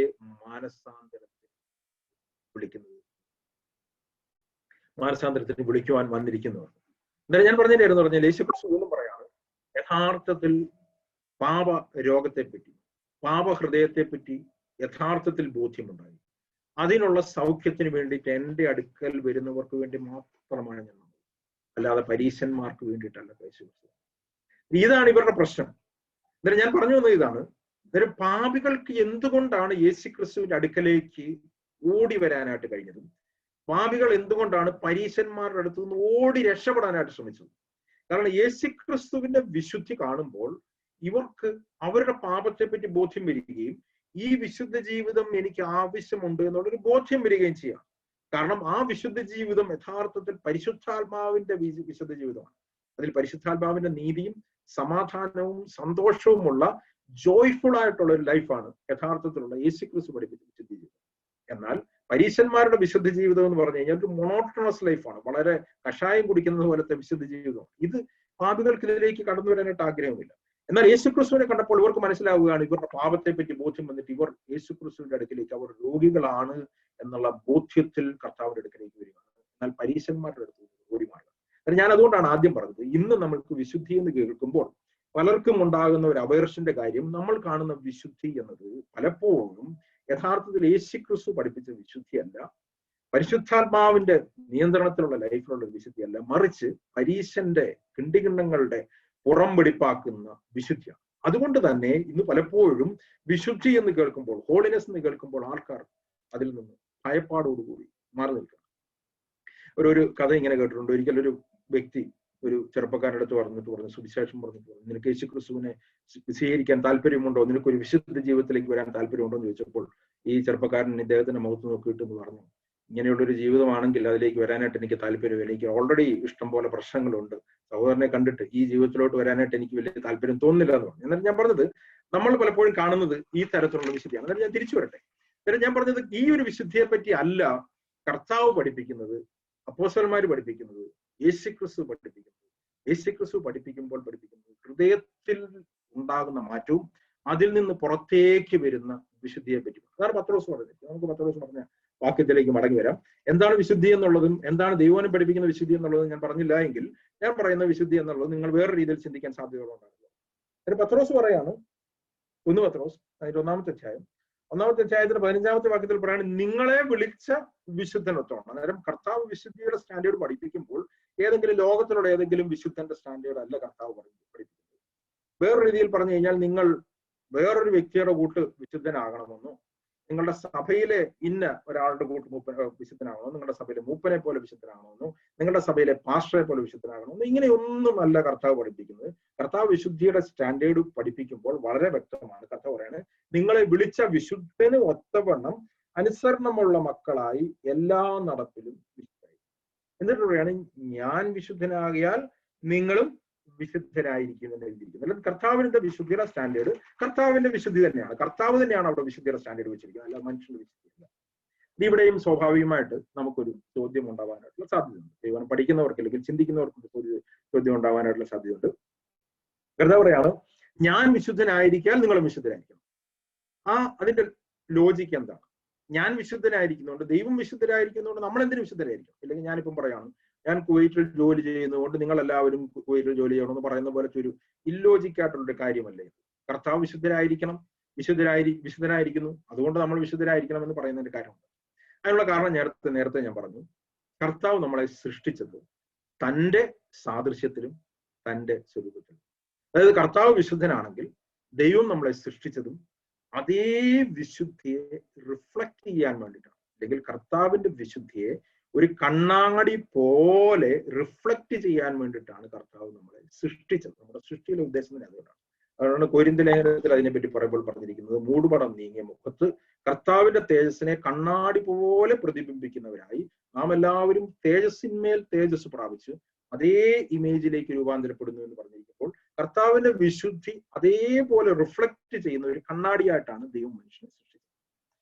മാനസാന്തരത്തിന് വിളിക്കുവാൻ വന്നിരിക്കുന്നവർ. എന്നാലും ഞാൻ പറഞ്ഞിട്ടായിരുന്നു പറഞ്ഞാൽ യേശുക്രിസ്തു വീണ്ടും പറയാണ്, യഥാർത്ഥത്തിൽ പാപ രോഗത്തെപ്പറ്റി, പാപഹൃദയത്തെപ്പറ്റി യഥാർത്ഥത്തിൽ ബോധ്യമുണ്ടായി. അതിനുള്ള സൗഖ്യത്തിന് വേണ്ടിയിട്ട് എൻ്റെ അടുക്കൽ വരുന്നവർക്ക് വേണ്ടി മാത്രമാണ് ഞാൻ, അല്ലാതെ പരീശന്മാർക്ക് വേണ്ടിയിട്ടല്ല. യേശുക്രിസ്തു ഇതാണ് ഇവരുടെ പ്രശ്നം. എന്നാലും ഞാൻ പറഞ്ഞു വന്നത് ഇതാണ്, അന്നേരം പാപികൾക്ക് എന്തുകൊണ്ടാണ് യേശുക്രിസ്തുവിന്റെ അടുക്കലേക്ക് ഓടി വരാനായിട്ട് കഴിഞ്ഞതും, പാപികൾ എന്തുകൊണ്ടാണ് പരീശന്മാരുടെ അടുത്ത് നിന്ന് ഓടി രക്ഷപ്പെടാനായിട്ട് ശ്രമിച്ചത്? കാരണം യേശുക്രിസ്തുവിന്റെ വിശുദ്ധി കാണുമ്പോൾ ഇവർക്ക് അവരുടെ പാപത്തെ പറ്റി ബോധ്യം വരികയും ഈ വിശുദ്ധ ജീവിതം എനിക്ക് ആവശ്യമുണ്ട് എന്നുള്ളൊരു ബോധ്യം വരികയും ചെയ്യാം. കാരണം ആ വിശുദ്ധ ജീവിതം യഥാർത്ഥത്തിൽ പരിശുദ്ധാത്മാവിന്റെ വിശുദ്ധ ജീവിതമാണ്. അതിൽ പരിശുദ്ധാത്മാവിന്റെ നീതിയും സമാധാനവും സന്തോഷവുമുള്ള ജോയ്ഫുൾ ആയിട്ടുള്ള ഒരു ലൈഫാണ് യഥാർത്ഥത്തിലുള്ള യേശുക്രിസ്തു പഠിപ്പിച്ച വിശുദ്ധ ജീവിതം. എന്നാൽ പരീശന്മാരുടെ വിശുദ്ധ ജീവിതം എന്ന് പറഞ്ഞു കഴിഞ്ഞാൽ ഒരു മൊണോട്ടണസ് ലൈഫാണ്, വളരെ കഷായം കുടിക്കുന്നത് പോലത്തെ വിശുദ്ധ ജീവിതം. ഇത് പാപികൾക്ക് ഇതിലേക്ക് കടന്നു വരാനായിട്ട് ആഗ്രഹമില്ല. എന്നാൽ യേശുക്രിസ്തുവിനെ കണ്ടപ്പോൾ ഇവർക്ക് മനസ്സിലാവുകയാണ്, ഇവരുടെ പാപത്തെ പറ്റി ബോധ്യം വന്നിട്ട് ഇവർ യേശുക്രിസ്തുവിന്റെ അടുക്കിലേക്ക് അവർ രോഗികളാണ് എന്നുള്ള ബോധ്യത്തിൽ കർത്താവിന്റെ അടുക്കിലേക്ക് വരികയാണ്. എന്നാൽ പരീശന്മാരുടെ അടുത്ത് ഓടി മാറുക. ഞാൻ അതുകൊണ്ടാണ് ആദ്യം പറഞ്ഞത്, ഇന്ന് നമ്മൾക്ക് വിശുദ്ധി എന്ന് കേൾക്കുമ്പോൾ പലർക്കും ഉണ്ടാകുന്ന ഒരു അവേർഷന്റെ കാര്യം, നമ്മൾ കാണുന്ന വിശുദ്ധി എന്നത് പലപ്പോഴും യഥാർത്ഥത്തിൽ യേശുക്രിസ്തു പഠിപ്പിച്ച വിശുദ്ധിയല്ല, പരിശുദ്ധാത്മാവിന്റെ നിയന്ത്രണത്തിലുള്ള ലൈഫിലുള്ള വിശുദ്ധിയല്ല, മറിച്ച് പരീശന്റെ കിണ്ടികിണ്ണങ്ങളുടെ പുറം വെടിപ്പാക്കുന്ന വിശുദ്ധിയാണ്. അതുകൊണ്ട് തന്നെ ഇന്ന് പലപ്പോഴും വിശുദ്ധി എന്ന് കേൾക്കുമ്പോൾ, ഹോളിനെസ് എന്ന് കേൾക്കുമ്പോൾ ആൾക്കാർ അതിൽ നിന്ന് ഭയപ്പാടോടുകൂടി മാറി നിൽക്കണം. ഒരു കഥ ഇങ്ങനെ കേട്ടിട്ടുണ്ട്. ഒരിക്കലൊരു വ്യക്തി ഒരു ചെറുപ്പക്കാരുടെ അടുത്ത് പറഞ്ഞു, സുവിശേഷം പറഞ്ഞിട്ട് പറഞ്ഞു, നിനക്ക് യേശുക്രിസ്തുവിനെ സ്വീകരിക്കാൻ താല്പര്യമുണ്ടോ, നിനക്കൊരു വിശുദ്ധ ജീവിതത്തിലേക്ക് വരാൻ താല്പര്യമുണ്ടോ എന്ന് ചോദിച്ചപ്പോൾ ഈ ചെറുപ്പക്കാരൻ ഇദ്ദേഹത്തിന്റെ മുഖത്ത് നോക്കിയിട്ട് എന്ന് പറഞ്ഞു, ഇങ്ങനെയുള്ളൊരു ജീവിതമാണെങ്കിൽ അതിലേക്ക് വരാനായിട്ട് എനിക്ക് താല്പര്യമില്ല, എനിക്ക് ഓൾറെഡി ഇഷ്ടം പോലെ പ്രശ്നങ്ങളുണ്ട്, സഹോദരനെ കണ്ടിട്ട് ഈ ജീവിതത്തിലോട്ട് വരാനായിട്ട് എനിക്ക് വലിയ താല്പര്യം തോന്നുന്നില്ല എന്ന് പറഞ്ഞു. എന്നാൽ ഞാൻ പറഞ്ഞത്, നമ്മൾ പലപ്പോഴും കാണുന്നത് ഈ തരത്തിലുള്ള വിശുദ്ധിയാണ്. എന്നാൽ ഞാൻ തിരിച്ചു വരട്ടെ. എന്നിട്ട് ഞാൻ പറഞ്ഞത്, ഈ ഒരു വിശുദ്ധിയെ പറ്റി അല്ല കർത്താവ് പഠിപ്പിക്കുന്നത്, അപ്പോസ്തലന്മാർ പഠിപ്പിക്കുന്നത്, യേശുക്രിസ്തു പഠിപ്പിക്കുന്നത്. യേശുക്രിസ്തു പഠിപ്പിക്കുമ്പോൾ പഠിപ്പിക്കുന്നത് ഹൃദയത്തിൽ ഉണ്ടാകുന്ന മാറ്റവും അതിൽ നിന്ന് പുറത്തേക്ക് വരുന്ന വിശുദ്ധിയെ പറ്റി. അതാണ് പത്രോസ് പറഞ്ഞത്. നമുക്ക് പത്രോസ് പറഞ്ഞ വാക്യത്തിലേക്ക് മടങ്ങി വരാം. എന്താണ് വിശുദ്ധി എന്നുള്ളതും എന്താണ് ദൈവം പഠിപ്പിക്കുന്ന വിശുദ്ധി എന്നുള്ളതും ഞാൻ പറഞ്ഞില്ല എങ്കിൽ ഞാൻ പറയുന്ന വിശുദ്ധി എന്നുള്ളത് നിങ്ങൾ വേറെ രീതിയിൽ ചിന്തിക്കാൻ സാധ്യതകളുണ്ടാകും. എന്നിട്ട് പത്രോസ് പറയാണ്, 1 പത്രോസ് അതിന്റെ 1-ാമത്തെ അധ്യായം 1-ാമത്തെ അധ്യായത്തിന്റെ 15-ാമത്തെ വാക്യത്തിൽ പറയാണ്, നിങ്ങളെ വിളിച്ച വിശുദ്ധനത്വമാണ്. അന്നേരം കർത്താവ് വിശുദ്ധിയുടെ സ്റ്റാൻഡേർഡ് പഠിപ്പിക്കുമ്പോൾ ഏതെങ്കിലും ലോകത്തിലുള്ള ഏതെങ്കിലും വിശുദ്ധന്റെ സ്റ്റാൻഡേർഡ് അല്ല കർത്താവ് പഠിപ്പിക്കുന്നത്. വേറൊരു രീതിയിൽ പറഞ്ഞു കഴിഞ്ഞാൽ, നിങ്ങൾ വേറൊരു വ്യക്തിയുടെ കൂട്ട് വിശുദ്ധനാകണമെന്നോ, നിങ്ങളുടെ സഭയിലെ ഇന്ന ഒരാളുടെ കൂട്ട് വിശുദ്ധനാകണമെന്നോ, നിങ്ങളുടെ സഭയിലെ മൂപ്പനെ പോലെ വിശുദ്ധനാകണമെന്നോ, നിങ്ങളുടെ സഭയിലെ പാസ്റ്ററെ പോലെ വിശുദ്ധനാകണമെന്നോ, ഇങ്ങനെയൊന്നുമല്ല കർത്താവ് പഠിപ്പിക്കുന്നത്. കർത്താവ് വിശുദ്ധിയുടെ സ്റ്റാൻഡേർഡ് പഠിപ്പിക്കുമ്പോൾ വളരെ വ്യക്തമാണ്. കർത്താവ് പറയാണ്, നിങ്ങളെ വിളിച്ച വിശുദ്ധന് ഒത്തവണ്ണം അനുസരണമുള്ള മക്കളായി എല്ലാ നടപ്പിലും വിശുദ്ധരായി. എന്നിട്ട് പറയാണ്, ഞാൻ വിശുദ്ധനാകിയാൽ നിങ്ങളും വിശുദ്ധരായിരിക്കും എന്ന് എഴുതിയിരിക്കുന്നത്. അല്ലെങ്കിൽ കർത്താവിന്റെ വിശുദ്ധിയുടെ സ്റ്റാൻഡേർഡ് കർത്താവിന്റെ വിശുദ്ധി തന്നെയാണ്. കർത്താവ് തന്നെയാണ് അവിടെ വിശുദ്ധിയുടെ സ്റ്റാൻഡേർഡ് വെച്ചിരിക്കുന്നത്, അല്ല മനുഷ്യന്റെ വിശുദ്ധിയല്ല. ഇവിടെയും സ്വാഭാവികമായിട്ട് നമുക്കൊരു ചോദ്യം ഉണ്ടാവാനായിട്ടുള്ള സാധ്യതയുണ്ട്. ദൈവം പഠിക്കുന്നവർക്ക് അല്ലെങ്കിൽ ചിന്തിക്കുന്നവർക്ക് ഒരു ചോദ്യം ഉണ്ടാവാനായിട്ടുള്ള സാധ്യതയുണ്ട്. കർത്താവ് പറയാണ്, ഞാൻ വിശുദ്ധനായിരിക്കാൻ നിങ്ങളും വിശുദ്ധരായിരിക്കണം. അതിന്റെ ലോജിക്ക് എന്താണ്? ഞാൻ വിശുദ്ധനായിരിക്കുന്നതുകൊണ്ട്, ദൈവം വിശുദ്ധരായിരിക്കുന്നതുകൊണ്ട് നമ്മൾ എന്തിനു വിശുദ്ധരായിരിക്കും? അല്ലെങ്കിൽ ഞാനിപ്പം പറയാണ്, ഞാൻ കുവൈറ്റിൽ ജോലി ചെയ്യുന്നതുകൊണ്ട് നിങ്ങൾ എല്ലാവരും കുവൈറ്റിൽ ജോലി ചെയ്യണമെന്ന് പറയുന്ന പോലത്തെ ഒരു ഇല്ലോജിക്കായിട്ടുള്ളൊരു കാര്യമല്ലേ ഇത്? കർത്താവ് വിശുദ്ധരായിരിക്കണം, വിശുദ്ധനായിരിക്കുന്നു, അതുകൊണ്ട് നമ്മൾ വിശുദ്ധരായിരിക്കണം എന്ന് പറയുന്നതിന്റെ കാര്യമുണ്ട്. അതിനുള്ള കാരണം നേരത്തെ ഞാൻ പറഞ്ഞു, കർത്താവ് നമ്മളെ സൃഷ്ടിച്ചത് തൻ്റെ സാദൃശ്യത്തിലും തൻ്റെ സ്വരൂപത്തിലും. അതായത് കർത്താവ് വിശുദ്ധനാണെങ്കിൽ ദൈവം നമ്മളെ സൃഷ്ടിച്ചതും അതേ വിശുദ്ധിയെ റിഫ്ലക്ട് ചെയ്യാൻ വേണ്ടിയിട്ടാണ്. അല്ലെങ്കിൽ കർത്താവിന്റെ വിശുദ്ധിയെ ഒരു കണ്ണാടി പോലെ റിഫ്ലക്ട് ചെയ്യാൻ വേണ്ടിയിട്ടാണ് കർത്താവ് നമ്മളെ സൃഷ്ടിച്ചത്. നമ്മുടെ സൃഷ്ടിയിലെ ഉദ്ദേശം തന്നെ അതുകൊണ്ടാണ്. അതുകൊണ്ട് കൊരിന്ത്യർ ലേഖനത്തിൽ അതിനെപ്പറ്റി പറയുമ്പോൾ പറഞ്ഞിരിക്കുന്നത്, മൂടുപടം നീങ്ങിയ മുഖത്ത് കർത്താവിന്റെ തേജസ്സിനെ കണ്ണാടി പോലെ പ്രതിബിംബിക്കുന്നവരായി നാം എല്ലാവരും തേജസ്സിന്മേൽ തേജസ് പ്രാപിച്ച് അതേ ഇമേജിലേക്ക് രൂപാന്തരപ്പെടുന്നു എന്ന് പറഞ്ഞിരിക്കുമ്പോൾ കർത്താവിന്റെ വിശുദ്ധി അതേപോലെ റിഫ്ലക്ട് ചെയ്യുന്ന ഒരു കണ്ണാടിയായിട്ടാണ് ദൈവം മനുഷ്യനെ സൃഷ്ടിച്ചത്.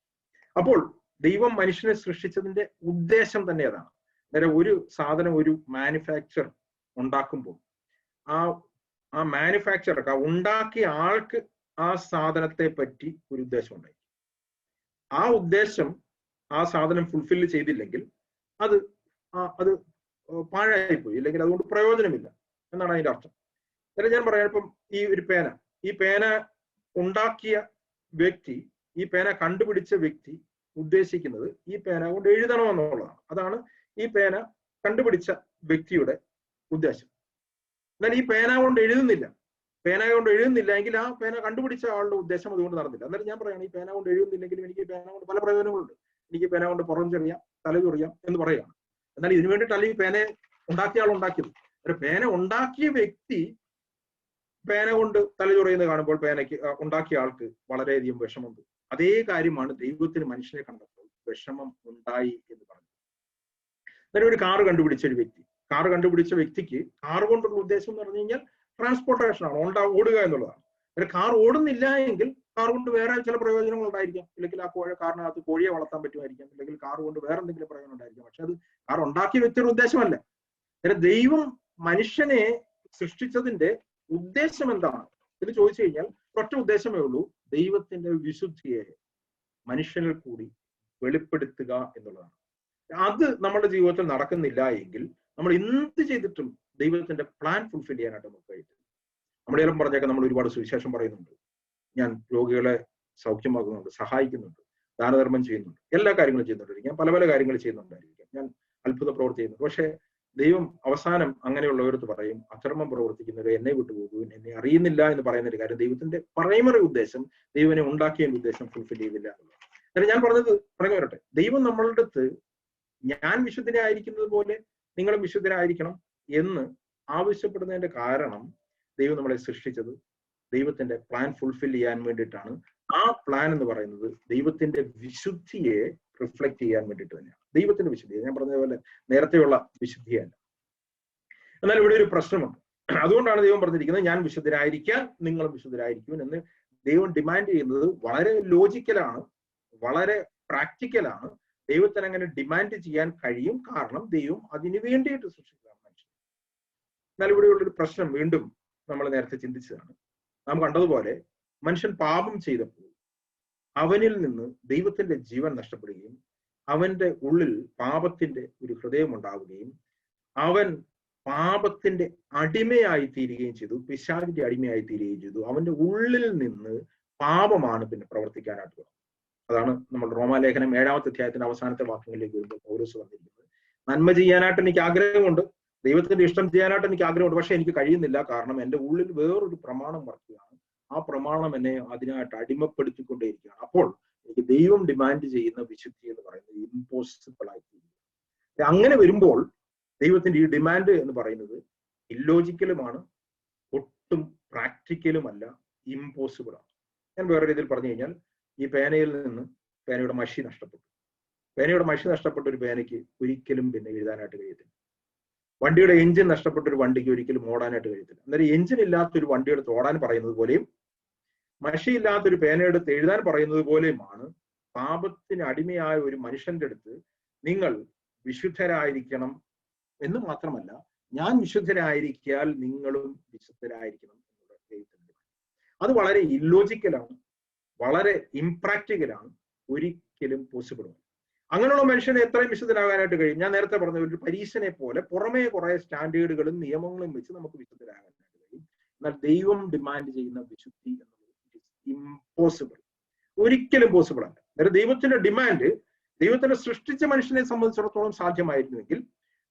അപ്പോൾ ദൈവം മനുഷ്യനെ സൃഷ്ടിച്ചതിന്റെ ഉദ്ദേശം തന്നെ അതാണ്. അന്നേരം ഒരു സാധനം, ഒരു മാനുഫാക്ചർ ഉണ്ടാക്കുമ്പോൾ ആ മാനുഫാക്ചർക്ക്, ആ ഉണ്ടാക്കിയ ആൾക്ക് ആ സാധനത്തെ പറ്റി ഒരു ഉദ്ദേശം ഉണ്ടായി. ആ ഉദ്ദേശം ആ സാധനം ഫുൾഫില്ല് ചെയ്തില്ലെങ്കിൽ അത് പാഴായിപ്പോയി, അല്ലെങ്കിൽ അതുകൊണ്ട് പ്രയോജനമില്ല എന്നാണ് അതിന്റെ അർത്ഥം. അന്നേരം ഞാൻ പറയാം, ഇപ്പം ഈ പേന ഉണ്ടാക്കിയ വ്യക്തി, ഈ പേന കണ്ടുപിടിച്ച വ്യക്തി ഉദ്ദേശിക്കുന്നത് ഈ പേന കൊണ്ട് എഴുതണമെന്നുള്ളതാണ്. അതാണ് ഈ പേന കണ്ടുപിടിച്ച വ്യക്തിയുടെ ഉദ്ദേശം. എന്നാൽ ഈ പേന കൊണ്ട് എഴുതുന്നില്ല എങ്കിൽ ആ പേന കണ്ടുപിടിച്ച ആളുടെ ഉദ്ദേശം അതുകൊണ്ട് നടന്നില്ല. എന്നാലും ഞാൻ പറയാണ്, ഈ പേന കൊണ്ട് എഴുതുന്നില്ലെങ്കിലും എനിക്ക് പേന കൊണ്ട് പല പ്രയോജനങ്ങളുണ്ട്. എനിക്ക് പേന കൊണ്ട് പുറം ചെറിയാം, തല ചൊറിയാം എന്ന് പറയുകയാണ്. എന്നാൽ ഇതിനു വേണ്ടിയിട്ടല്ല ഈ പേന ഉണ്ടാക്കിയ ആൾ ഉണ്ടാക്കിയത്. ഒരു പേന ഉണ്ടാക്കിയ വ്യക്തി പേന കൊണ്ട് തല ചൊറിയുന്നത് കാണുമ്പോൾ പേനയ്ക്ക് ഉണ്ടാക്കിയ ആൾക്ക് വളരെയധികം വിഷമമുണ്ട്. അതേ കാര്യമാണ് ദൈവത്തിന് മനുഷ്യനെ കണ്ടപ്പോൾ വിഷമം ഉണ്ടായി എന്ന് പറഞ്ഞു. അന്നേരം ഒരു കാറ് കണ്ടുപിടിച്ച വ്യക്തിക്ക് കാറ് കൊണ്ടുള്ള ഉദ്ദേശം എന്ന് പറഞ്ഞു കഴിഞ്ഞാൽ ട്രാൻസ്പോർട്ടേഷൻ ആണ്, ഓടുക എന്നുള്ളതാണ്. ഒരു കാർ ഓടുന്നില്ല എങ്കിൽ കാർ കൊണ്ട് വേറെ ചില പ്രയോജനങ്ങൾ ഉണ്ടായിരിക്കാം. ഇല്ലെങ്കിൽ ആ കാറിനകത്ത് കോഴിയെ വളർത്താൻ പറ്റുമായിരിക്കാം, അല്ലെങ്കിൽ കാർ കൊണ്ട് വേറെ എന്തെങ്കിലും പ്രയോജനം ഉണ്ടായിരിക്കാം. പക്ഷെ അത് കാർ ഉണ്ടാക്കി വെച്ചൊരു ഉദ്ദേശമല്ല. ദൈവം മനുഷ്യനെ സൃഷ്ടിച്ചതിന്റെ ഉദ്ദേശം എന്താണ് ഇത് ചോദിച്ചു കഴിഞ്ഞാൽ ഒറ്റ ഉദ്ദേശമേ ഉള്ളൂ, ദൈവത്തിന്റെ വിശുദ്ധിയെ മനുഷ്യനിൽ കൂടി വെളിപ്പെടുത്തുക എന്നുള്ളതാണ്. അത് നമ്മുടെ ജീവിതത്തിൽ നടക്കുന്നില്ല എങ്കിൽ നമ്മൾ എന്ത് ചെയ്തിട്ടും ദൈവത്തിന്റെ പ്ലാൻ ഫുൾഫിൽ ചെയ്യാനായിട്ട് നമുക്ക് കഴിയും. നമ്മുടെ എല്ലാം പറഞ്ഞേക്കാം, നമ്മൾ ഒരുപാട് സുവിശേഷം പറയുന്നുണ്ട്, ഞാൻ രോഗികളെ സൗഖ്യമാക്കുന്നുണ്ട്, സഹായിക്കുന്നുണ്ട്, ദാനധർമ്മം ചെയ്യുന്നുണ്ട്, എല്ലാ കാര്യങ്ങളും ചെയ്യുന്നുണ്ടായിരിക്കും, ഞാൻ പല പല കാര്യങ്ങൾ ചെയ്യുന്നുണ്ടായിരിക്കും, ഞാൻ അത്ഭുത പ്രവൃത്തി ചെയ്യുന്നുണ്ട്. പക്ഷെ ദൈവം അവസാനം അങ്ങനെയുള്ളവരത്ത് പറയും, അധർമ്മം പ്രവർത്തിക്കുന്നവരെ എന്നെ വിട്ടുപോകും, എന്നെ അറിയുന്നില്ല എന്ന് പറയുന്ന ഒരു കാര്യം ദൈവത്തിന്റെ പ്രൈമറി ഉദ്ദേശം, ദൈവനെ ഉണ്ടാക്കിയ ഉദ്ദേശം ഫുൾഫിൽ ചെയ്തില്ല എന്നുള്ളത്. അതായത് ഞാൻ പറഞ്ഞു വരട്ടെ, ദൈവം നമ്മളുടെ അടുത്ത് ഞാൻ വിശുദ്ധനായിരിക്കുന്നത് പോലെ നിങ്ങളും വിശുദ്ധരായിരിക്കണം എന്ന് ആവശ്യപ്പെടുന്നതിന്റെ കാരണം ദൈവം നമ്മളെ സൃഷ്ടിച്ചത് ദൈവത്തിന്റെ പ്ലാൻ ഫുൾഫിൽ ചെയ്യാൻ വേണ്ടിയിട്ടാണ്. ആ പ്ലാൻ എന്ന് പറയുന്നത് ദൈവത്തിന്റെ വിശുദ്ധിയെ റിഫ്ലക്ട് ചെയ്യാൻ വേണ്ടിയിട്ട് തന്നെയാണ്. ദൈവത്തിന്റെ വിശുദ്ധിയെ, ഞാൻ പറഞ്ഞതുപോലെ നേരത്തെയുള്ള വിശുദ്ധിയല്ല. എന്നാൽ ഇവിടെ ഒരു പ്രശ്നമുണ്ട്. അതുകൊണ്ടാണ് ദൈവം പറഞ്ഞിരിക്കുന്നത് ഞാൻ വിശുദ്ധരായിരിക്കാൻ നിങ്ങളും വിശുദ്ധരായിരിക്കും എന്ന് ദൈവം ഡിമാൻഡ് ചെയ്യുന്നത് വളരെ ലോജിക്കലാണ്, വളരെ പ്രാക്ടിക്കലാണ്. ദൈവത്തിന് അങ്ങനെ ഡിമാൻഡ് ചെയ്യാൻ കഴിയും, കാരണം ദൈവം അതിനു വേണ്ടിയിട്ട് സൃഷ്ടിച്ചതാണ് മനുഷ്യൻ. എന്നാൽ ഇവിടെയുള്ളൊരു പ്രശ്നം വീണ്ടും നമ്മൾ നേരത്തെ ചിന്തിച്ചതാണ്. നാം കണ്ടതുപോലെ മനുഷ്യൻ പാപം ചെയ്തപ്പോൾ അവനിൽ നിന്ന് ദൈവത്തിന്റെ ജീവൻ നഷ്ടപ്പെടുകയും അവന്റെ ഉള്ളിൽ പാപത്തിന്റെ ഒരു ഹൃദയം ഉണ്ടാവുകയും അവൻ പാപത്തിന്റെ അടിമയായി തീരുകയും ചെയ്തു, പിശാചിന്റെ അടിമയായി തീരുകയും ചെയ്തു. അവന്റെ ഉള്ളിൽ നിന്ന് പാപമാണ് പിന്നെ പ്രവർത്തിക്കാനായിട്ട്. അതാണ് നമ്മൾ റോമാലേഖനം 7-ാമത്തെ അധ്യായത്തിന്റെ അവസാനത്തെ വാക്യങ്ങളിലേക്ക് വരുമ്പോൾ പൗലോസ് വന്നിരിക്കുന്നത്. നന്മ ചെയ്യാനായിട്ട് എനിക്ക് ആഗ്രഹമുണ്ട്, ദൈവത്തിന്റെ ഇഷ്ടം ചെയ്യാനായിട്ട് എനിക്ക് ആഗ്രഹമുണ്ട്, പക്ഷെ എനിക്ക് കഴിയുന്നില്ല, കാരണം എൻ്റെ ഉള്ളിൽ വേറൊരു പ്രമാണം വർക്കുകയാണ്. ആ പ്രമാണം എന്നെ അതിനായിട്ട് അടിമപ്പെടുത്തിക്കൊണ്ടേയിരിക്കുകയാണ്. അപ്പോൾ എനിക്ക് ദൈവം ഡിമാൻഡ് ചെയ്യുന്ന വിശുദ്ധി എന്ന് പറയുന്നത് ഇമ്പോസിബിൾ ആയിത്തീരുന്നു. അങ്ങനെ വരുമ്പോൾ ദൈവത്തിന്റെ ഈ ഡിമാൻഡ് എന്ന് പറയുന്നത് ഇല്ലോജിക്കലുമാണ്, ഒട്ടും പ്രാക്ടിക്കലുമല്ല, ഇമ്പോസിബിൾ ആണ്. ഞാൻ വേറെ രീതിയിൽ പറഞ്ഞു കഴിഞ്ഞാൽ, ഈ പേനയിൽ നിന്ന് പേനയുടെ മഷി നഷ്ടപ്പെട്ടു. പേനയുടെ മഷി നഷ്ടപ്പെട്ട ഒരു പേനയ്ക്ക് ഒരിക്കലും പിന്നെ എഴുതാനായിട്ട് കഴിയത്തില്ല. വണ്ടിയുടെ എഞ്ചിൻ നഷ്ടപ്പെട്ട ഒരു വണ്ടിക്ക് ഒരിക്കലും ഓടാനായിട്ട് കഴിയത്തില്ല. അന്നേരം എഞ്ചിൻ ഇല്ലാത്തൊരു വണ്ടി എടുത്ത് ഓടാൻ പറയുന്നത് പോലെയും മഷി ഇല്ലാത്തൊരു പേന എടുത്ത് എഴുതാൻ പറയുന്നത് പോലെയുമാണ് പാപത്തിന് അടിമയായ ഒരു മനുഷ്യന്റെ അടുത്ത് നിങ്ങൾ വിശുദ്ധരായിരിക്കണം എന്ന് മാത്രമല്ല, ഞാൻ വിശുദ്ധരായിരിക്കാൽ നിങ്ങളും വിശുദ്ധരായിരിക്കണം എന്നുള്ള ദൈവത്തിന്റെ. അത് വളരെ ഇല്ലോജിക്കലാണ്, വളരെ ഇംപ്രാക്ടിക്കലാണ്, ഒരിക്കലും പോസിബിൾ ആണ്. അങ്ങനെയുള്ള മനുഷ്യനെ എത്രയും വിശുദ്ധരാകാനായിട്ട് കഴിയും? ഞാൻ നേരത്തെ പറഞ്ഞ ഒരു പരീക്ഷനെ പോലെ പുറമേ കുറെ സ്റ്റാൻഡേർഡുകളും നിയമങ്ങളും വെച്ച് നമുക്ക് വിശുദ്ധരാകാനായിട്ട് കഴിയും. എന്നാൽ ദൈവം ഡിമാൻഡ് ചെയ്യുന്ന വിശുദ്ധി എന്നുള്ളത് ഇമ്പോസിബിൾ, ഒരിക്കലും പോസിബിൾ അല്ല. അതായത് ദൈവത്തിന്റെ ഡിമാൻഡ് ദൈവത്തിന്റെ സൃഷ്ടിച്ച മനുഷ്യനെ സംബന്ധിച്ചിടത്തോളം സാധ്യമായിരുന്നുവെങ്കിൽ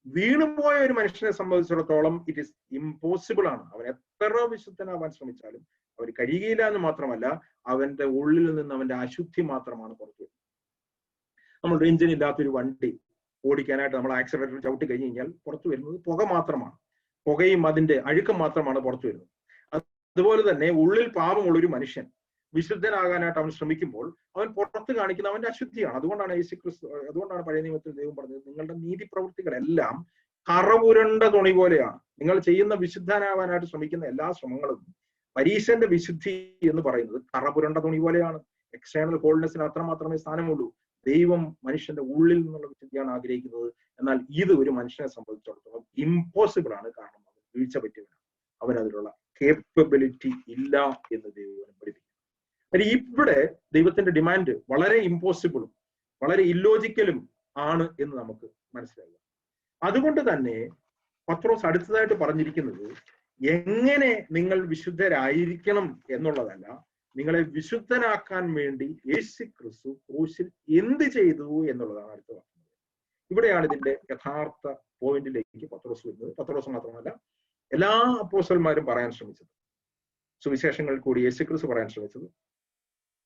വീണുപോയ ഒരു മനുഷ്യനെ സംബന്ധിച്ചിടത്തോളം ഇറ്റ് ഈസ് ഇമ്പോസിബിൾ ആണ്. അവൻ എത്ര വിശുദ്ധനാവാൻ ശ്രമിച്ചാലും അവർ കഴിയുകയില്ല എന്ന് മാത്രമല്ല, അവന്റെ ഉള്ളിൽ നിന്ന് അവന്റെ അശുദ്ധി മാത്രമാണ് പുറത്തു വരുന്നത്. നമ്മൾ എഞ്ചിൻ ഇല്ലാത്തൊരു വണ്ടി ഓടിക്കാനായിട്ട് നമ്മൾ ആക്സിലേറ്റർ ചവിട്ടി കഴിഞ്ഞ് കഴിഞ്ഞാൽ പുറത്തു വരുന്നത് പുക മാത്രമാണ്, പുകയും അതിന്റെ അഴുക്കം മാത്രമാണ് പുറത്തു വരുന്നത്. അതുപോലെ തന്നെ ഉള്ളിൽ പാപമുള്ള ഒരു മനുഷ്യൻ വിശുദ്ധനാകാനായിട്ട് അവൻ ശ്രമിക്കുമ്പോൾ അവൻ പുറത്ത് കാണിക്കുന്ന അവന്റെ അശുദ്ധിയാണ്. അതുകൊണ്ടാണ് അതുകൊണ്ടാണ് പഴയ നിയമത്തിൽ ദൈവം പറഞ്ഞത്, നിങ്ങളുടെ നീതി പ്രവൃത്തികളെല്ലാം കറപുരണ്ട തുണി പോലെയാണ്. നിങ്ങൾ ചെയ്യുന്ന വിശുദ്ധനാവാനായിട്ട് ശ്രമിക്കുന്ന എല്ലാ ശ്രമങ്ങളും, പരീശന്റെ വിശുദ്ധി എന്ന് പറയുന്നത് കറപുരണ്ട തുണി പോലെയാണ്. എക്സ്റ്റേണൽ ഹോൾനെസ്സിന് അത്ര മാത്രമേ സ്ഥാനമുള്ളൂ. ദൈവം മനുഷ്യന്റെ ഉള്ളിൽ നിന്നുള്ള വിശുദ്ധിയാണ് ആഗ്രഹിക്കുന്നത്. എന്നാൽ ഇത് ഒരു മനുഷ്യനെ സംബന്ധിച്ചിടത്തോളം ഇമ്പോസിബിൾ ആണ്, കാരണം അവൻ വീഴ്ച പറ്റിയവനാണ്, അവനതിനുള്ള കേപ്പബിലിറ്റി ഇല്ല എന്ന് ദൈവം പഠിപ്പിക്കും. ഇവിടെ ദൈവത്തിന്റെ ഡിമാൻഡ് വളരെ ഇമ്പോസിബിളും വളരെ ഇല്ലോജിക്കലും ആണ് എന്ന് നമുക്ക് മനസ്സിലാക്കുക. അതുകൊണ്ട് തന്നെ പത്രോസ് അടുത്തതായിട്ട് പറഞ്ഞിരിക്കുന്നത് എങ്ങനെ നിങ്ങൾ വിശുദ്ധരായിരിക്കണം എന്നുള്ളതല്ല, നിങ്ങളെ വിശുദ്ധനാക്കാൻ വേണ്ടി യേശുക്രിസ്തു ക്രൂശിൽ എന്ത് ചെയ്തു എന്നുള്ളതാണ് അടുത്ത വാക്യം. ഇവിടെയാണ് ഇതിന്റെ യഥാർത്ഥ പോയിന്റിലേക്ക് പത്രോസ് വരുന്നത്. പത്രോസ് മാത്രമല്ല, എല്ലാ അപ്പോസ്തലന്മാരും പറയാൻ ശ്രമിച്ചത്, സുവിശേഷങ്ങളിൽ കൂടി യേശുക്രിസ്തു പറയാൻ ശ്രമിച്ചത്,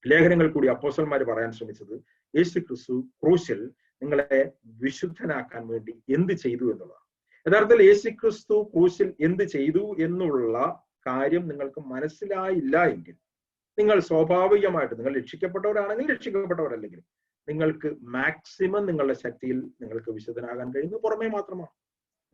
ലേഖനങ്ങൾ കൂടി അപ്പോസ്തലന്മാർ പറയാൻ ശ്രമിച്ചത്, യേശുക്രിസ്തു ക്രൂശിൽ നിങ്ങളെ വിശുദ്ധനാക്കാൻ വേണ്ടി എന്ത് ചെയ്തു എന്നുള്ളതാണ്. യഥാർത്ഥത്തിൽ യേശുക്രിസ്തു ക്രൂശിൽ എന്ത് ചെയ്തു എന്നുള്ള കാര്യം നിങ്ങൾക്ക് മനസ്സിലായില്ല എങ്കിൽ നിങ്ങൾ സ്വാഭാവികമായിട്ട്, നിങ്ങൾ രക്ഷിക്കപ്പെട്ടവരാണെങ്കിൽ രക്ഷിക്കപ്പെട്ടവരല്ലെങ്കിലും, നിങ്ങൾക്ക് മാക്സിമം നിങ്ങളുടെ ശക്തിയിൽ നിങ്ങൾക്ക് വിശുദ്ധനാകാൻ കഴിയുന്നത് പുറമേ മാത്രമാണ്.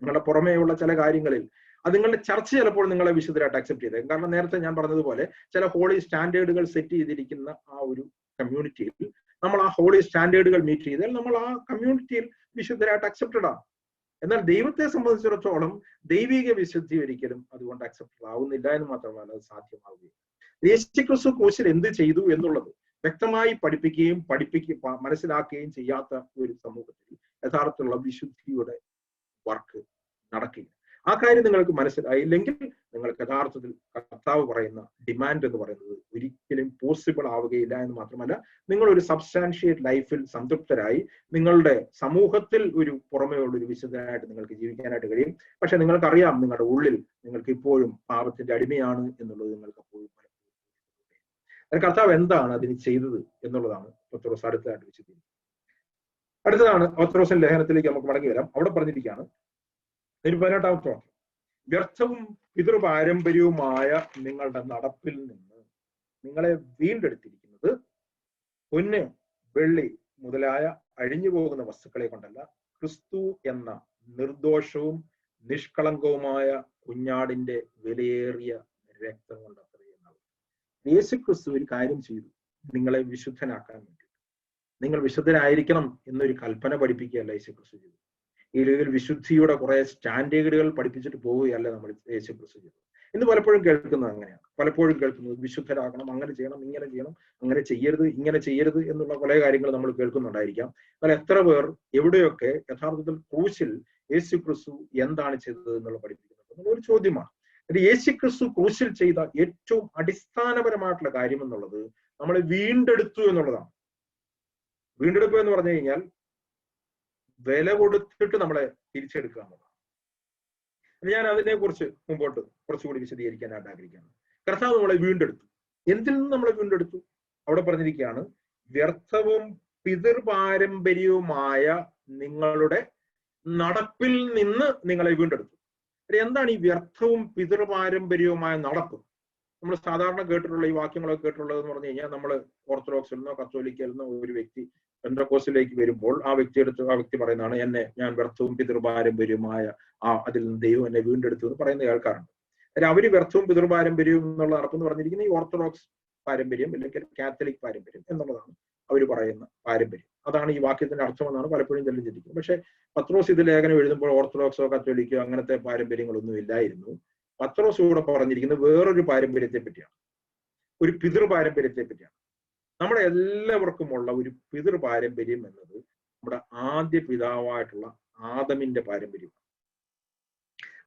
നിങ്ങളുടെ പുറമേയുള്ള ചില കാര്യങ്ങളിൽ അത് നിങ്ങളുടെ ചർച്ച ചിലപ്പോൾ നിങ്ങളെ വിശുദ്ധരായിട്ട് അക്സെപ്റ്റ് ചെയ്തേക്കും. കാരണം നേരത്തെ ഞാൻ പറഞ്ഞതുപോലെ ചില ഹോളി സ്റ്റാൻഡേർഡുകൾ സെറ്റ് ചെയ്തിരിക്കുന്ന ആ ഒരു കമ്മ്യൂണിറ്റിയിൽ നമ്മൾ ആ ഹോളി സ്റ്റാൻഡേർഡുകൾ മീറ്റ് ചെയ്താൽ നമ്മൾ ആ കമ്മ്യൂണിറ്റിയിൽ വിശുദ്ധരായിട്ട് അക്സെപ്റ്റഡ് ആണ്. എന്നാൽ ദൈവത്തെ സംബന്ധിച്ചിടത്തോളം ദൈവിക വിശുദ്ധി ഒരിക്കലും അതുകൊണ്ട് അക്സെപ്റ്റഡ് ആവുന്നില്ല എന്ന് മാത്രമല്ല അത് സാധ്യമാവുകയും. യേശുക്രിസ്തു ക്രൂശിൽ എന്ത് ചെയ്തു എന്നുള്ളത് വ്യക്തമായി പഠിപ്പിക്കുകയും മനസ്സിലാക്കുകയും ചെയ്യാത്ത ഒരു സമൂഹത്തിൽ യഥാർത്ഥത്തിലുള്ള വിശുദ്ധിയുടെ വർക്ക് നടക്കില്ല. ആ കാര്യം നിങ്ങൾക്ക് മനസ്സിലായില്ലെങ്കിൽ നിങ്ങൾക്ക് യഥാർത്ഥത്തിൽ കർത്താവ് പറയുന്ന ഡിമാൻഡ് എന്ന് പറയുന്നത് ഒരിക്കലും പോസിബിൾ ആവുകയില്ല എന്ന് മാത്രമല്ല, നിങ്ങൾ ഒരു സബ്സ്റ്റാൻഷിയേറ്റ് ലൈഫിൽ സംതൃപ്തരായി നിങ്ങളുടെ സമൂഹത്തിൽ ഒരു പുറമേ ഉള്ള ഒരു വിശുദ്ധനായിട്ട് നിങ്ങൾക്ക് ജീവിക്കാനായിട്ട് കഴിയും. പക്ഷെ നിങ്ങൾക്കറിയാം നിങ്ങളുടെ ഉള്ളിൽ നിങ്ങൾക്ക് ഇപ്പോഴും പാപത്തിന്റെ അടിമയാണ് എന്നുള്ളത് നിങ്ങൾക്ക് അപ്പോഴും കർത്താവ് എന്താണ് അതിന് ചെയ്തത് എന്നുള്ളതാണ് പത്രോസ് അടുത്തതായിട്ട് വിശദീകരിക്കുന്നത്. അടുത്തതാണ് പത്രോസിന്റെ ലേഖനത്തിലേക്ക് നമുക്ക് മടങ്ങി വരാം. അവിടെ പറഞ്ഞിരിക്കുകയാണ് 18-ാമത്തെ വാക്യം, വ്യർത്ഥവും പിതൃപാരമ്പര്യവുമായ നിങ്ങളുടെ നടപ്പിൽ നിന്ന് നിങ്ങളെ വീണ്ടെടുത്തിരിക്കുന്നത് പൊന്ന്, വെള്ളി മുതലായ അഴിഞ്ഞു പോകുന്ന വസ്തുക്കളെ കൊണ്ടല്ല, ക്രിസ്തു എന്ന നിർദോഷവും നിഷ്കളങ്കവുമായ കുഞ്ഞാടിന്റെ വിലയേറിയ രക്തം കൊണ്ട്. യേശു ക്രിസ്തു ഒരു കാര്യം ചെയ്തു, നിങ്ങളെ വിശുദ്ധനാക്കാൻ വേണ്ടി. നിങ്ങൾ വിശുദ്ധരായിരിക്കണം എന്നൊരു കൽപ്പന പഠിപ്പിക്കുകയല്ല യേശു ക്രിസ്തു ചെയ്തു. ഈ രീതിയിൽ വിശുദ്ധിയുടെ കുറെ സ്റ്റാൻഡേർഡുകൾ പഠിപ്പിച്ചിട്ട് പോവുകയല്ല നമ്മൾ യേശു ക്രിസ്തു ചെയ്തു. ഇന്ന് പലപ്പോഴും കേൾക്കുന്നത് അങ്ങനെയാണ്. പലപ്പോഴും കേൾക്കുന്നത് വിശുദ്ധരാകണം, അങ്ങനെ ചെയ്യണം, ഇങ്ങനെ ചെയ്യണം, അങ്ങനെ ചെയ്യരുത്, ഇങ്ങനെ ചെയ്യരുത് എന്നുള്ള പല കാര്യങ്ങൾ നമ്മൾ കേൾക്കുന്നുണ്ടായിരിക്കാം. എന്നാൽ എത്ര പേർ എവിടെയൊക്കെ യഥാർത്ഥത്തിൽ ക്രൂശിൽ യേശു ക്രിസ്തു എന്താണ് ചെയ്തത് എന്നുള്ള പഠിപ്പിക്കുന്നത് എന്നുള്ള ഒരു ചോദ്യമാണ്. യേശു ക്രിസ്തു ക്രൂശിൽ ചെയ്ത ഏറ്റവും അടിസ്ഥാനപരമായിട്ടുള്ള കാര്യം എന്നുള്ളത് നമ്മളെ വീണ്ടെടുത്തു എന്നുള്ളതാണ്. വീണ്ടെടുക്കുക എന്ന് പറഞ്ഞു കഴിഞ്ഞാൽ വില കൊടുത്തിട്ട് നമ്മളെ തിരിച്ചെടുക്കുക എന്നുള്ളതാണ്. ഞാൻ അതിനെ കുറിച്ച് മുമ്പോട്ട് കുറച്ചുകൂടി വിശദീകരിക്കാനായിട്ട് ആഗ്രഹിക്കുകയാണ്. കർത്താവ് നമ്മളെ വീണ്ടെടുത്തു. എന്തിൽ നിന്ന് നമ്മളെ വീണ്ടെടുത്തു? അവിടെ പറഞ്ഞിരിക്കുകയാണ്, വ്യർത്ഥവും പിതൃപാരമ്പര്യവുമായ നിങ്ങളുടെ നടപ്പിൽ നിന്ന് നിങ്ങളെ വീണ്ടെടുത്തു. എന്താണ് ഈ വ്യർത്ഥവും പിതൃപാരമ്പര്യവുമായ നടപ്പ്? നമ്മൾ സാധാരണ കേട്ടിട്ടുള്ള ഈ വാക്യങ്ങളൊക്കെ കേട്ടിട്ടുള്ളത് എന്ന് പറഞ്ഞു കഴിഞ്ഞാൽ, നമ്മൾ ഓർത്തഡോക്സിൽ നിന്നോ കത്തോലിക്കയിൽ നിന്നോ ഒരു വ്യക്തി പെന്തക്കോസ്തിലേക്ക് വരുമ്പോൾ ആ വ്യക്തി പറയുന്നതാണ്, ഞാൻ വ്യർത്ഥവും പിതൃപാരമ്പര്യവുമായ അതിൽ നിന്ന് ദൈവം എന്നെ വീണ്ടെടുത്തു എന്ന് പറയുന്ന കേൾക്കാറുണ്ട്. അവര് വ്യർത്ഥവും പിതൃപാരമ്പര്യവും എന്നുള്ള നടപ്പെന്ന് പറഞ്ഞിരിക്കുന്ന ഈ ഓർത്തഡോക്സ് പാരമ്പര്യം അല്ലെങ്കിൽ കാത്തലിക് പാരമ്പര്യം എന്നുള്ളതാണ് അവർ പറയുന്ന പാരമ്പര്യം. അതാണ് ഈ വാക്യത്തിന്റെ അർത്ഥമെന്നാണ് പലപ്പോഴും ചെല്ലും ചിന്തിക്കുന്നത്. പക്ഷെ പത്രോസ് ഇത് ലേഖനം എഴുതുമ്പോൾ ഓർത്തഡോക്സോ കത്തോലിക്കോ അങ്ങനത്തെ പാരമ്പര്യങ്ങളൊന്നും ഇല്ലായിരുന്നു. പത്രോസ് ഇവിടെ പറഞ്ഞിരിക്കുന്നത് വേറൊരു പാരമ്പര്യത്തെ പറ്റിയാണ്, ഒരു പിതൃപാരമ്പര്യത്തെ പറ്റിയാണ്. നമ്മുടെ എല്ലാവർക്കുമുള്ള ഒരു പിതൃപാരമ്പര്യം എന്നത് നമ്മുടെ ആദ്യ പിതാവായിട്ടുള്ള ആദമിന്റെ പാരമ്പര്യമാണ്.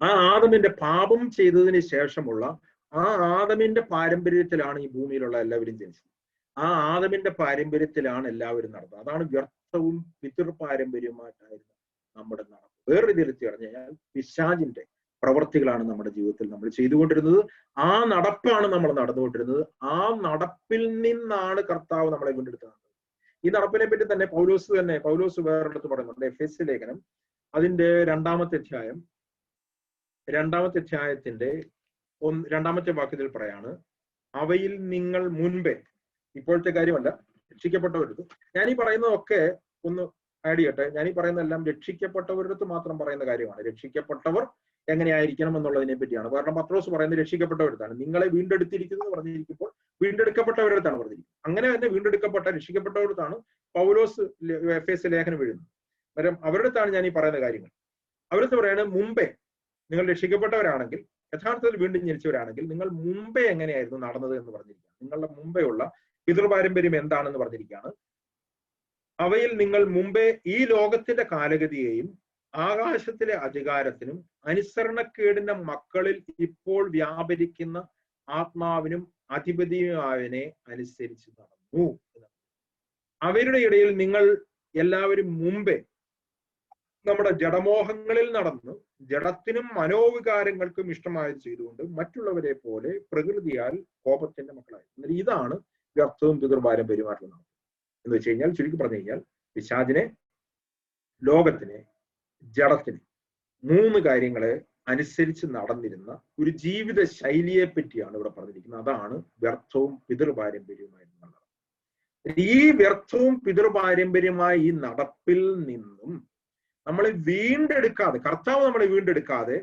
ആ ആദമിന്റെ പാപം ചെയ്തതിന് ശേഷമുള്ള ആ ആദമിന്റെ പാരമ്പര്യത്തിലാണ് ഈ ഭൂമിയിലുള്ള എല്ലാവരും ജനിച്ചത്. ആ ആദമിന്റെ പാരമ്പര്യത്തിലാണ് എല്ലാവരും നടന്നത്. അതാണ് വ്യർത്ഥവും പിതൃപാരമ്പര്യമായിട്ടായിരുന്നു നമ്മുടെ നടപ്പ്. വേറൊരു രീതിയിൽ പറഞ്ഞു കഴിഞ്ഞാൽ പിശാചിന്റെ പ്രവർത്തികളാണ് നമ്മുടെ ജീവിതത്തിൽ നമ്മൾ ചെയ്തുകൊണ്ടിരുന്നത്. ആ നടപ്പാണ് നമ്മൾ നടന്നുകൊണ്ടിരുന്നത്. ആ നടപ്പിൽ നിന്നാണ് കർത്താവ് നമ്മളെ വീണ്ടെടുത്തത്. ഈ നടപ്പിനെ പറ്റി തന്നെ പൗലോസ് വേറൊരിടത്ത് പറയുന്നുണ്ട്. എഫെസ്യ ലേഖനം അതിന്റെ രണ്ടാമത്തെ അധ്യായത്തിന്റെ 2-ാമത്തെ വാക്യത്തിൽ പറയാണ്, അവയിൽ നിങ്ങൾ മുൻപേ, ഇപ്പോഴത്തെ കാര്യമല്ല, രക്ഷിക്കപ്പെട്ടവരടുത്ത്. ഞാനീ പറയുന്നതൊക്കെ ഒന്ന് ആഡ് ചെയ്യട്ടെ. ഞാനീ പറയുന്നതെല്ലാം രക്ഷിക്കപ്പെട്ടവരടുത്ത് മാത്രം പറയുന്ന കാര്യമാണ്. രക്ഷിക്കപ്പെട്ടവർ എങ്ങനെയായിരിക്കണം എന്നുള്ളതിനെ പറ്റിയാണ്. കാരണം പത്രോസ് പറയുന്നത് രക്ഷിക്കപ്പെട്ടവരടുത്താണ്. നിങ്ങളെ വീണ്ടെടുത്തിരിക്കുന്നത് പറഞ്ഞിരിക്കുമ്പോൾ വീണ്ടെടുക്കപ്പെട്ടവരടുത്താണ് പറഞ്ഞിരിക്കുന്നത്. അങ്ങനെ തന്നെ വീണ്ടെടുക്കപ്പെട്ട രക്ഷിക്കപ്പെട്ടവരടുത്താണ് പൗലോസ് എഫേസ്യ ലേഖനം എഴുതുന്നത്. അന്നേരം അവരുടെ അടുത്താണ് ഞാൻ ഈ പറയുന്ന കാര്യങ്ങൾ. അവരടുത്ത് പറയാണ്, മുമ്പേ നിങ്ങൾ രക്ഷിക്കപ്പെട്ടവരാണെങ്കിൽ, യഥാർത്ഥത്തിൽ വീണ്ടും ജനിച്ചവരാണെങ്കിൽ നിങ്ങൾ മുമ്പേ എങ്ങനെയായിരുന്നു നടന്നത് എന്ന് പറഞ്ഞിരിക്കുകയാണ്. നിങ്ങളുടെ മുമ്പേ ഉള്ള പിതൃപാരമ്പര്യം എന്താണെന്ന് പറഞ്ഞിരിക്കുകയാണ്. അവയിൽ നിങ്ങൾ മുമ്പേ ഈ ലോകത്തിന്റെ കാലഗതിയെയും ആകാശത്തിലെ അധികാരത്തിനും അനുസരണക്കേടിന്റെ മക്കളിൽ ഇപ്പോൾ വ്യാപരിക്കുന്ന ആത്മാവിനും അധിപതിയായവനെ അനുസരിച്ച് നടന്നു. അവരുടെ ഇടയിൽ നിങ്ങൾ എല്ലാവരും മുമ്പേ നമ്മുടെ ജഡമോഹങ്ങളിൽ നടന്ന് ജഡത്തിനും മനോവികാരങ്ങൾക്കും ഇഷ്ടമായത് ചെയ്തുകൊണ്ട് മറ്റുള്ളവരെ പോലെ പ്രകൃതിയാൽ കോപത്തിന്റെ മക്കളായി. എന്നാൽ ഇതാണ് വ്യർത്ഥവും പിതൃപാരമ്പര്യമായിട്ടുള്ള നടപ്പ് എന്ന് വെച്ച് കഴിഞ്ഞാൽ, ചുരുക്കി പറഞ്ഞു കഴിഞ്ഞാൽ, പിശാചിനെ, ലോകത്തിനെ, ജഡത്തിനെ, 3 കാര്യങ്ങളെ അനുസരിച്ച് നടന്നിരുന്ന ഒരു ജീവിത ശൈലിയെ പറ്റിയാണ് ഇവിടെ പറഞ്ഞിരിക്കുന്നത്. അതാണ് വ്യർത്ഥവും പിതൃപാരമ്പര്യവുമായിരുന്ന നടപ്പ്. ഈ വ്യർത്ഥവും പിതൃപാരമ്പര്യമായ ഈ നടപ്പിൽ നിന്നും നമ്മളെ വീണ്ടെടുക്കാതെ, കർത്താവ് നമ്മളെ വീണ്ടെടുക്കാതെ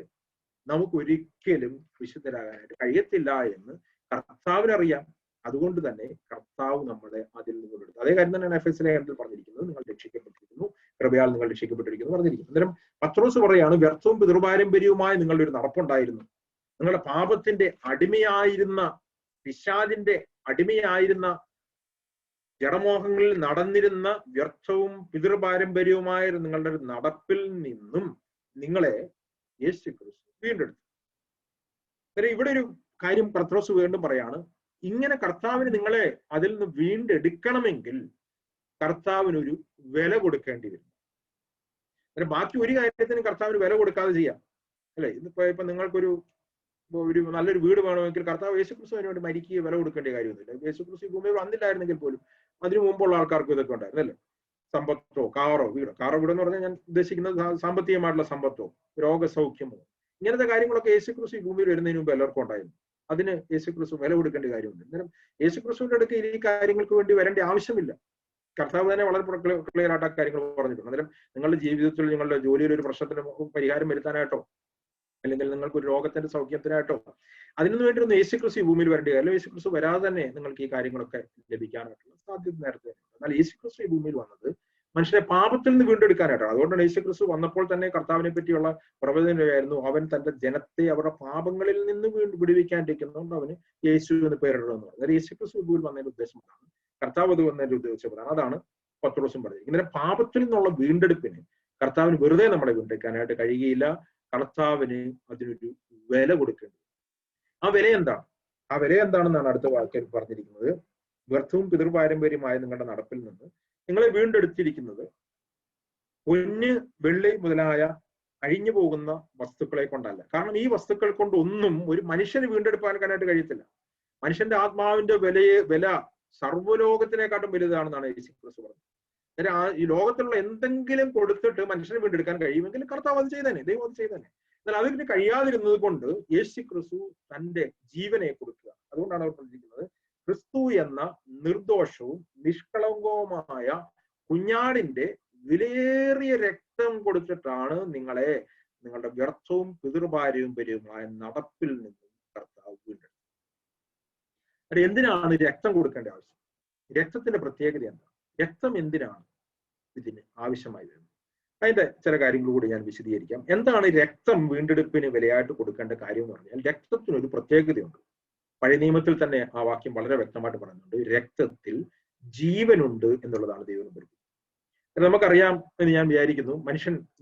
നമുക്ക് ഒരിക്കലും വിശുദ്ധരാകാനായിട്ട് കഴിയത്തില്ല എന്ന് കർത്താവിനറിയാം. അതുകൊണ്ട് തന്നെ കർത്താവ് നമ്മളെ അതിൽ നിന്ന് എടുത്തു. അതേ കാര്യം തന്നെയാണ് എഫെസ്യ ലേഖനത്തിൽ പറഞ്ഞിരിക്കുന്നത്, നിങ്ങൾ രക്ഷിക്കപ്പെട്ടിരിക്കുന്നു, കൃപയാൽ നിങ്ങൾ രക്ഷിക്കപ്പെട്ടിരിക്കുന്നു പറഞ്ഞിരിക്കുന്നു. അന്നേരം പത്രോസ് പറയാണ്, വ്യർത്ഥവും പിതൃപാരമ്പര്യവുമായി നിങ്ങളുടെ ഒരു നടപ്പുണ്ടായിരുന്നു. നിങ്ങളുടെ പാപത്തിന്റെ അടിമയായിരുന്ന, പിശാചിന്റെ അടിമയായിരുന്ന, ജഡമോഹങ്ങളിൽ നടന്നിരുന്ന വ്യർത്ഥവും പിതൃപാരമ്പര്യവുമായ നിങ്ങളുടെ ഒരു നടപ്പിൽ നിന്നും നിങ്ങളെ യേശുക്രിസ്തു വീണ്ടെടുത്തു. അന്നേരം ഇവിടെ ഒരു കാര്യം പത്രോസ് വീണ്ടും പറയാണ്, ഇങ്ങനെ കർത്താവിന് നിങ്ങളെ അതിൽ നിന്ന് വീണ്ടെടുക്കണമെങ്കിൽ കർത്താവിനൊരു വില കൊടുക്കേണ്ടി വരും. അന്നേരം ബാക്കി ഒരു കാര്യത്തിനും കർത്താവിന് വില കൊടുക്കാതെ ചെയ്യാം, അല്ലെ? ഇപ്പൊ നിങ്ങൾക്കൊരു നല്ലൊരു വീട് വേണമെങ്കിൽ കർത്താവ് യേശുക്രിസ്തുവിന് വേണ്ടി മരിക്കുക, വില കൊടുക്കേണ്ട കാര്യമൊന്നുമില്ല. യേശുക്രിസ്തു ഭൂമിയിൽ വന്നില്ലായിരുന്നെങ്കിൽ പോലും അതിനു മുമ്പുള്ള ആൾക്കാർക്കും ഇതൊക്കെ ഉണ്ടായിരുന്നു, അല്ലേ? സമ്പത്തോ, കാറോ, വീടോ എന്ന് പറഞ്ഞാൽ ഞാൻ ഉദ്ദേശിക്കുന്നത് സാമ്പത്തികമായിട്ടുള്ള സമ്പത്തോ, രോഗസൗഖ്യമോ, ഇങ്ങനത്തെ കാര്യങ്ങളൊക്കെ യേശുക്രിസ്തു ഭൂമിയിൽ വരുന്നതിന് മുമ്പ് എല്ലാവർക്കും ഉണ്ടായിരുന്നു. അതിന് യേശുക്രിസ്തു വില കൊടുക്കേണ്ട കാര്യമുണ്ട്. അന്നേരം യേശുക്രിസ്തുവിന്റെ അടുത്ത് ഈ കാര്യങ്ങൾക്ക് വേണ്ടി വരേണ്ട ആവശ്യമില്ല. കർത്താവ് തന്നെ വളരെ ക്ലിയർ ആയിട്ട് ആ കാര്യങ്ങൾ പറഞ്ഞിട്ടുണ്ട്. അന്നേരം നിങ്ങളുടെ ജീവിതത്തിൽ, നിങ്ങളുടെ ജോലിയിൽ ഒരു പ്രശ്നത്തിന് പരിഹാരം വരുത്താനായിട്ടോ, അല്ലെങ്കിൽ നിങ്ങൾക്ക് ഒരു രോഗത്തിന്റെ സൗഖ്യത്തിനായിട്ടോ, അതിനൊന്നും വേണ്ടി ഒന്ന് യേശുക്രിസ്തു ഭൂമിയിൽ വരേണ്ട കാര്യം. യേശുക്രിസ്തു വരാതെ തന്നെ നിങ്ങൾക്ക് ഈ കാര്യങ്ങളൊക്കെ ലഭിക്കാനായിട്ടുള്ള സാധ്യത നേരത്തെ. എന്നാൽ യേശുക്രിസ്തു ഈ ഭൂമിയിൽ വന്നത് മനുഷ്യരെ പാപത്തിൽ നിന്ന് വീണ്ടെടുക്കാനായിട്ടാണ്. അതുകൊണ്ടാണ് യേശുക്രിസ്തു വന്നപ്പോൾ തന്നെ കർത്താവിനെ പറ്റിയുള്ള പ്രവചനമായിരുന്നു, അവൻ തന്റെ ജനത്തെ അവരുടെ പാപങ്ങളിൽ നിന്ന് വിടുവിക്കാണ്ടിരിക്കുന്നതുകൊണ്ട് അവന് യേശു എന്ന് പേരിടണമെന്ന്. അതായത് യേശുക്രിസ്തു ഭൂമിയിൽ വന്നതിന്റെ ഉദ്ദേശമാണ്, കർത്താവ് അത് വന്നതിന്റെ ഉദ്ദേശമാണ്. അതാണ് പത്രോസും പറഞ്ഞത്. ഇങ്ങനെ പാപത്തിൽ നിന്നുള്ള വീണ്ടെടുപ്പിന് കർത്താവിന് വെറുതെ നമ്മളെ വീണ്ടെടുക്കാനായിട്ട് കഴിയുകയില്ല. കർത്താവിന് അതിനൊരു വില കൊടുക്കേണ്ടി. ആ വില എന്താണ്? ആ വില എന്താണെന്നാണ് അടുത്ത വാക്യം പറഞ്ഞിരിക്കുന്നത്. വ്യർത്ഥവും പിതൃപാരമ്പര്യമായ നിങ്ങളുടെ നടപ്പിൽ നിന്ന് നിങ്ങളെ വീണ്ടെടുത്തിരിക്കുന്നത് പൊന്ന്, വെള്ളി മുതലായ അഴിഞ്ഞു പോകുന്ന വസ്തുക്കളെ കൊണ്ടല്ല. കാരണം ഈ വസ്തുക്കൾ കൊണ്ട് ഒന്നും ഒരു മനുഷ്യന് വീണ്ടെടുപ്പാനായിട്ട് കഴിയത്തില്ല. മനുഷ്യന്റെ ആത്മാവിന്റെ വില സർവ്വലോകത്തിനെക്കാട്ടും വലുതാണെന്നാണ് യേശുക്രിസ്തു പറഞ്ഞത്. ഈ ലോകത്തിലുള്ള എന്തെങ്കിലും കൊടുത്തിട്ട് മനുഷ്യനെ വീണ്ടെടുക്കാൻ കഴിയുമെങ്കിൽ കർത്താവ് അത് ചെയ്തേനെ, ദൈവം അത് ചെയ്തേനെ. എന്നാൽ അതിന് കഴിയാതിരുന്നത് കൊണ്ട് യേശുക്രിസ്തു തന്റെ ജീവനെ കൊടുക്കുക. അതുകൊണ്ടാണ് അവർ പറഞ്ഞിരിക്കുന്നത്, ക്രിസ്തു എന്ന നിർദോഷവും നിഷ്കളങ്കവുമായ കുഞ്ഞാടിന്റെ വിലയേറിയ രക്തം കൊടുത്തിട്ടാണ് നിങ്ങളെ നിങ്ങളുടെ വ്യർത്ഥവും പിതൃപാരമ്പര്യവുമായ നടപ്പിൽ നിന്നും കർത്താവ് വീണ്ടെടുത്തത്. അത് എന്തിനാണ് രക്തം കൊടുക്കേണ്ട ആവശ്യം? രക്തത്തിന്റെ പ്രത്യേകത എന്താണ്? രക്തം എന്തിനാണ് ഇതിന് ആവശ്യമായി വരുന്നത്? അതിന്റെ ചില കാര്യങ്ങൾ കൂടി ഞാൻ വിശദീകരിക്കാം. എന്താണ് രക്തം വീണ്ടെടുപ്പിന് വിലയായിട്ട് കൊടുക്കേണ്ട കാര്യം എന്ന് പറഞ്ഞാൽ, രക്തത്തിനൊരു പ്രത്യേകതയുണ്ട്. പഴയ നിയമത്തിൽ തന്നെ ആ വാക്യം വളരെ വ്യക്തമായിട്ട് പറയുന്നുണ്ട്, രക്തത്തിൽ ജീവനുണ്ട് എന്നുള്ളതാണ് ദൈവം പഠിപ്പിക്കുന്നത്. നമുക്കറിയാം എന്ന് ഞാൻ വിചാരിക്കുന്നു,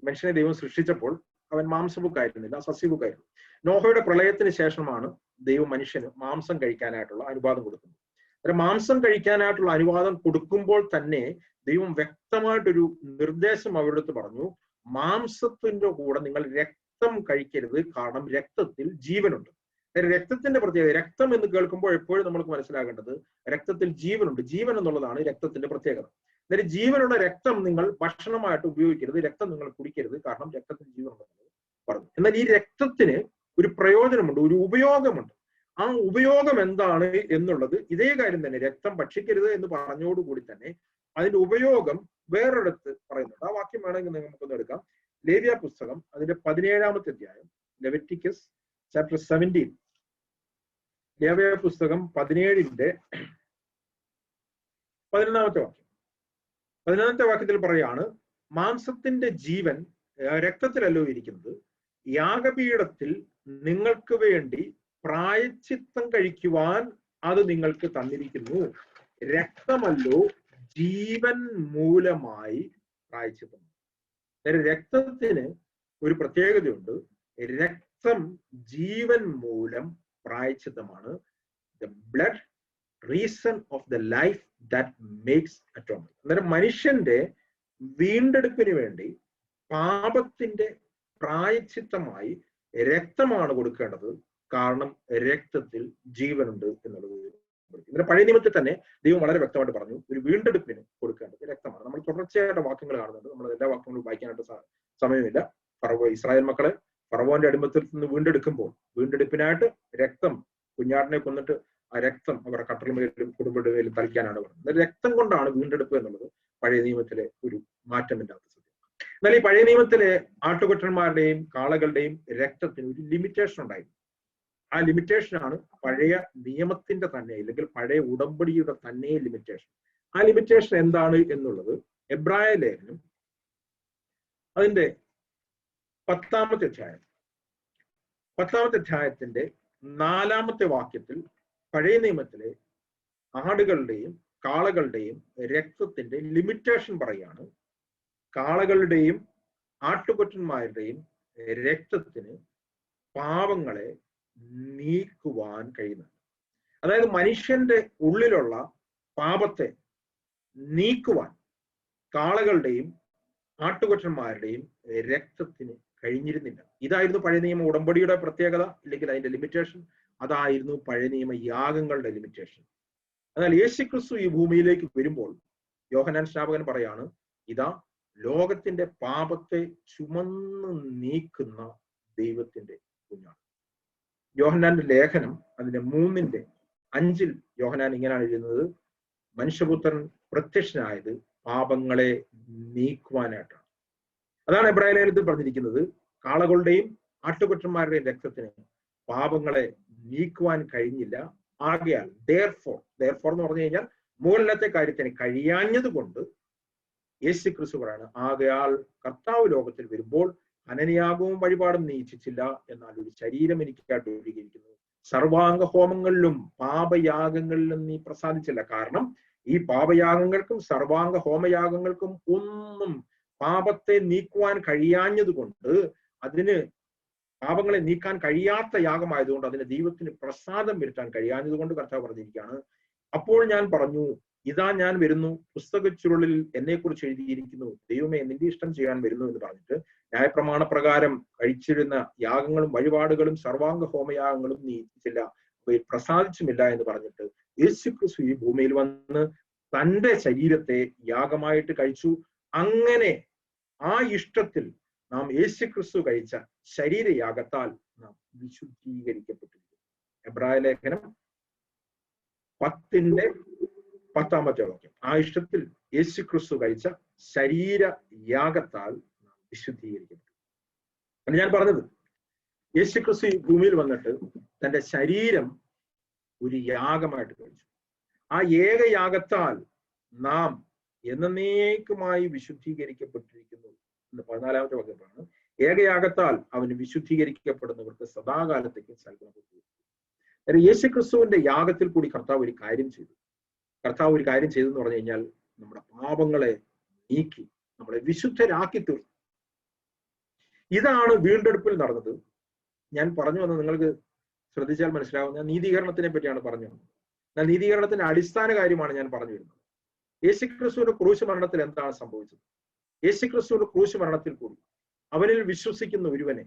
മനുഷ്യനെ ദൈവം സൃഷ്ടിച്ചപ്പോൾ അവൻ മാംസബുക്കായിരുന്നില്ല, സസ്യബുക്കായിരുന്നു. നോഹയുടെ പ്രളയത്തിന് ശേഷമാണ് ദൈവം മനുഷ്യന് മാംസം കഴിക്കാനായിട്ടുള്ള അനുവാദം കൊടുക്കുന്നത്. മാംസം കഴിക്കാനായിട്ടുള്ള അനുവാദം കൊടുക്കുമ്പോൾ തന്നെ ദൈവം വ്യക്തമായിട്ടൊരു നിർദ്ദേശം അവരുടെ അടുത്ത് പറഞ്ഞു, മാംസത്തിന്റെ കൂടെ നിങ്ങൾ രക്തം കഴിക്കരുത്, കാരണം രക്തത്തിൽ ജീവനുണ്ട്. രക്തത്തിന്റെ പ്രത്യേകത, രക്തം എന്ന് കേൾക്കുമ്പോൾ എപ്പോഴും നമ്മൾക്ക് മനസ്സിലാകേണ്ടത് രക്തത്തിൽ ജീവനുണ്ട്. ജീവൻ എന്നുള്ളതാണ് രക്തത്തിന്റെ പ്രത്യേകത. അതായത് ജീവനുള്ള രക്തം നിങ്ങൾ ഭക്ഷണമായിട്ട് ഉപയോഗിക്കരുത്, രക്തം നിങ്ങൾ കുടിക്കരുത്, കാരണം രക്തത്തിൽ ജീവനുണ്ടെന്ന് പറഞ്ഞു. എന്നാൽ ഈ രക്തത്തിന് ഒരു പ്രയോജനമുണ്ട്, ഒരു ഉപയോഗമുണ്ട്. ആ ഉപയോഗം എന്താണ് എന്നുള്ളത് ഇതേ കാര്യം തന്നെ, രക്തം ഭക്ഷിക്കരുത് എന്ന് പറഞ്ഞോടുകൂടി തന്നെ അതിന്റെ ഉപയോഗം വേറൊരിടത്ത് പറയുന്നുണ്ട്. ആ വാക്യം വേണമെങ്കിൽ നമുക്കൊന്ന് എടുക്കാം. ലേവ്യ പുസ്തകം അതിന്റെ 17-ാമത്തെ അധ്യായം, ലെവിറ്റിക്കസ് ചാപ്റ്റർ 17. ലേവ്യ പുസ്തകം 17-ന്റെ 11-ാമത്തെ വാക്യം. 11-ാമത്തെ വാക്യത്തിൽ പറയാണ്, മാംസത്തിന്റെ ജീവൻ രക്തത്തിലല്ലോ ഇരിക്കുന്നത്, യാഗപീഠത്തിൽ നിങ്ങൾക്ക് വേണ്ടി പ്രായശ്ചിത്തം കഴിക്കുവാൻ അത് നിങ്ങൾക്ക് തന്നിരിക്കുന്നു. രക്തമല്ലോ ജീവൻ മൂലമായി പ്രായശ്ചിത്തം. രക്തത്തിന് ഒരു പ്രത്യേകതയുണ്ട്. രക്തം ജീവൻ മൂലം പ്രായശ്ചിത്തമാണ്. The blood reason of the life that makes atonement. അന്നേരം മനുഷ്യന്റെ വീണ്ടെടുപ്പിന് വേണ്ടി പാപത്തിന്റെ പ്രായശ്ചിത്തമായി രക്തമാണ് കൊടുക്കേണ്ടത്, കാരണം രക്തത്തിൽ ജീവനുണ്ട് എന്നുള്ളത്. ഇതിന്റെ പഴയ നിയമത്തിൽ തന്നെ ദൈവം വളരെ വ്യക്തമായിട്ട് പറഞ്ഞു, ഒരു വീണ്ടെടുപ്പിന് കൊടുക്കേണ്ടത് രക്തമാണ്. നമ്മൾ തുടർച്ചയായിട്ട് വാക്യങ്ങൾ കാണുന്നുണ്ട്. നമ്മൾ എല്ലാ വാക്യങ്ങളും വായിക്കാനായിട്ട് സമയമില്ല. ഇസ്രായേൽ മക്കളെ ഫറവോന്റെ അടിമത്തിൽ നിന്ന് വീണ്ടെടുപ്പിനായിട്ട് രക്തം, കുഞ്ഞാടിനെ കൊന്നിട്ട് ആ രക്തം അവരുടെ കട്ടറുമേലും കുടുംബമേലും തളിക്കാനാണ് പറഞ്ഞത്. രക്തം കൊണ്ടാണ് വീണ്ടെടുപ്പ് എന്നുള്ളത് പഴയ നിയമത്തിലെ ഒരു മാറ്റമില്ലാത്ത സത്യം. എന്നാൽ ഈ പഴയ നിയമത്തിലെ ആട്ടുകൊറ്റന്മാരുടെയും കാളകളുടെയും രക്തത്തിന് ഒരു ലിമിറ്റേഷൻ ഉണ്ടായിരുന്നു. ആ ലിമിറ്റേഷനാണ് പഴയ നിയമത്തിന്റെ തന്നെ, അല്ലെങ്കിൽ പഴയ ഉടമ്പടിയുടെ തന്നെ ലിമിറ്റേഷൻ. ആ ലിമിറ്റേഷൻ എന്താണ് എന്നുള്ളത് എബ്രായ ലേഖനം അതിന്റെ 10-ാമത്തെ അധ്യായത്തിന്റെ 4-ാമത്തെ വാക്യത്തിൽ പഴയ നിയമത്തിലെ ആടുകളുടെയും കാളകളുടെയും രക്തത്തിന്റെ ലിമിറ്റേഷൻ പറയാണ്. കാളകളുടെയും ആട്ടുകൊറ്റന്മാരുടെയും രക്തത്തിന് പാപങ്ങളെ നീക്കുവാൻ കഴിയുന്നത്. അതായത് മനുഷ്യന്റെ ഉള്ളിലുള്ള പാപത്തെ നീക്കുവാൻ കാളകളുടെയും ആട്ടുകൊറ്റന്മാരുടെയും രക്തത്തിന് കഴിഞ്ഞിരുന്നില്ല. ഇതായിരുന്നു പഴയ നിയമ ഉടമ്പടിയുടെ പ്രത്യേകത, ഇല്ലെങ്കിൽ അതിന്റെ ലിമിറ്റേഷൻ. അതായിരുന്നു പഴയ നിയമ യാഗങ്ങളുടെ ലിമിറ്റേഷൻ. എന്നാൽ യേശുക്രിസ്തു ഈ ഭൂമിയിലേക്ക് വരുമ്പോൾ യോഹന്നാൻ സ്നാപകൻ പറയാണ്, ഇതാ ലോകത്തിന്റെ പാപത്തെ ചുമന്ന് നീക്കുന്ന ദൈവത്തിന്റെ കുഞ്ഞാണ്. യോഹന്നാന്റെ ലേഖനം അതിന്റെ 3:5 യോഹന്നാൻ ഇങ്ങനെയാണ് എഴുതുന്നത്, മനുഷ്യപുത്രൻ പ്രത്യക്ഷനായത് പാപങ്ങളെ നീക്കുവാനായിട്ടാണ്. അതാണ് എബ്രായ ലേഖനത്തിൽ പറഞ്ഞിരിക്കുന്നത്, കാളകളുടെയും ആട്ടുകൊറ്റന്മാരുടെയും രക്തത്തിന് പാപങ്ങളെ നീക്കുവാൻ കഴിഞ്ഞില്ല. ആകയാൽ therefore എന്ന് പറഞ്ഞു കഴിഞ്ഞാൽ മുകളിലത്തെ കാര്യത്തിന് കഴിയാഞ്ഞത് കൊണ്ട് യേശു ക്രിസ്തു പറയാണ്, ആകയാൽ കർത്താവ് ലോകത്തിൽ വരുമ്പോൾ ഹനനയാഗവും വഴിപാടും നീ ഇച്ഛിച്ചില്ല, എന്നാൽ ഒരു ശരീരം എനിക്കായിട്ട് ഒരുക്കിയിരിക്കുന്നു. സർവാംഗ ഹോമങ്ങളിലും പാപയാഗങ്ങളിലും നീ പ്രസാദിച്ചില്ല. കാരണം ഈ പാപയാഗങ്ങൾക്കും സർവാംഗ ഹോമയാഗങ്ങൾക്കും ഒന്നും പാപത്തെ നീക്കുവാൻ കഴിയാഞ്ഞത് കൊണ്ട്, അതിന് പാപങ്ങളെ നീക്കാൻ കഴിയാത്ത യാഗമായതുകൊണ്ട് അതിന് ദൈവത്തിന് പ്രസാദം വരുത്താൻ കഴിയാഞ്ഞത് കൊണ്ട് കർത്താവ് പറഞ്ഞിരിക്കുകയാണ്, അപ്പോൾ ഞാൻ പറഞ്ഞു, ഇതാ ഞാൻ വരുന്നു, പുസ്തക ചുരുളിൽ എന്നെക്കുറിച്ച് എഴുതിയിരിക്കുന്നു, ദൈവമേ നിന്റെ ഇഷ്ടം ചെയ്യാൻ വരുന്നു എന്ന് പറഞ്ഞിട്ട് ന്യായപ്രമാണ പ്രകാരം കഴിച്ചിരുന്ന യാഗങ്ങളും വഴിപാടുകളും സർവാംഗ ഹോമയാഗങ്ങളും നീ ഇച്ഛിച്ചില്ല, അവയിൽ പ്രസാദിച്ചുമില്ല എന്ന് പറഞ്ഞിട്ട് യേശു ക്രിസ്തു ഈ ഭൂമിയിൽ വന്ന് തന്റെ ശരീരത്തെ യാഗമായിട്ട് കഴിച്ചു. അങ്ങനെ ആ ഇഷ്ടത്തിൽ നാം യേശു ക്രിസ്തു കഴിച്ച ശരീരയാഗത്താൽ നാം വിശുദ്ധീകരിക്കപ്പെട്ടിരിക്കുന്നു. എബ്രായ ലേഖനം 10-ാമത്തെ വാക്യം, ആ ഇഷ്ടത്തിൽ യേശു ക്രിസ്തു കഴിച്ച ശരീരയാഗത്താൽ നാം വിശുദ്ധീകരിക്കപ്പെട്ടു. അത് ഞാൻ പറഞ്ഞത്, യേശു ക്രിസ്തു ഈ ഭൂമിയിൽ വന്നിട്ട് തന്റെ ശരീരം ഒരു യാഗമായിട്ട് കഴിച്ചു. ആ ഏകയാഗത്താൽ നാം എന്നേക്കുമായി വിശുദ്ധീകരിക്കപ്പെട്ടിരിക്കുന്നു എന്ന് 14-ാമത്തെ വാക്യമാണ്. ഏകയാഗത്താൽ അവന് വിശുദ്ധീകരിക്കപ്പെടുന്നവർക്ക് സദാകാലത്തേക്ക് സൽഗുണം. യേശു ക്രിസ്തുവിന്റെ യാഗത്തിൽ കൂടി കർത്താവ് ഒരു കാര്യം ചെയ്തു. കർത്താവ് ഒരു കാര്യം ചെയ്തെന്ന് പറഞ്ഞു കഴിഞ്ഞാൽ നമ്മുടെ പാപങ്ങളെ നീക്കി നമ്മളെ വിശുദ്ധരാക്കി തീർന്നു. ഇതാണ് വീണ്ടെടുപ്പിൽ നടന്നത്. ഞാൻ പറഞ്ഞു വന്നത് നിങ്ങൾക്ക് ശ്രദ്ധിച്ചാൽ മനസ്സിലാവുന്ന നീതീകരണത്തിനെ പറ്റിയാണ് പറഞ്ഞു വന്നത്. എന്നാൽ നീതീകരണത്തിന്റെ അടിസ്ഥാന കാര്യമാണ് ഞാൻ പറഞ്ഞു വരുന്നത്. യേശുക്രിസ്തുവിന്റെ ക്രൂശ് മരണത്തിൽ എന്താണ് സംഭവിച്ചത്? യേശുക്രിസ്തുവിന്റെ ക്രൂശ് മരണത്തിൽ കൂടി അവനിൽ വിശ്വസിക്കുന്ന ഒരുവനെ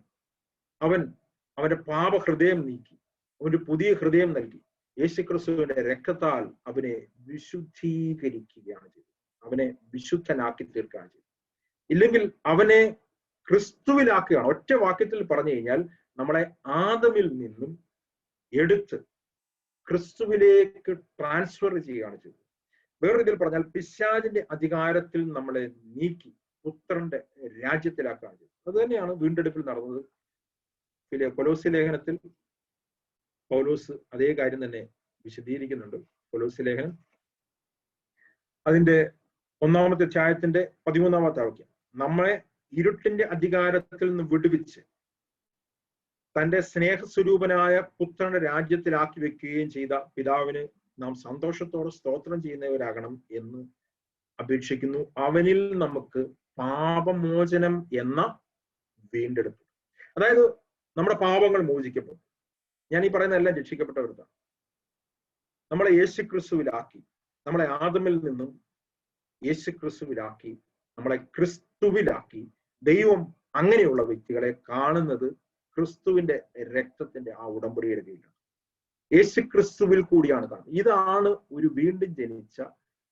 അവന്റെ പാപഹൃദയം നീക്കി അവന്റെ പുതിയ ഹൃദയം നൽകി യേശുക്രിസ്തുവിന്റെ രക്തത്താൽ അവനെ വിശുദ്ധീകരിക്കുകയാണ് ചെയ്തത്. അവനെ വിശുദ്ധനാക്കി തീർക്കുകയാണ് ചെയ്തത്. ഇല്ലെങ്കിൽ അവനെ ക്രിസ്തുവിലാക്കുകയാണ്. ഒറ്റ വാക്യത്തിൽ പറഞ്ഞു കഴിഞ്ഞാൽ നമ്മളെ ആദമിൽ നിന്നും എടുത്ത് ക്രിസ്തുവിലേക്ക് ട്രാൻസ്ഫർ ചെയ്യുകയാണ് ചെയ്തത്. വേറൊരു ഇതിൽ പറഞ്ഞാൽ പിശാചിന്റെ അധികാരത്തിൽ നമ്മളെ നീക്കി പുത്രന്റെ രാജ്യത്തിലാക്കുകയാണ് ചെയ്തത്. അത് തന്നെയാണ് വീണ്ടെടുപ്പിൽ നടന്നത്. കൊലോസ്യ ലേഖനത്തിൽ പൗലോസ് അതേ കാര്യം തന്നെ വിശദീകരിക്കുന്നുണ്ട്. കൊലോസ്യ ലേഖനം അതിന്റെ 1-ാമത്തെ അധ്യായത്തിന്റെ 13-ാമത്തെ വാക്യം, നമ്മളെ ഇരുട്ടിന്റെ അധികാരത്തിൽ നിന്ന് വിടുവിച്ച് തന്റെ സ്നേഹസ്വരൂപനായ പുത്രന്റെ രാജ്യത്തിലാക്കി വെക്കുകയും ചെയ്ത പിതാവിന് നാം സന്തോഷത്തോടെ സ്തോത്രം ചെയ്യുന്നവരാകണം എന്ന് അപേക്ഷിക്കുന്നു. അവനിൽ നമുക്ക് പാപമോചനം എന്ന വീണ്ടെടുപ്പ്. അതായത് നമ്മുടെ പാപങ്ങൾ മോചിക്കപ്പെടും. ഞാൻ ഈ പറയുന്ന എല്ലാം രക്ഷിക്കപ്പെട്ടവരുതാണ്. നമ്മളെ യേശുക്രിസ്തുവിലാക്കി, നമ്മളെ ആദമിൽ നിന്നും യേശുക്രിസ്തുവിലാക്കി, നമ്മളെ ക്രിസ്തുവിലാക്കി. ദൈവം അങ്ങനെയുള്ള വ്യക്തികളെ കാണുന്നത് ക്രിസ്തുവിന്റെ രക്തത്തിന്റെ ആ ഉടമ്പടിയുടെ കീഴിലാണ്. യേശുക്രിസ്തുവിൽ കൂടിയാണ് കാണുന്നത്. ഇതാണ് ഒരു വീണ്ടും ജനിച്ച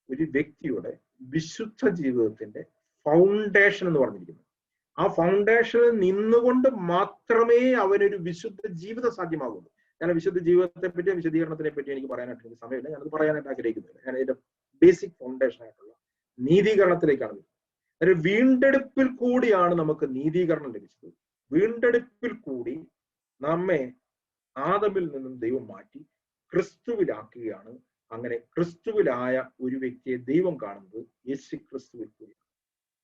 ഒരു വ്യക്തിയുടെ വിശുദ്ധ ജീവിതത്തിന്റെ ഫൗണ്ടേഷൻ എന്ന് പറഞ്ഞിരിക്കുന്നത്. ആ ഫൗണ്ടേഷനിൽ നിന്നുകൊണ്ട് മാത്രമേ അവനൊരു വിശുദ്ധ ജീവിതം സാധ്യമാകുള്ളൂ. ഞാൻ വിശുദ്ധ ജീവിതത്തെ പറ്റി വിശദീകരണത്തിനെ പറ്റി എനിക്ക് പറയാനായിട്ട് എനിക്ക് സമയമില്ല. ഞാനത് പറയാനായിട്ട് ആഗ്രഹിക്കുന്നില്ല. ഞാൻ അതിന്റെ ബേസിക് ഫൗണ്ടേഷൻ ആയിട്ടുള്ള നീതീകരണത്തിലേക്കാണ്. ഒരു വീണ്ടെടുപ്പിൽ കൂടിയാണ് നമുക്ക് നീതീകരണം ലഭിച്ചത്. വീണ്ടെടുപ്പിൽ കൂടി നമ്മെ ആദമിൽ നിന്നും ദൈവം മാറ്റി ക്രിസ്തുവിലാക്കുകയാണ്. അങ്ങനെ ക്രിസ്തുവിലായ ഒരു വ്യക്തിയെ ദൈവം കാണുന്നത് യേശു ക്രിസ്തുവിൽ കൂടിയാണ്.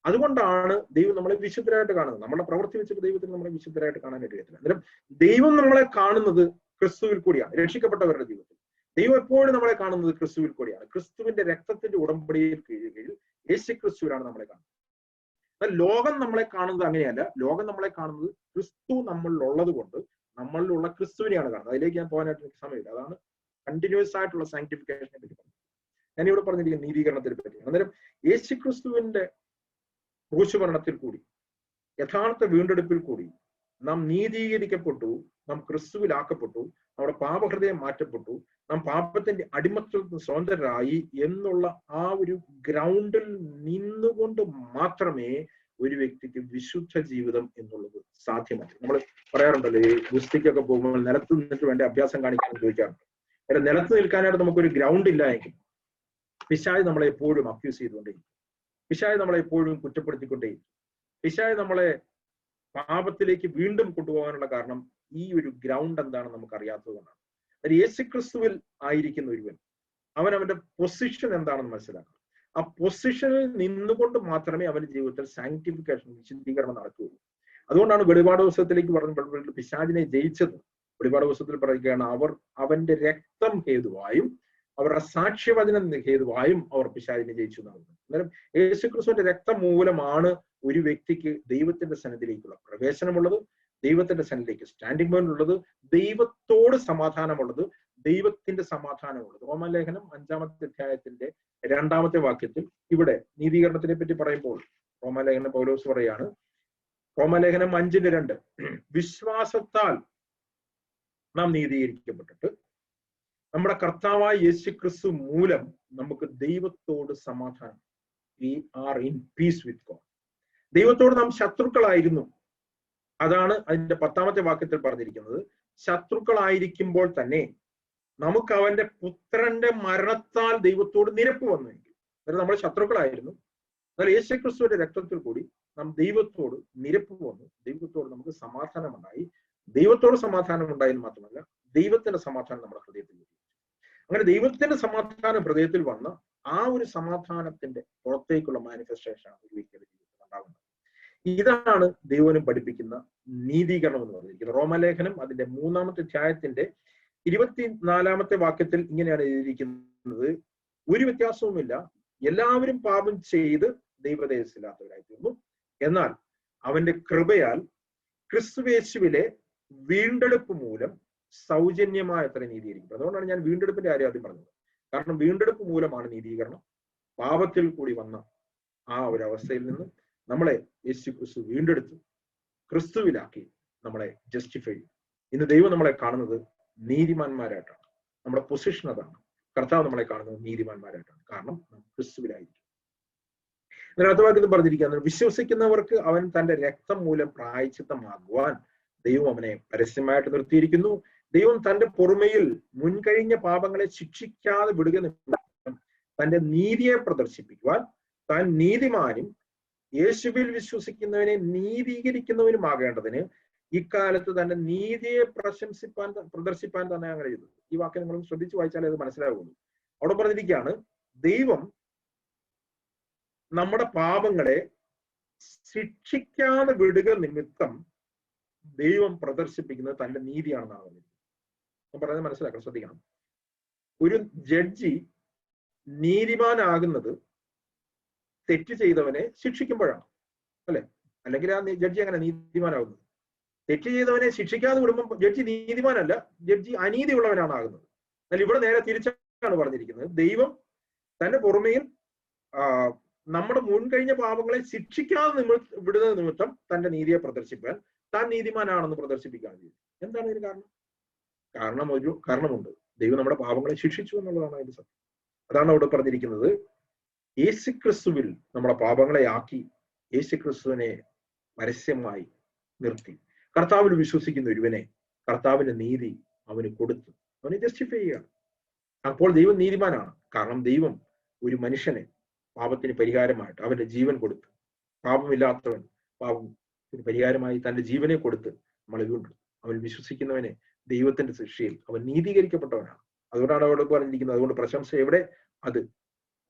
അതുകൊണ്ടാണ് ദൈവം നമ്മളെ വിശുദ്ധരായിട്ട് കാണുന്നത്. നമ്മുടെ പ്രവൃത്തി വെച്ചിട്ട് ദൈവത്തിന് നമ്മളെ വിശുദ്ധരായിട്ട് കാണാനായിട്ട് കഴിയത്തില്ല. അന്നേരം ദൈവം നമ്മളെ കാണുന്നത് ക്രിസ്തുവിൽ കൂടിയാണ്. രക്ഷിക്കപ്പെട്ടവരുടെ ജീവിതത്തിൽ ദൈവം എപ്പോഴും നമ്മളെ കാണുന്നത് ക്രിസ്തുവിൽ കൂടിയാണ്. ക്രിസ്തുവിന്റെ രക്തത്തിന്റെ ഉടമ്പടിയിൽ കീഴിൽ യേശു ക്രിസ്തുവിലാണ് നമ്മളെ കാണുന്നത്. എന്നാൽ ലോകം നമ്മളെ കാണുന്നത് അങ്ങനെയല്ല. ലോകം നമ്മളെ കാണുന്നത് ക്രിസ്തു നമ്മളിലുള്ളത് കൊണ്ട് നമ്മളിലുള്ള ക്രിസ്തുവിനെയാണ് കാണുന്നത്. അതിലേക്ക് ഞാൻ പോകാനായിട്ട് എനിക്ക് സമയമില്ല. അതാണ് കണ്ടിന്യൂസ് ആയിട്ടുള്ള സാങ്ക്ടിഫിക്കേഷനെ പറ്റി പറഞ്ഞത്. ഞാനിവിടെ പറഞ്ഞിരിക്കുന്ന നീതീകരണത്തിനെ പറ്റി. അന്നേരം യേശു ക്രിസ്തുവിന്റെ ക്രൂശുമരണത്തിൽ കൂടി, യഥാർത്ഥ വീണ്ടെടുപ്പിൽ കൂടി നാം നീതീകരിക്കപ്പെട്ടു, നാം ക്രിസ്തുവിലാക്കപ്പെട്ടു, നമ്മുടെ പാപഹൃദയം മാറ്റപ്പെട്ടു, നാം പാപത്തിന്റെ അടിമത്വത്തിൽ സ്വതന്ത്രരായി എന്നുള്ള ആ ഒരു ഗ്രൗണ്ടിൽ നിന്നുകൊണ്ട് മാത്രമേ ഒരു വ്യക്തിക്ക് വിശുദ്ധ ജീവിതം എന്നുള്ളത് സാധ്യമാണ്. നമ്മൾ പറയാറുണ്ടല്ലോ, ഈ ഗുസ്തിക്കൊക്കെ പോകുമ്പോൾ നിലത്ത് നിന്നിട്ട് വേണ്ട അഭ്യാസം കാണിക്കാൻ ചോദിക്കാറുണ്ട്. അതായത് നിലത്ത് നിൽക്കാനായിട്ട് നമുക്കൊരു ഗ്രൗണ്ട് ഇല്ല എങ്കിൽ പിശാച് നമ്മളെ എപ്പോഴും അക്യൂസ് ചെയ്തുകൊണ്ടേയിരിക്കും. പിശാച് നമ്മളെ എപ്പോഴും കുറ്റപ്പെടുത്തിക്കൊണ്ടേയിരിക്കും. പിശാച് നമ്മളെ പാപത്തിലേക്ക് വീണ്ടും കൊണ്ടുപോകാനുള്ള കാരണം ഈ ഒരു ഗ്രൗണ്ട് എന്താണെന്ന് നമുക്ക് അറിയാത്തതുകൊണ്ടാണ്. യേശുക്രിസ്തുവിൽ ആയിരിക്കുന്ന ഒരുവൻ അവന്റെ പൊസിഷൻ എന്താണെന്ന് മനസ്സിലാക്കണം. ആ പൊസിഷനിൽ നിന്നുകൊണ്ട് മാത്രമേ അവന്റെ ജീവിതത്തിൽ സാങ്ക്ടിഫിക്കേഷൻ, വിശുദ്ധീകരണം നടക്കുകയുള്ളൂ. അതുകൊണ്ടാണ് വെളിപാട് പുസ്തകത്തിലേക്ക് പറഞ്ഞ പിശാചിനെ ജയിച്ചത്. വെളിപാട് പുസ്തകത്തിൽ പറയുകയാണ്, അവന്റെ രക്തം ഹേതുവായും അവരുടെ സാക്ഷ്യവചനം ഹേതുവായും അവർ പിശാചിനെ ജയിച്ചു എന്നാണ്. അന്നേരം യേശുക്രിസ്തുവിന്റെ രക്തം മൂലമാണ് ഒരു വ്യക്തിക്ക് ദൈവത്തിന്റെ സന്നിധിയിലേക്കുള്ള പ്രവേശനമുള്ളത്, ദൈവത്തിന്റെ സന്നിധിയിലേക്ക് സ്റ്റാൻഡിംഗ് പോയിന്റ് ഉള്ളത്, ദൈവത്തോട് സമാധാനമുള്ളത്, ദൈവത്തിന്റെ സമാധാനമുള്ളത്. റോമാലേഖനം 5-ാമത്തെ അധ്യായത്തിന്റെ 2-ാമത്തെ വാക്യത്തിൽ ഇവിടെ നീതീകരണത്തിനെ പറ്റി പറയുമ്പോൾ റോമാലേഖനം പൗലോസ് പറയാണ്, റോമാലേഖനം 5:2, വിശ്വാസത്താൽ നാം നീതീകരിക്കപ്പെട്ടിട്ട് നമ്മുടെ കർത്താവായ യേശുക്രിസ്തു മൂലം നമുക്ക് ദൈവത്തോട് സമാധാനം. We are in peace with God. ദൈവത്തോട് നാം ശത്രുക്കളായിരുന്നു. അതാണ് അതിന്റെ 10-ാമത്തെ വാക്യത്തിൽ പറഞ്ഞിരിക്കുന്നത്. ശത്രുക്കളായിരിക്കുമ്പോൾ തന്നെ നമുക്ക് അവന്റെ പുത്രന്റെ മരണത്താൽ ദൈവത്തോട് നിരപ്പ് വന്നുവെങ്കിൽ, അതായത് നമ്മൾ ശത്രുക്കളായിരുന്നു, എന്നാൽ യേശുക്രിസ്തുവിന്റെ രക്തത്തിൽ കൂടി നാം ദൈവത്തോട് നിരപ്പ് വന്നു. ദൈവത്തോട് നമുക്ക് സമാധാനമുണ്ടായി. ദൈവത്തോട് സമാധാനം ഉണ്ടായെന്ന് മാത്രമല്ല, ദൈവത്തിന്റെ സമാധാനം നമ്മുടെ ഹൃദയത്തിൽ വരും. അങ്ങനെ ദൈവത്തിന്റെ സമാധാനം ഹൃദയത്തിൽ വന്ന ആ ഒരു സമാധാനത്തിന്റെ പുറത്തേക്കുള്ള മാനിഫെസ്റ്റേഷനാണ് ഒരു വ്യക്തിയുടെ ജീവിതത്തിൽ ഉണ്ടാകുന്നത്. ഇതാണ് ദൈവനും പഠിപ്പിക്കുന്ന നീതീകരണം എന്ന് പറഞ്ഞിരിക്കുന്നത്. റോമലേഖനം അതിന്റെ 3-ാമത്തെ അധ്യായത്തിന്റെ 24-ാമത്തെ വാക്യത്തിൽ ഇങ്ങനെയാണ് എഴുതിയിരിക്കുന്നത്, ഒരു വ്യത്യാസവുമില്ല, എല്ലാവരും പാപം ചെയ്ത് ദൈവതേജസ്സില്ലാത്തവരായി തീർന്നു, എന്നാൽ അവന്റെ കൃപയാൽ ക്രിസ്തുയേശുവിലെ വീണ്ടെടുപ്പ് മൂലം സൗജന്യമായ അത്ര നീതീകരിക്കും. അതുകൊണ്ടാണ് ഞാൻ വീണ്ടെടുപ്പിന്റെ കാര്യം ആദ്യം പറഞ്ഞത്. കാരണം വീണ്ടെടുപ്പ് മൂലമാണ് നീതീകരണം. പാപത്തിൽ കൂടി വന്ന ആ ഒരു അവസ്ഥയിൽ നിന്ന് നമ്മളെ യേശു ക്രിസ്തു വീണ്ടെടുത്ത് ക്രിസ്തുവിലാക്കി നമ്മളെ ജസ്റ്റിഫൈ ചെയ്യും. ഇന്ന് ദൈവം നമ്മളെ കാണുന്നത് നീതിമാന്മാരായിട്ടാണ്. നമ്മുടെ പൊസിഷൻ അതാണ്. കർത്താവ് നമ്മളെ കാണുന്നത് നീതിമാന്മാരായിട്ടാണ്. കാരണം ക്രിസ്തുവിലായിരിക്കും. അടുത്ത വാക്യത്തിൽ പറഞ്ഞിരിക്കുന്നത്, വിശ്വസിക്കുന്നവർക്ക് അവൻ തന്റെ രക്തം മൂലം പ്രായശ്ചിത്തമാകുവാൻ ദൈവം അവനെ പരസ്യമായിട്ട് നിർത്തിയിരിക്കുന്നു. ദൈവം തന്റെ പൊറുമയിൽ മുൻകഴിഞ്ഞ പാപങ്ങളെ ശിക്ഷിക്കാതെ വിടുക നിമിത്തം തന്റെ നീതിയെ പ്രദർശിപ്പിക്കുവാൻ താൻ നീതിമാനും യേശുവിൽ വിശ്വസിക്കുന്നവനെ നീതീകരിക്കുന്നവനുമാകേണ്ടതിന് ഇക്കാലത്ത് തന്റെ നീതിയെ പ്രദർശിപ്പാൻ തന്നെ അങ്ങനെ ചെയ്തു. ഈ വാക്യം നിങ്ങൾ ശ്രദ്ധിച്ചു വായിച്ചാലേ അത് മനസ്സിലാവുള്ളൂ. അവിടെ പറഞ്ഞിരിക്കുകയാണ്, ദൈവം നമ്മുടെ പാപങ്ങളെ ശിക്ഷിക്കാതെ വിടുക നിമിത്തം ദൈവം പ്രദർശിപ്പിക്കുന്നത് തന്റെ നീതിയാണെന്നാണ് പറഞ്ഞിരിക്കുന്നത്. ഞാൻ പറയുന്നത് മനസ്സിലാക്കണം, ശ്രദ്ധിക്കണം. ഒരു ജഡ്ജി നീതിമാനാകുന്നത് തെറ്റ് ചെയ്തവനെ ശിക്ഷിക്കുമ്പോഴാണ്, അല്ലെ? അല്ലെങ്കിൽ ആ ജഡ്ജി അങ്ങനെ നീതിമാനാകുന്നത് തെറ്റ് ചെയ്തവനെ ശിക്ഷിക്കാതെ വിടുമ്പോൾ ജഡ്ജി നീതിമാനല്ല, ജഡ്ജി അനീതിയുള്ളവനാണ് ആകുന്നത്. എന്നാൽ ഇവിടെ നേരെ തിരിച്ചാണ് പറഞ്ഞിരിക്കുന്നത്, ദൈവം തന്റെ പുറമേയിൽ നമ്മുടെ മുൻകഴിഞ്ഞ പാപങ്ങളെ ശിക്ഷിക്കാതെ വിടുന്ന നിമിത്തം തന്റെ നീതിയെ പ്രദർശിപ്പാൻ താൻ നീതിമാനാണെന്ന് പ്രദർശിപ്പിക്കുകയാണ് ചെയ്തത്. എന്താണ് ഇതിന് കാരണം? കാരണമുണ്ട്. ദൈവം നമ്മുടെ പാപങ്ങളെ ശിക്ഷിച്ചു എന്നുള്ളതാണ് അതിന്റെ സത്യം. അതാണ് അവിടെ പറഞ്ഞിരിക്കുന്നത്, യേശുക്രിസ്തുവിൽ നമ്മുടെ പാപങ്ങളെ ആക്കി യേശുക്രിസ്തുവിനെ പരസ്യമായി നിർത്തി. കർത്താവിൽ വിശ്വസിക്കുന്ന ഒരുവനെ കർത്താവിന്റെ നീതി അവന് കൊടുത്തു, അവനെ ജസ്റ്റിഫൈ ചെയ്യുകയാണ്. അപ്പോൾ ദൈവം നീതിമാനാണ്. കാരണം ദൈവം ഒരു മനുഷ്യനെ പാപത്തിന് പരിഹാരമായിട്ട് അവന്റെ ജീവൻ കൊടുത്തു. പാപമില്ലാത്തവൻ പാപത്തിന് പരിഹാരമായി തന്റെ ജീവനെ കൊടുത്ത് നമ്മളെ വീണ്ടും. അവൻ വിശ്വസിക്കുന്നവനെ ദൈവത്തിന്റെ ശിക്ഷയിൽ അവൻ നീതീകരിക്കപ്പെട്ടവനാണ്. അതുകൊണ്ടാണ് അവിടെ പറഞ്ഞിരിക്കുന്നത്. അതുകൊണ്ട് പ്രശംസ എവിടെ? അത്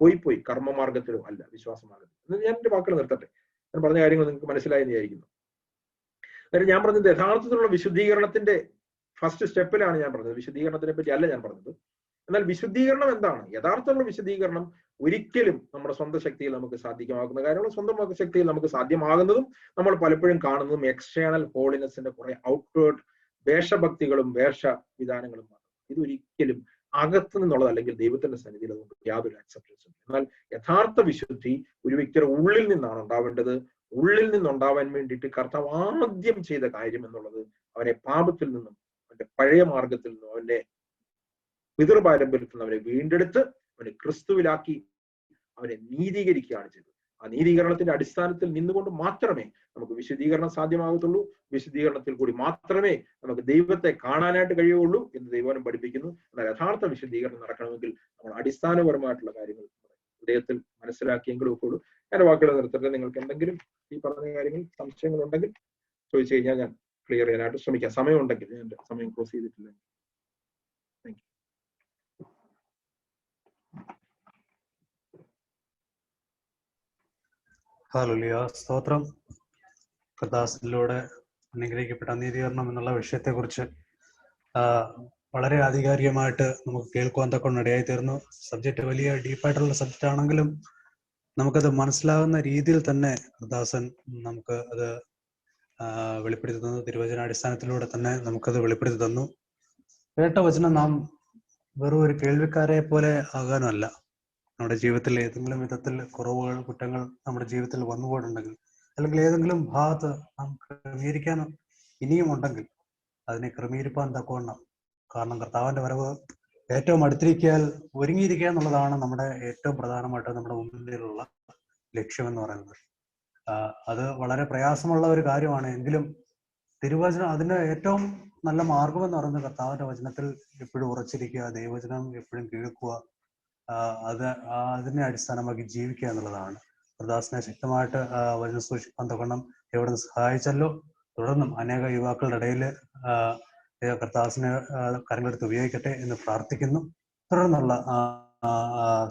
പോയി കർമ്മമാർഗത്തിലോ അല്ല, വിശ്വാസമാർഗത്തിലോ. ഞാൻ എന്റെ വാക്കുകൾ നിർത്തട്ടെ. ഞാൻ പറഞ്ഞ കാര്യങ്ങൾ നിങ്ങൾക്ക് മനസ്സിലായി എന്ന് വിചാരിക്കുന്നു. അതായത് ഞാൻ പറഞ്ഞത് യഥാർത്ഥത്തിലുള്ള വിശുദ്ധീകരണത്തിന്റെ ഫസ്റ്റ് സ്റ്റെപ്പിലാണ് ഞാൻ പറഞ്ഞത്. വിശുദ്ധീകരണത്തിനെ പറ്റി അല്ല ഞാൻ പറഞ്ഞത്. എന്നാൽ വിശുദ്ധീകരണം എന്താണ്? യഥാർത്ഥമുള്ള വിശുദ്ധീകരണം ഒരിക്കലും നമ്മുടെ സ്വന്തം ശക്തിയിൽ നമുക്ക് സാധ്യമാക്കുന്ന കാര്യങ്ങൾ. സ്വന്തം ശക്തിയിൽ നമുക്ക് സാധ്യമാകുന്നതും നമ്മൾ പലപ്പോഴും കാണുന്നതും എക്സ്റ്റേണൽ ഹോളിനെസിന്റെ കുറെ ഔട്ട്വേർഡ് വേഷഭക്തികളും വേഷവിധാനങ്ങളും മാത്രം. ഇതൊരിക്കലും അകത്തു നിന്നുള്ളത് അല്ലെങ്കിൽ ദൈവത്തിന്റെ സന്നിധിയിൽ അതുകൊണ്ട് യാതൊരു അക്സെപ്റ്റൻസും. എന്നാൽ യഥാർത്ഥ വിശുദ്ധി ഒരു വ്യക്തിയുടെ ഉള്ളിൽ നിന്നാണ് ഉണ്ടാവേണ്ടത്. ഉള്ളിൽ നിന്നുണ്ടാവാൻ വേണ്ടിയിട്ട് കർത്താവ് ആദ്യം ചെയ്ത കാര്യം എന്നുള്ളത് അവനെ പാപത്തിൽ നിന്നും അവന്റെ പഴയ മാർഗത്തിൽ നിന്നും അവന്റെ പിതൃപാരമ്പര്യത്തിൽ നിന്ന് അവനെ വീണ്ടെടുത്ത് അവനെ ക്രിസ്തുവിലാക്കി അവനെ നീതീകരിക്കുകയാണ് ചെയ്തത്. ആ നീതീകരണത്തിന്റെ അടിസ്ഥാനത്തിൽ നിന്നുകൊണ്ട് മാത്രമേ നമുക്ക് വിശുദ്ധീകരണം സാധ്യമാകത്തുള്ളൂ. വിശുദ്ധീകരണത്തിൽ കൂടി മാത്രമേ നമുക്ക് ദൈവത്തെ കാണാനായിട്ട് കഴിയുള്ളൂ എന്ന് ദൈവം പഠിപ്പിക്കുന്നു. എന്നാൽ യഥാർത്ഥ വിശുദ്ധീകരണം നടക്കണമെങ്കിൽ നമ്മൾ അടിസ്ഥാനപരമായിട്ടുള്ള കാര്യങ്ങൾ ഹൃദയത്തിൽ മനസ്സിലാക്കിയെങ്കിലും ഒക്കെ ഉള്ളൂ. എന്റെ വാക്കുകൾ നിർത്തട്ടെ. നിങ്ങൾക്ക് എന്തെങ്കിലും ഈ പറഞ്ഞ കാര്യങ്ങൾ സംശയങ്ങൾ ഉണ്ടെങ്കിൽ ചോദിച്ചു കഴിഞ്ഞാൽ ഞാൻ ക്ലിയർ ചെയ്യാനായിട്ട് ശ്രമിക്കാം. സമയം ഉണ്ടെങ്കിൽ. ഞാൻ എന്റെ സമയം ക്ലോസ് ചെയ്തിട്ടില്ല. Thank you. ഹല്ലേലൂയ, സ്തോത്രം. കർത്താവിലൂടെ അനുഗ്രഹിക്കപ്പെട്ട നീതീകരണം എന്നുള്ള വിഷയത്തെക്കുറിച്ച് വളരെ ആധികാരികമായിട്ട് നമുക്ക് കേൾക്കുവാൻ തക്കൊണ്ട് ഇടയായി തീർന്നു. സബ്ജക്റ്റ് വലിയ ഡീപ്പായിട്ടുള്ള സബ്ജക്റ്റ് ആണെങ്കിലും നമുക്കത് മനസ്സിലാകുന്ന രീതിയിൽ തന്നെ കർത്താസൻ നമുക്ക് അത് വെളിപ്പെടുത്തി തന്നു. തിരുവചനാടിസ്ഥാനത്തിലൂടെ തന്നെ നമുക്കത് വെളിപ്പെടുത്തി തന്നു. കേട്ട വചനം നാം വെറും ഒരു കേൾവിക്കാരെ പോലെ ആകാനുമല്ല. നമ്മുടെ ജീവിതത്തിൽ ഏതെങ്കിലും വിധത്തിൽ കുറവുകൾ, കുറ്റങ്ങൾ നമ്മുടെ ജീവിതത്തിൽ വന്നുപോയിട്ടുണ്ടെങ്കിൽ, അല്ലെങ്കിൽ ഏതെങ്കിലും ഭാഗത്ത് നാം ക്രമീകരിക്കാൻ ഇനിയും ഉണ്ടെങ്കിൽ അതിനെ ക്രമീകരിപ്പാൻ തക്കവണ്ണം. കാരണം കർത്താവിന്റെ വരവ് ഏറ്റവും അടുത്തിരിക്കാൻ ഒരുങ്ങിയിരിക്കുക എന്നുള്ളതാണ് നമ്മുടെ ഏറ്റവും പ്രധാനമായിട്ട് നമ്മുടെ മുന്നിലുള്ള ലക്ഷ്യമെന്ന് പറയുന്നത്. അത് വളരെ പ്രയാസമുള്ള ഒരു കാര്യമാണ്. എങ്കിലും തിരുവചനം അതിന്റെ ഏറ്റവും നല്ല മാർഗം എന്ന് പറയുന്നത് കർത്താവിന്റെ വചനത്തിൽ എപ്പോഴും ഉറച്ചിരിക്കുക, ദൈവവചനം എപ്പോഴും കേൾക്കുക, അതിനെ അടിസ്ഥാനമാക്കി ജീവിക്കുക എന്നുള്ളതാണ്. കർത്താസിനെ ശക്തമായിട്ട് വചനം സൂക്ഷിക്കാൻ തക്കണം എവിടെ സഹായിച്ചല്ലോ. തുടർന്നും അനേക യുവാക്കളുടെ ഇടയിൽ കർത്താസിനെ കാര്യങ്ങളെടുത്ത് ഉപയോഗിക്കട്ടെ എന്ന് പ്രാർത്ഥിക്കുന്നു. തുടർന്നുള്ള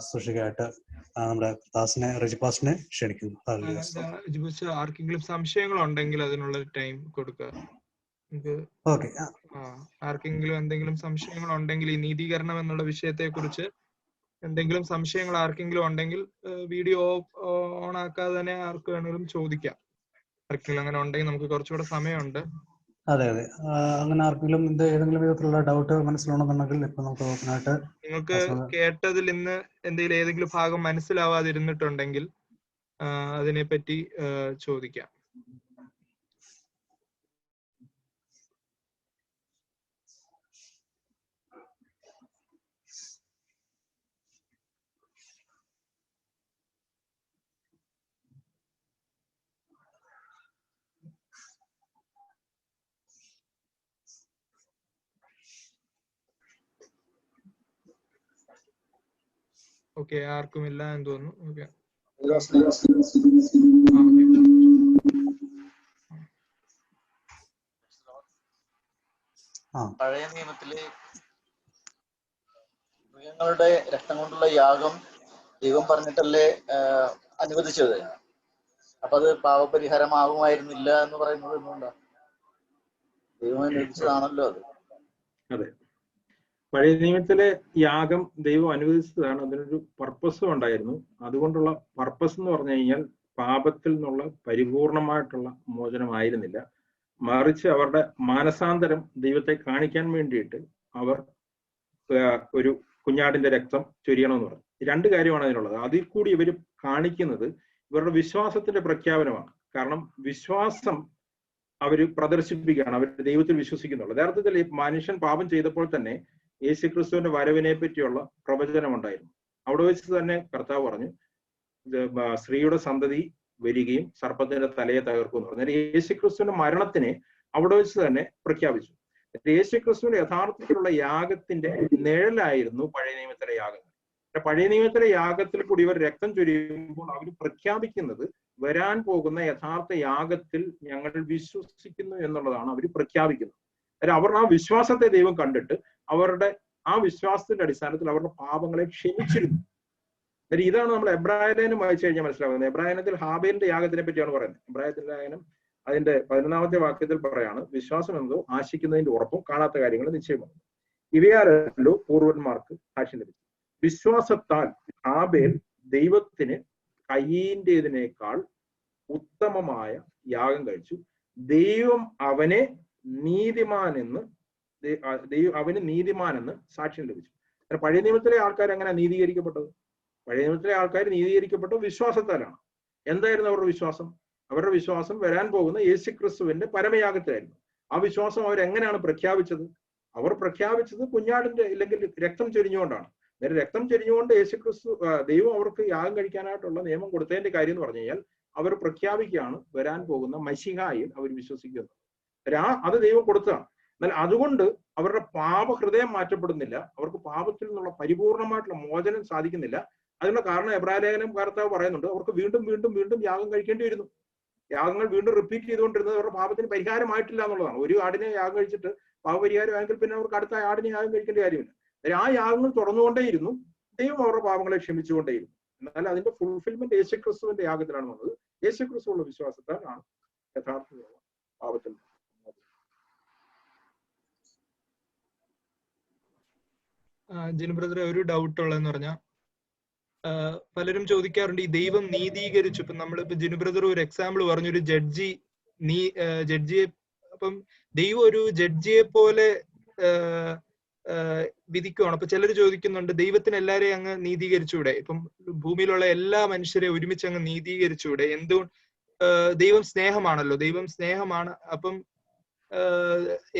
സൂക്ഷിക്കായിട്ട് നമ്മുടെ കർത്താസിനെ റെജിപ്പാസിനെ ക്ഷണിക്കുന്നു. ആർക്കെങ്കിലും സംശയങ്ങൾ ഉണ്ടെങ്കിൽ അതിനുള്ള ടൈം കൊടുക്കുക. ഓക്കെ. ആർക്കെങ്കിലും എന്തെങ്കിലും സംശയങ്ങൾ ഉണ്ടെങ്കിൽ ഈ നീതീകരണം എന്നുള്ള വിഷയത്തെ കുറിച്ച് എന്തെങ്കിലും സംശയങ്ങൾ ആർക്കെങ്കിലും ഉണ്ടെങ്കിൽ വീഡിയോ ഓൺ ആക്കാതെ തന്നെ ആർക്ക് വേണമെങ്കിലും ചോദിക്കാം. ആർക്കെങ്കിലും അങ്ങനെ ഉണ്ടെങ്കിൽ നമുക്ക് കുറച്ചുകൂടെ സമയമുണ്ട്. അതെ. അങ്ങനെ ആർക്കെങ്കിലും ഏതെങ്കിലും വിധത്തിലുള്ള ഡൗട്ട് മനസ്സിലുണ്ടെന്നുണ്ടെങ്കിൽ ഇപ്പൊ നമുക്ക് ഓപ്പണായിട്ട് നിങ്ങൾക്ക് കേട്ടതിൽ ഇന്ന് എന്തെങ്കിലും ഏതെങ്കിലും ഭാഗം മനസ്സിലാവാതിരുന്നിട്ടുണ്ടെങ്കിൽ അതിനെപ്പറ്റി ചോദിക്കാം. ഓക്കെ, ആർക്കും ഇല്ല എന്ന് തോന്നുന്നു. ഓക്കെ, പഴയ നിയമത്തില് മൃഗങ്ങളുടെ രക്തം കൊണ്ടുള്ള യാഗം ദൈവം പറഞ്ഞിട്ടല്ലേ അനുവദിച്ചത്. അപ്പൊ അത് പാപപരിഹാരമാകുമായിരുന്നില്ല എന്ന് പറയുന്നത് എന്തുകൊണ്ടാ? ദൈവം അനുവദിച്ചതാണല്ലോ അത്. അതെ, പഴയ നിയമത്തിലെ യാഗം ദൈവം അനുവദിച്ചതാണ്. അതിനൊരു പർപ്പസും ഉണ്ടായിരുന്നു. അതുകൊണ്ടുള്ള പർപ്പസ് എന്ന് പറഞ്ഞു കഴിഞ്ഞാൽ പാപത്തിൽ നിന്നുള്ള പരിപൂർണമായിട്ടുള്ള മോചനമായിരുന്നില്ല, മറിച്ച് അവരുടെ മാനസാന്തരം ദൈവത്തെ കാണിക്കാൻ വേണ്ടിയിട്ട് അവർ ഒരു കുഞ്ഞാടിന്റെ രക്തം ചൊരിയണമെന്ന് പറഞ്ഞു. രണ്ട് കാര്യമാണ് അതിനുള്ളത്. അതിൽ കൂടി ഇവർ കാണിക്കുന്നത് ഇവരുടെ വിശ്വാസത്തിന്റെ പ്രഖ്യാപനമാണ്. കാരണം വിശ്വാസം അവർ പ്രദർശിപ്പിക്കുകയാണ്, അവർ ദൈവത്തിൽ വിശ്വസിക്കുന്നുള്ളൂ. യഥാർത്ഥത്തിൽ മനുഷ്യൻ പാപം ചെയ്തപ്പോൾ തന്നെ യേശുക്രിസ്തുവിന്റെ വരവിനെ പറ്റിയുള്ള പ്രവചനം ഉണ്ടായിരുന്നു. അവിടെ വെച്ച് തന്നെ കർത്താവ് പറഞ്ഞു, സ്ത്രീയുടെ സന്തതി വരികയും സർപ്പത്തിന്റെ തലയെ തകർക്കും എന്ന് പറഞ്ഞു. യേശുക്രിസ്തുവിന്റെ മരണത്തിനെ അവിടെ വെച്ച് തന്നെ പ്രഖ്യാപിച്ചു. യേശുക്രിസ്തുവിന്റെ യഥാർത്ഥത്തിലുള്ള യാഗത്തിന്റെ നിഴലായിരുന്നു പഴയ നിയമത്തിലെ യാഗങ്ങൾ. പഴയ നിയമത്തിലെ യാഗത്തിൽ കൂടി ഇവർ രക്തം ചൊരിയുമ്പോൾ അവർ പ്രഖ്യാപിക്കുന്നത് വരാൻ പോകുന്ന യഥാർത്ഥ യാഗത്തിൽ ഞങ്ങൾ വിശ്വസിക്കുന്നു എന്നുള്ളതാണ് അവർ പ്രഖ്യാപിക്കുന്നത്. അതായത് അവർ ആ വിശ്വാസത്തെ ദൈവം കണ്ടിട്ട് അവരുടെ ആ വിശ്വാസത്തിന്റെ അടിസ്ഥാനത്തിൽ അവരുടെ പാപങ്ങളെ ക്ഷമിച്ചിരുന്നു. അതായത് ഇതാണ് നമ്മൾ എബ്രായലേഖനം വായിച്ചു കഴിഞ്ഞാൽ മനസ്സിലാകുന്നത്. എബ്രായനത്തിൽ ഹാബേലിന്റെ യാഗത്തിനെ പറ്റിയാണ് പറയുന്നത്. എബ്രായത്തിന്റെ ലേഖനം അതിന്റെ 11-ാമത്തെ വാക്യത്തിൽ പറയാണ്, വിശ്വാസം എന്തോ ആശിക്കുന്നതിന്റെ ഉറപ്പും കാണാത്ത കാര്യങ്ങൾ നിശ്ചയമാണ്. ഇവയാരല്ലോ പൂർവന്മാർക്ക് സാക്ഷ്യം ലഭിച്ചു. വിശ്വാസത്താൽ ഹാബേൽ ദൈവത്തിന് കയീന്റേതിനേക്കാൾ ഉത്തമമായ യാഗം കഴിച്ചു. ദൈവം അവന് നീതിമാനെന്ന് സാക്ഷ്യം ലഭിച്ചു. പഴയ നിയമത്തിലെ ആൾക്കാർ എങ്ങനെ നീതീകരിക്കപ്പെട്ടത്? പഴയ നിയമത്തിലെ ആൾക്കാർ നീതീകരിക്കപ്പെട്ടത് വിശ്വാസത്താലാണ്. എന്തായിരുന്നു അവരുടെ വിശ്വാസം? അവരുടെ വിശ്വാസം വരാൻ പോകുന്ന യേശുക്രിസ്തുവിന്റെ പരമയാഗത്തിലായിരുന്നു. ആ വിശ്വാസം അവരെങ്ങനെയാണ് പ്രഖ്യാപിച്ചത്? അവർ പ്രഖ്യാപിച്ചത് കുഞ്ഞാടിന്റെ ഇല്ലെങ്കിൽ രക്തം ചൊരിഞ്ഞുകൊണ്ടാണ്. നേരെ രക്തം ചൊരിഞ്ഞുകൊണ്ട് യേശുക്രിസ്തു ദൈവം അവർക്ക് യാഗം കഴിക്കാനായിട്ടുള്ള നിയമം കൊടുത്തതിന്റെ കാര്യം എന്ന് പറഞ്ഞു കഴിഞ്ഞാൽ അവർ പ്രഖ്യാപിക്കുകയാണ് വരാൻ പോകുന്ന മശിഹായിൽ അവർ വിശ്വസിക്കുന്നത്. അത് ദൈവം കൊടുത്തതാണ്. എന്നാൽ അതുകൊണ്ട് അവരുടെ പാപഹൃദയം മാറ്റപ്പെടുന്നില്ല, അവർക്ക് പാപത്തിൽ നിന്നുള്ള പരിപൂർണമായിട്ടുള്ള മോചനം സാധിക്കുന്നില്ല. അതിനുള്ള കാരണം എബ്രായലേഖനം കർത്താവ് പറയുന്നുണ്ട്, അവർക്ക് വീണ്ടും വീണ്ടും വീണ്ടും യാഗം കഴിക്കേണ്ടി വരുന്നു. യാഗങ്ങൾ വീണ്ടും റിപ്പീറ്റ് ചെയ്തുകൊണ്ടിരുന്നത് അവരുടെ പാപത്തിന് പരിഹാരമായിട്ടില്ല എന്നുള്ളതാണ്. ഒരു ആടിനെ യാഗം കഴിച്ചിട്ട് പാപപരിഹാരമായെങ്കിൽ പിന്നെ അവർക്ക് അടുത്ത ആടിനെ യാഗം കഴിക്കേണ്ട കാര്യമില്ല. ആ യാഗങ്ങൾ തുറന്നുകൊണ്ടേയിരുന്നു, ദൈവം അവരുടെ പാപങ്ങളെ ക്ഷമിച്ചുകൊണ്ടേയിരുന്നു. എന്നാൽ അതിന്റെ ഫുൾഫിൽമെന്റ് യേശുക്രിസ്തുവിന്റെ യാഗത്തിലാണ് വന്നത്. യേശുക്രിസ്തുവുള്ള വിശ്വാസത്താൽ ആണ് യഥാർത്ഥ പാപത്തിൽ. ജിനു ബ്രദറെ, ഒരു ഡൗട്ട് ഉള്ളതെന്ന് പറഞ്ഞാൽ പലരും ചോദിക്കാറുണ്ട്, ഈ ദൈവം നീതീകരിച്ചു. ഇപ്പൊ നമ്മളിപ്പോ ജിനു ബ്രദർ ഒരു എക്സാമ്പിൾ പറഞ്ഞു, ഒരു ജഡ്ജിയെ, അപ്പം ദൈവം ഒരു ജഡ്ജിയെ പോലെ വിധിക്കുവാണ്. അപ്പൊ ചിലർ ചോദിക്കുന്നുണ്ട്, ദൈവത്തിന് എല്ലാരെയും അങ്ങ് നീതീകരിച്ചൂടെ? ഇപ്പം ഭൂമിയിലുള്ള എല്ലാ മനുഷ്യരെ ഒരുമിച്ച് അങ്ങ് നീതീകരിച്ചൂടെ? ദൈവം സ്നേഹമാണല്ലോ, ദൈവം സ്നേഹമാണ്. അപ്പം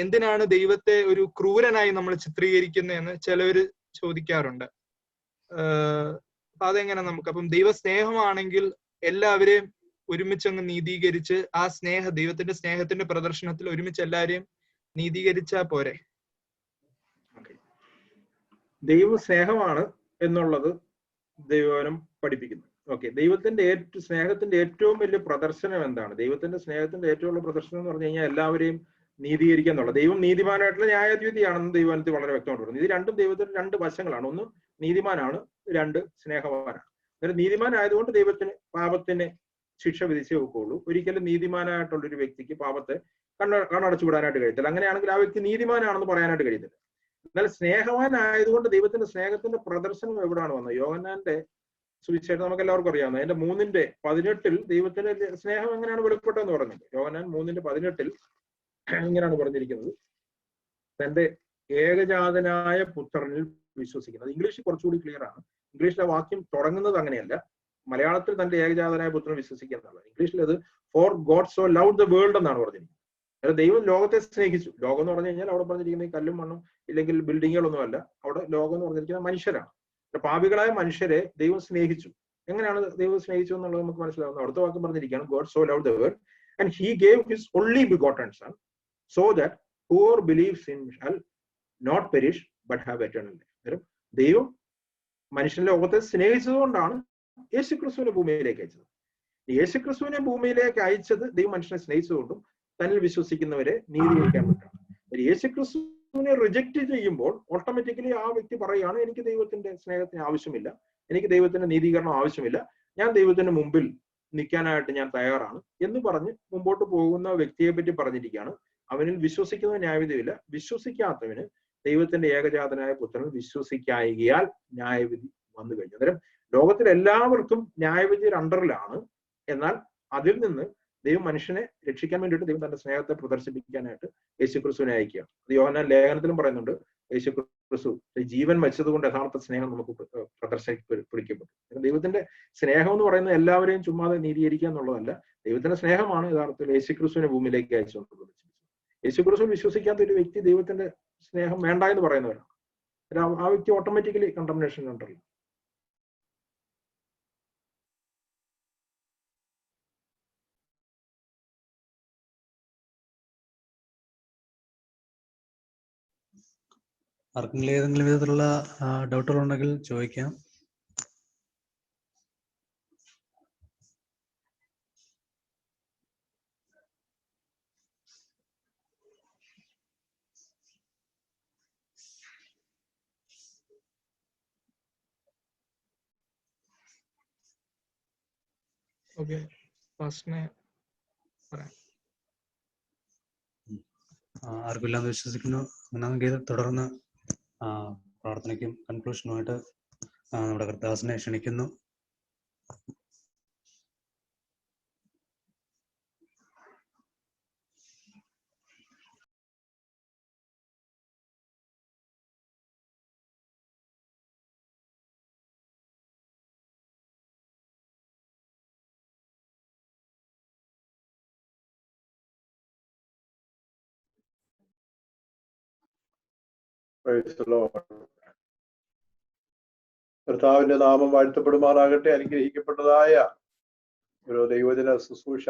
എന്തിനാണ് ദൈവത്തെ ഒരു ക്രൂരനായി നമ്മൾ ചിത്രീകരിക്കുന്നതെന്ന് ചിലവര് ചോദിക്കാറുണ്ട്. അപ്പൊ അതെങ്ങനെ നമുക്ക്, അപ്പം ദൈവ സ്നേഹമാണെങ്കിൽ എല്ലാവരെയും ഒരുമിച്ചങ്ങ് നീതീകരിച്ച് ആ ദൈവത്തിന്റെ സ്നേഹത്തിന്റെ പ്രദർശനത്തിൽ ഒരുമിച്ച് എല്ലാരെയും നീതീകരിച്ചാ പോരെ? ദൈവ സ്നേഹമാണ് എന്നുള്ളത് ദൈവവചനം പഠിപ്പിക്കുന്നു. ഓക്കെ, ദൈവത്തിന്റെ സ്നേഹത്തിന്റെ ഏറ്റവും വലിയ പ്രദർശനം എന്താണ്? ദൈവത്തിന്റെ സ്നേഹത്തിന്റെ ഏറ്റവും വലിയ പ്രദർശനം എന്ന് പറഞ്ഞു കഴിഞ്ഞാൽ എല്ലാവരെയും നീതീകരിക്കുക എന്നുള്ളത്. ദൈവം നീതിമാനായിട്ടുള്ള ന്യായാധിപതിയാണെന്ന് ദൈവവചനത്തിൽ വളരെ വ്യക്തമായിട്ട് പറഞ്ഞു. ഇത് രണ്ടും ദൈവത്തിന്റെ രണ്ട് വശങ്ങളാണ്. ഒന്ന് നീതിമാനാണ്, രണ്ട് സ്നേഹവാനാണ്. അതായത് നീതിമാനായതുകൊണ്ട് ദൈവത്തിന് പാപത്തിന് ശിക്ഷ വിധിച്ചേ വെക്കുള്ളൂ. ഒരിക്കലും നീതിമാനായിട്ടുള്ള ഒരു വ്യക്തിക്ക് പാപത്തെ കണ്ണടച്ചു വിടാനായിട്ട് കഴിയത്തില്ല. അങ്ങനെയാണെങ്കിൽ ആ വ്യക്തി നീതിമാനാണെന്ന് പറയാനായിട്ട് കഴിയത്തില്ല. എന്നാൽ സ്നേഹവാനായതുകൊണ്ട് ദൈവത്തിന്റെ സ്നേഹത്തിന്റെ പ്രദർശനം എവിടെയാണ് വന്നത്? യോഹന്നാന്റെ സുവിശേഷം നമുക്ക് എല്ലാവർക്കും അറിയാവുന്നത്. അതിന്റെ 3:18 ദൈവത്തിന്റെ സ്നേഹം എങ്ങനെയാണ് വെളിപ്പെട്ടതെന്ന് പറഞ്ഞത്. യോഹന്നാൻ 3:18 ഇങ്ങനെയാണ് പറഞ്ഞിരിക്കുന്നത്, തന്റെ ഏകജാതനായ പുത്രനിൽ വിശ്വസിക്കുന്നത്. ഇംഗ്ലീഷിൽ കുറച്ചുകൂടി ക്ലിയർ ആണ്. ഇംഗ്ലീഷിലെ വാക്യം തുടങ്ങുന്നത് അങ്ങനെയല്ല. മലയാളത്തിൽ തന്റെ ഏകജാതനായ പുത്രൻ വിശ്വസിക്കുക എന്നുള്ളത്. ഇംഗ്ലീഷിൽ അത് for God so loved the world എന്നാണ് പറഞ്ഞിരിക്കുന്നത്. അതായത് ദൈവം ലോകത്തെ സ്നേഹിച്ചു. ലോകം എന്ന് പറഞ്ഞു കഴിഞ്ഞാൽ അവിടെ പറഞ്ഞിരിക്കുന്നത് കല്ലും മണ്ണും ഇല്ലെങ്കിൽ ബിൽഡിങ്ങുകളൊന്നും അല്ല. അവിടെ ലോകം എന്ന് പറഞ്ഞിരിക്കുന്നത് മനുഷ്യരാണ്. പാപികളായ മനുഷ്യരെ ദൈവം സ്നേഹിച്ചു. എങ്ങനെയാണ് ദൈവം സ്നേഹിച്ചു എന്നുള്ളത് നമുക്ക് മനസ്സിലാവുന്നത്. അടുത്ത വാക്യം പറഞ്ഞിരിക്കുകയാണ്, God so loved the world and he gave his only begotten sun so that whoever believes in shall not perish but have eternal life. ദൈവം മനുഷ്യന്റെ ലോകത്തെ സ്നേഹിച്ചതുകൊണ്ടാണ് യേശുക്രിസ്തുവിനെ ഭൂമിയിലേക്ക് അയച്ചത്. യേശുക്രിസ്തുവിനെ ഭൂമിയിലേക്ക് അയച്ചത് ദൈവം മനുഷ്യനെ സ്നേഹിച്ചതുകൊണ്ടും തന്നിൽ വിശ്വസിക്കുന്നവരെ നീതീകരിക്കാൻ വേണ്ടിയിട്ടാണ്. യേശുക്രിസ്തുവിനെ റിജക്ട് ചെയ്യുമ്പോൾ ഓട്ടോമാറ്റിക്കലി ആ വ്യക്തി പറയുകയാണ്, എനിക്ക് ദൈവത്തിന്റെ സ്നേഹത്തിന് ആവശ്യമില്ല, എനിക്ക് ദൈവത്തിന്റെ നീതീകരണം ആവശ്യമില്ല, ഞാൻ ദൈവത്തിന്റെ മുമ്പിൽ നിൽക്കാനായിട്ട് ഞാൻ തയ്യാറാണ് എന്ന് പറഞ്ഞ് മുമ്പോട്ട് പോകുന്ന വ്യക്തിയെ പറ്റി പറഞ്ഞിരിക്കുകയാണ്. അവനിൽ വിശ്വസിക്കുന്ന ന്യായവിധിയില്ല, വിശ്വസിക്കാത്തവന് ദൈവത്തിന്റെ ഏകജാതനായ പുത്രൻ വിശ്വസിക്കായികയാൽ ന്യായവിധി വന്നു കഴിഞ്ഞു. അന്നേരം ലോകത്തിൽ എല്ലാവർക്കും ന്യായവിധിയുടെ അണ്ടറിലാണ്. എന്നാൽ അതിൽ നിന്ന് ദൈവം മനുഷ്യനെ രക്ഷിക്കാൻ വേണ്ടിയിട്ട് ദൈവം തന്റെ സ്നേഹത്തെ പ്രദർശിപ്പിക്കാനായിട്ട് യേശുക്രിസ്തുവിനെ അയക്കുകയാണ്. അത് യോഹന്നാൻ ലേഖനത്തിലും പറയുന്നുണ്ട്, യേശുക്രിസ്തു ജീവൻ വെച്ചത് കൊണ്ട് യഥാർത്ഥ സ്നേഹം നമുക്ക് പിടിക്കപ്പെട്ടു. ദൈവത്തിന്റെ സ്നേഹം എന്ന് പറയുന്നത് എല്ലാവരെയും ചുമ്മാതെ നീതീകരിക്കുക എന്നുള്ളതല്ല. ദൈവത്തിന്റെ സ്നേഹമാണ് യഥാർത്ഥത്തിൽ യേശുക്രിസ്തുവിനെ ഭൂമിയിലേക്ക് അയച്ചുകൊണ്ട്. യേശുക്രിസ്തു വിശ്വസിക്കാത്ത ഒരു വ്യക്തി ദൈവത്തിന്റെ സ്നേഹം വേണ്ട എന്ന് പറയുന്നവരാണ്. ആ വ്യക്തി ഓട്ടോമാറ്റിക്കലി കണ്ടംനേഷൻ ഉണ്ടല്ലോ. ആർക്കെങ്കിലും ഏതെങ്കിലും വിധത്തിലുള്ള ഡൗട്ടുകൾ ഉണ്ടെങ്കിൽ ചോദിക്കാം. ഓക്കെ, ഫാസ്റ്റിനെ പറയാം. ആർക്കില്ലാന്ന് വിശ്വസിക്കുന്നു. നമുക്ക് തുടർന്ന് പ്രാർത്ഥനയ്ക്കും കൺക്ലൂഷനുമായിട്ട് നമ്മുടെ കർത്താസിനെ ക്ഷണിക്കുന്നു. കർത്താവിന്റെ നാമം വാഴ്ത്തപ്പെടുമാറാകട്ടെ. അനുഗ്രഹിക്കപ്പെട്ടതായ ഒരു ദൈവജന ശുശ്രൂഷ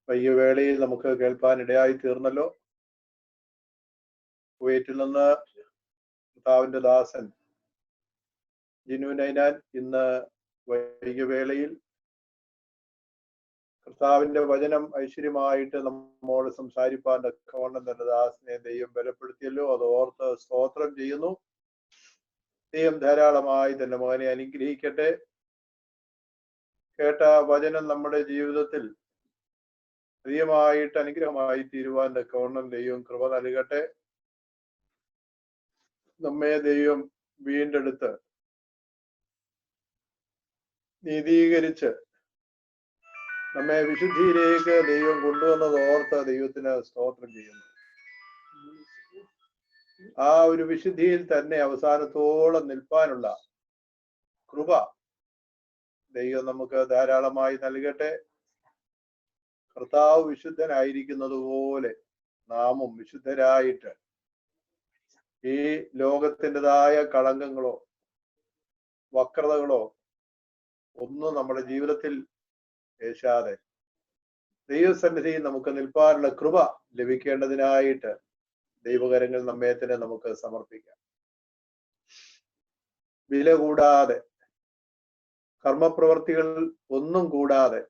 വൈകിയ വേളയിൽ നമുക്ക് കേൾപ്പാൻ ഇടയായി തീർന്നല്ലോ. കുവൈറ്റിൽ നിന്ന് കർത്താവിന്റെ ദാസൻ ജിനു നൈനാൻ ഇന്ന് വൈകിയ വേളയിൽ കർത്താവിന്റെ വചനം ഐശ്വര്യമായിട്ട് നമ്മോട് സംസാരിപ്പാൻ തക്കവണ്ണം തന്റെ ദാസനെ ദൈവം ബലപ്പെടുത്തിയല്ലോ. അത് ഓർത്ത് സ്തോത്രം ചെയ്യുന്നു. ദൈവം ധാരാളമായി തന്റെ മകനെ അനുഗ്രഹിക്കട്ടെ. കേട്ട വചനം നമ്മുടെ ജീവിതത്തിൽ അധികമായിട്ട് അനുഗ്രഹമായി തീരുവാൻ തക്കവണ്ണം ദൈവം കൃപ നൽകട്ടെ. നമ്മെ ദൈവം വീണ്ടെടുത്ത് നീതീകരിച്ച് നമ്മെ വിശുദ്ധിയിലേക്ക് ദൈവം കൊണ്ടുവന്നത് ഓർത്ത് ദൈവത്തിന് സ്തോത്രം ചെയ്യുന്നു. ആ ഒരു വിശുദ്ധിയിൽ തന്നെ അവസാനത്തോളം നിൽപ്പാനുള്ള കൃപ ദൈവം നമുക്ക് ധാരാളമായി നൽകട്ടെ. കർത്താവ് വിശുദ്ധനായിരിക്കുന്നത് പോലെ നാമും വിശുദ്ധരായിട്ട് ഈ ലോകത്തിൻ്റെതായ കളങ്കങ്ങളോ വക്രതകളോ ഒന്നും നമ്മുടെ ജീവിതത്തിൽ ഏശാതെ ദൈവസന്നിധിയിൽ നമുക്ക് നിൽപ്പാനുള്ള കൃപ ലഭിക്കേണ്ടതിനായിട്ട് ദൈവകരങ്ങൾ നമ്മെ തന്നെ നമുക്ക് സമർപ്പിക്കാം. വില കൂടാതെ, കർമ്മപ്രവർത്തികൾ ഒന്നും കൂടാതെ,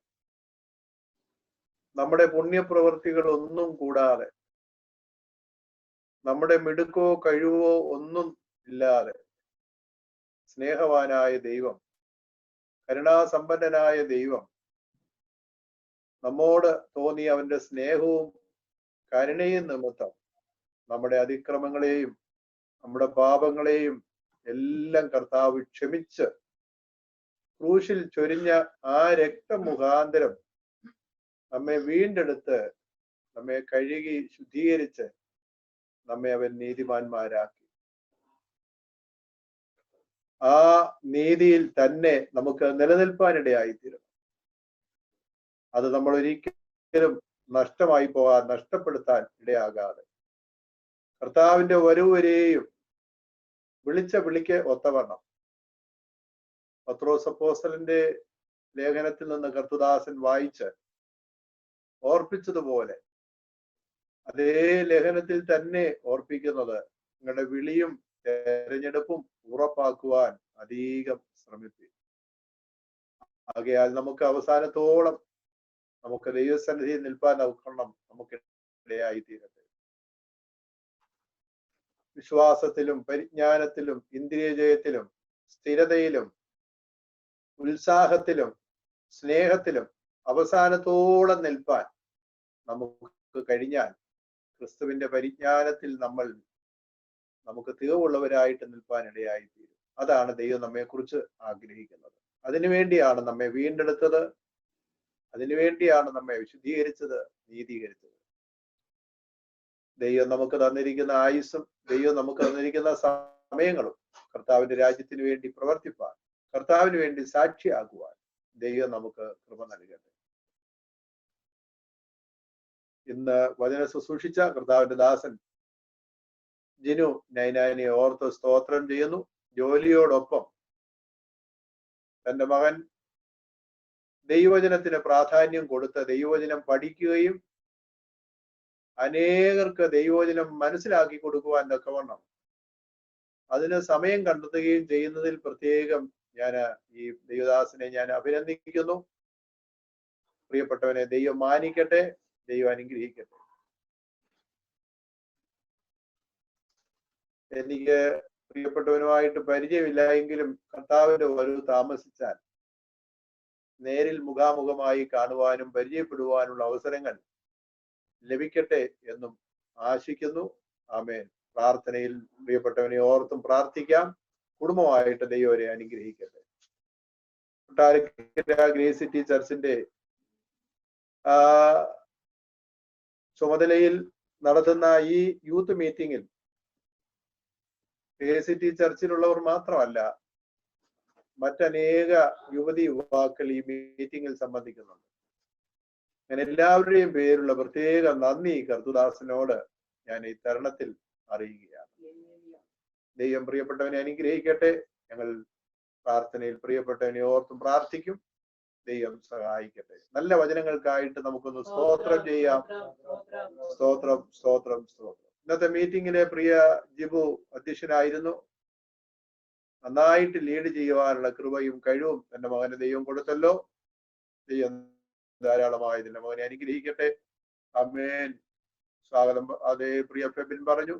നമ്മുടെ പുണ്യപ്രവർത്തികൾ ഒന്നും കൂടാതെ, നമ്മുടെ മിടുക്കോ കഴിവോ ഒന്നും ഇല്ലാതെ സ്നേഹവാനായ ദൈവം, കരുണാസമ്പന്നനായ ദൈവം നമ്മോട് തോന്നിയ അവന്റെ സ്നേഹവും കരുണയും നിമിത്തം നമ്മുടെ അതിക്രമങ്ങളെയും നമ്മുടെ പാപങ്ങളെയും എല്ലാം കർത്താവ് ക്ഷമിച്ച് ക്രൂശിൽ ചൊരിഞ്ഞ ആ രക്തം മുഖാന്തരം നമ്മെ വീണ്ടെടുത്ത് നമ്മെ കഴുകി ശുദ്ധീകരിച്ച് നമ്മെ അവൻ നീതിമാന്മാരാക്കി. ആ നീതിയിൽ തന്നെ നമുക്ക് നിലനിൽപ്പാനിടയായിത്തീരും. അത് നമ്മൾ ഒരിക്കലും നഷ്ടമായി പോകാൻ, നഷ്ടപ്പെടുത്താൻ ഇടയാകാതെ കർത്താവിന്റെ വരവുവരെയും വിളിച്ച വിളിക്ക് ഒത്തവണ്ണം പത്രോസ് അപ്പോസ്തലന്റെ ലേഖനത്തിൽ നിന്ന് കർത്തദാസൻ വായിച്ച് ഓർപ്പിച്ചതുപോലെ അതേ ലേഖനത്തിൽ തന്നെ ഓർപ്പിക്കുന്നത് നിങ്ങളുടെ വിളിയും തെരഞ്ഞെടുപ്പും ഉറപ്പാക്കുവാൻ അധികം ശ്രമിക്കും. ആകയാൽ നമുക്ക് അവസാനത്തോളം നമുക്ക് ദൈവസന്നിധിയിൽ നിൽപ്പാൻ അവക്കണം നമുക്ക് ഇടയായി തീരട്ടെ. വിശ്വാസത്തിലും പരിജ്ഞാനത്തിലും ഇന്ദ്രിയജയത്തിലും സ്ഥിരതയിലും ഉത്സാഹത്തിലും സ്നേഹത്തിലും അവസാനത്തോളം നിൽപ്പാൻ നമുക്ക് കഴിഞ്ഞാൽ ക്രിസ്തുവിന്റെ പരിജ്ഞാനത്തിൽ നമുക്ക് തികവുള്ളവരായിട്ട് നിൽപ്പാൻ ഇടയായിത്തീരും. അതാണ് ദൈവം നമ്മെക്കുറിച്ച് ആഗ്രഹിക്കുന്നത്. അതിനുവേണ്ടിയാണ് നമ്മെ വീണ്ടെടുത്തത്, അതിനുവേണ്ടിയാണ് നമ്മെ വിശുദ്ധീകരിച്ചത്, നീതീകരിച്ചത്. ദൈവം നമുക്ക് തന്നിരിക്കുന്ന ആയുസ്സും ദൈവം നമുക്ക് തന്നിരിക്കുന്ന സമയങ്ങളും കർത്താവിന്റെ രാജ്യത്തിന് വേണ്ടി പ്രവർത്തിപ്പാൻ, കർത്താവിന് വേണ്ടി സാക്ഷിയാകുവാൻ ദൈവം നമുക്ക് കൃപ നൽകട്ടെ. ഇന്ന് വചന ശുശ്രൂഷിച്ച കർത്താവിന്റെ ദാസൻ ജിനു നൈനാനെ ഓർത്ത് സ്തോത്രം ചെയ്യുന്നു. ജോലിയോടൊപ്പം തന്റെ മകൻ ദൈവവചനത്തിന് പ്രാധാന്യം കൊടുത്ത് ദൈവവചനം പഠിക്കുകയും അനേകർക്ക് ദൈവവചനം മനസ്സിലാക്കി കൊടുക്കുവാൻ തക്കവണ്ണം അതിന് സമയം കണ്ടെത്തുകയും ചെയ്യുന്നതിൽ പ്രത്യേകം ഈ ദൈവദാസനെ ഞാൻ അഭിനന്ദിക്കുന്നു. പ്രിയപ്പെട്ടവനെ ദൈവം മാനിക്കട്ടെ, ദൈവം അനുഗ്രഹിക്കട്ടെ. എനിക്ക് പ്രിയപ്പെട്ടവനുമായിട്ട് പരിചയമില്ല എങ്കിലും കർത്താവിന്റെ വരവ് താമസിച്ചാൽ നേരിൽ മുഖാമുഖമായി കാണുവാനും പരിചയപ്പെടുവാനുള്ള അവസരങ്ങൾ ലഭിക്കട്ടെ എന്നും ആശിക്കുന്നു. ആമേൻ. പ്രാർത്ഥനയിൽ പ്രിയപ്പെട്ടവനെ ഓർത്തും പ്രാർത്ഥിക്കാം. കുടുംബമായിട്ട് ദൈവം അവരെ അനുഗ്രഹിക്കട്ടെ. കൊട്ടാരക്കര ഗ്രേസ് സിറ്റി ചർച്ചിന്റെ ചുമതലയിൽ നടത്തുന്ന ഈ യൂത്ത് മീറ്റിംഗിൽ ഗ്രേസ് സിറ്റി ചർച്ചിലുള്ളവർ മാത്രമല്ല, മറ്റനേക യുവതി യുവാക്കൾ ഈ മീറ്റിംഗിൽ സംബന്ധിക്കുന്നുണ്ട്. ഞാൻ എല്ലാവരുടെയും പേരുള്ള പ്രത്യേക നന്ദി കർത്തുദാസനോട് ഞാൻ ഈ തരുണത്തിൽ അറിയുകയാണ്. ദൈവം പ്രിയപ്പെട്ടവനെ അനുഗ്രഹിക്കട്ടെ. ഞങ്ങൾ പ്രാർത്ഥനയിൽ പ്രിയപ്പെട്ടവനെ ഓർത്തും പ്രാർത്ഥിക്കും. ദൈവം സഹായിക്കട്ടെ. നല്ല വചനങ്ങൾക്കായിട്ട് നമുക്കൊന്ന് സ്തോത്രം ചെയ്യാം. സ്തോത്രം, സ്തോത്രം, സ്തോത്രം. ഇന്നത്തെ മീറ്റിംഗിലെ പ്രിയ ജിബു അധ്യക്ഷനായിരുന്നു. നന്നായിട്ട് ലീഡ് ചെയ്യുവാനുള്ള കൃപയും കഴിവും എന്റെ മകന് ദൈവം കൊടുത്തല്ലോ. ദൈവം ധാരാളമായി എന്റെ മകനെ അനുഗ്രഹിക്കട്ടെ. ആമേൻ. സ്വാഗതം. അതേ പ്രിയ ഫെബിൻ പറഞ്ഞു,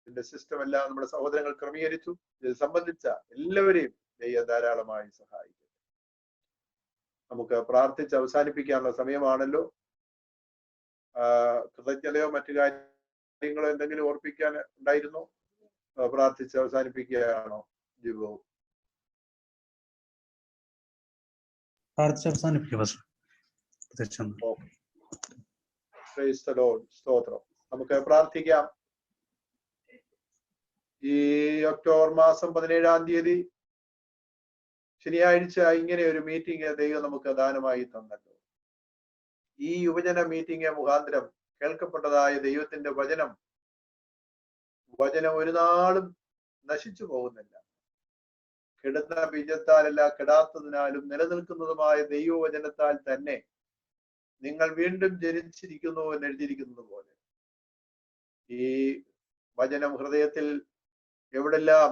ഇതിന്റെ സിസ്റ്റം എല്ലാം നമ്മുടെ സഹോദരങ്ങൾ ക്രമീകരിച്ചു. ഇത് സംബന്ധിച്ച എല്ലാവരെയും ദൈവം ധാരാളമായി സഹായിക്കട്ടെ. നമുക്ക് പ്രാർത്ഥിച്ച് അവസാനിപ്പിക്കാനുള്ള സമയമാണല്ലോ. കൃതജ്ഞതയോ മറ്റു കാര്യങ്ങളോ എന്തെങ്കിലും ഓർപ്പിക്കാൻ ഉണ്ടായിരുന്നോ? പ്രാർത്ഥിച്ച് അവസാനിപ്പിക്കുകയാണോ ജിബു? പ്രാർത്ഥിച്ച് അവസാനിപ്പിക്കുക. സ്തോത്രം. നമുക്ക് പ്രാർത്ഥിക്കാം. ഈ ഒക്ടോബർ മാസം 17-ാം തീയതി ശനിയാഴ്ച ഇങ്ങനെ ഒരു മീറ്റിംഗ് ദൈവം നമുക്ക് ദാനമായി തന്നല്ലോ. ഈ യുവജന മീറ്റിംഗ് മുഖാന്തരം കേൾക്കപ്പെട്ടതായ ദൈവത്തിന്റെ വചനം ഒരു നാളും നശിച്ചു പോകുന്നില്ല. കെടുന്ന ബീജത്താലല്ല, കെടാത്തതിനാലും നിലനിൽക്കുന്നതുമായ ദൈവവചനത്താൽ തന്നെ നിങ്ങൾ വീണ്ടും ജനിച്ചിരിക്കുന്നു എന്ന് എഴുതിയിരിക്കുന്നത് പോലെ ഈ വചനം ഹൃദയത്തിൽ എവിടെല്ലാം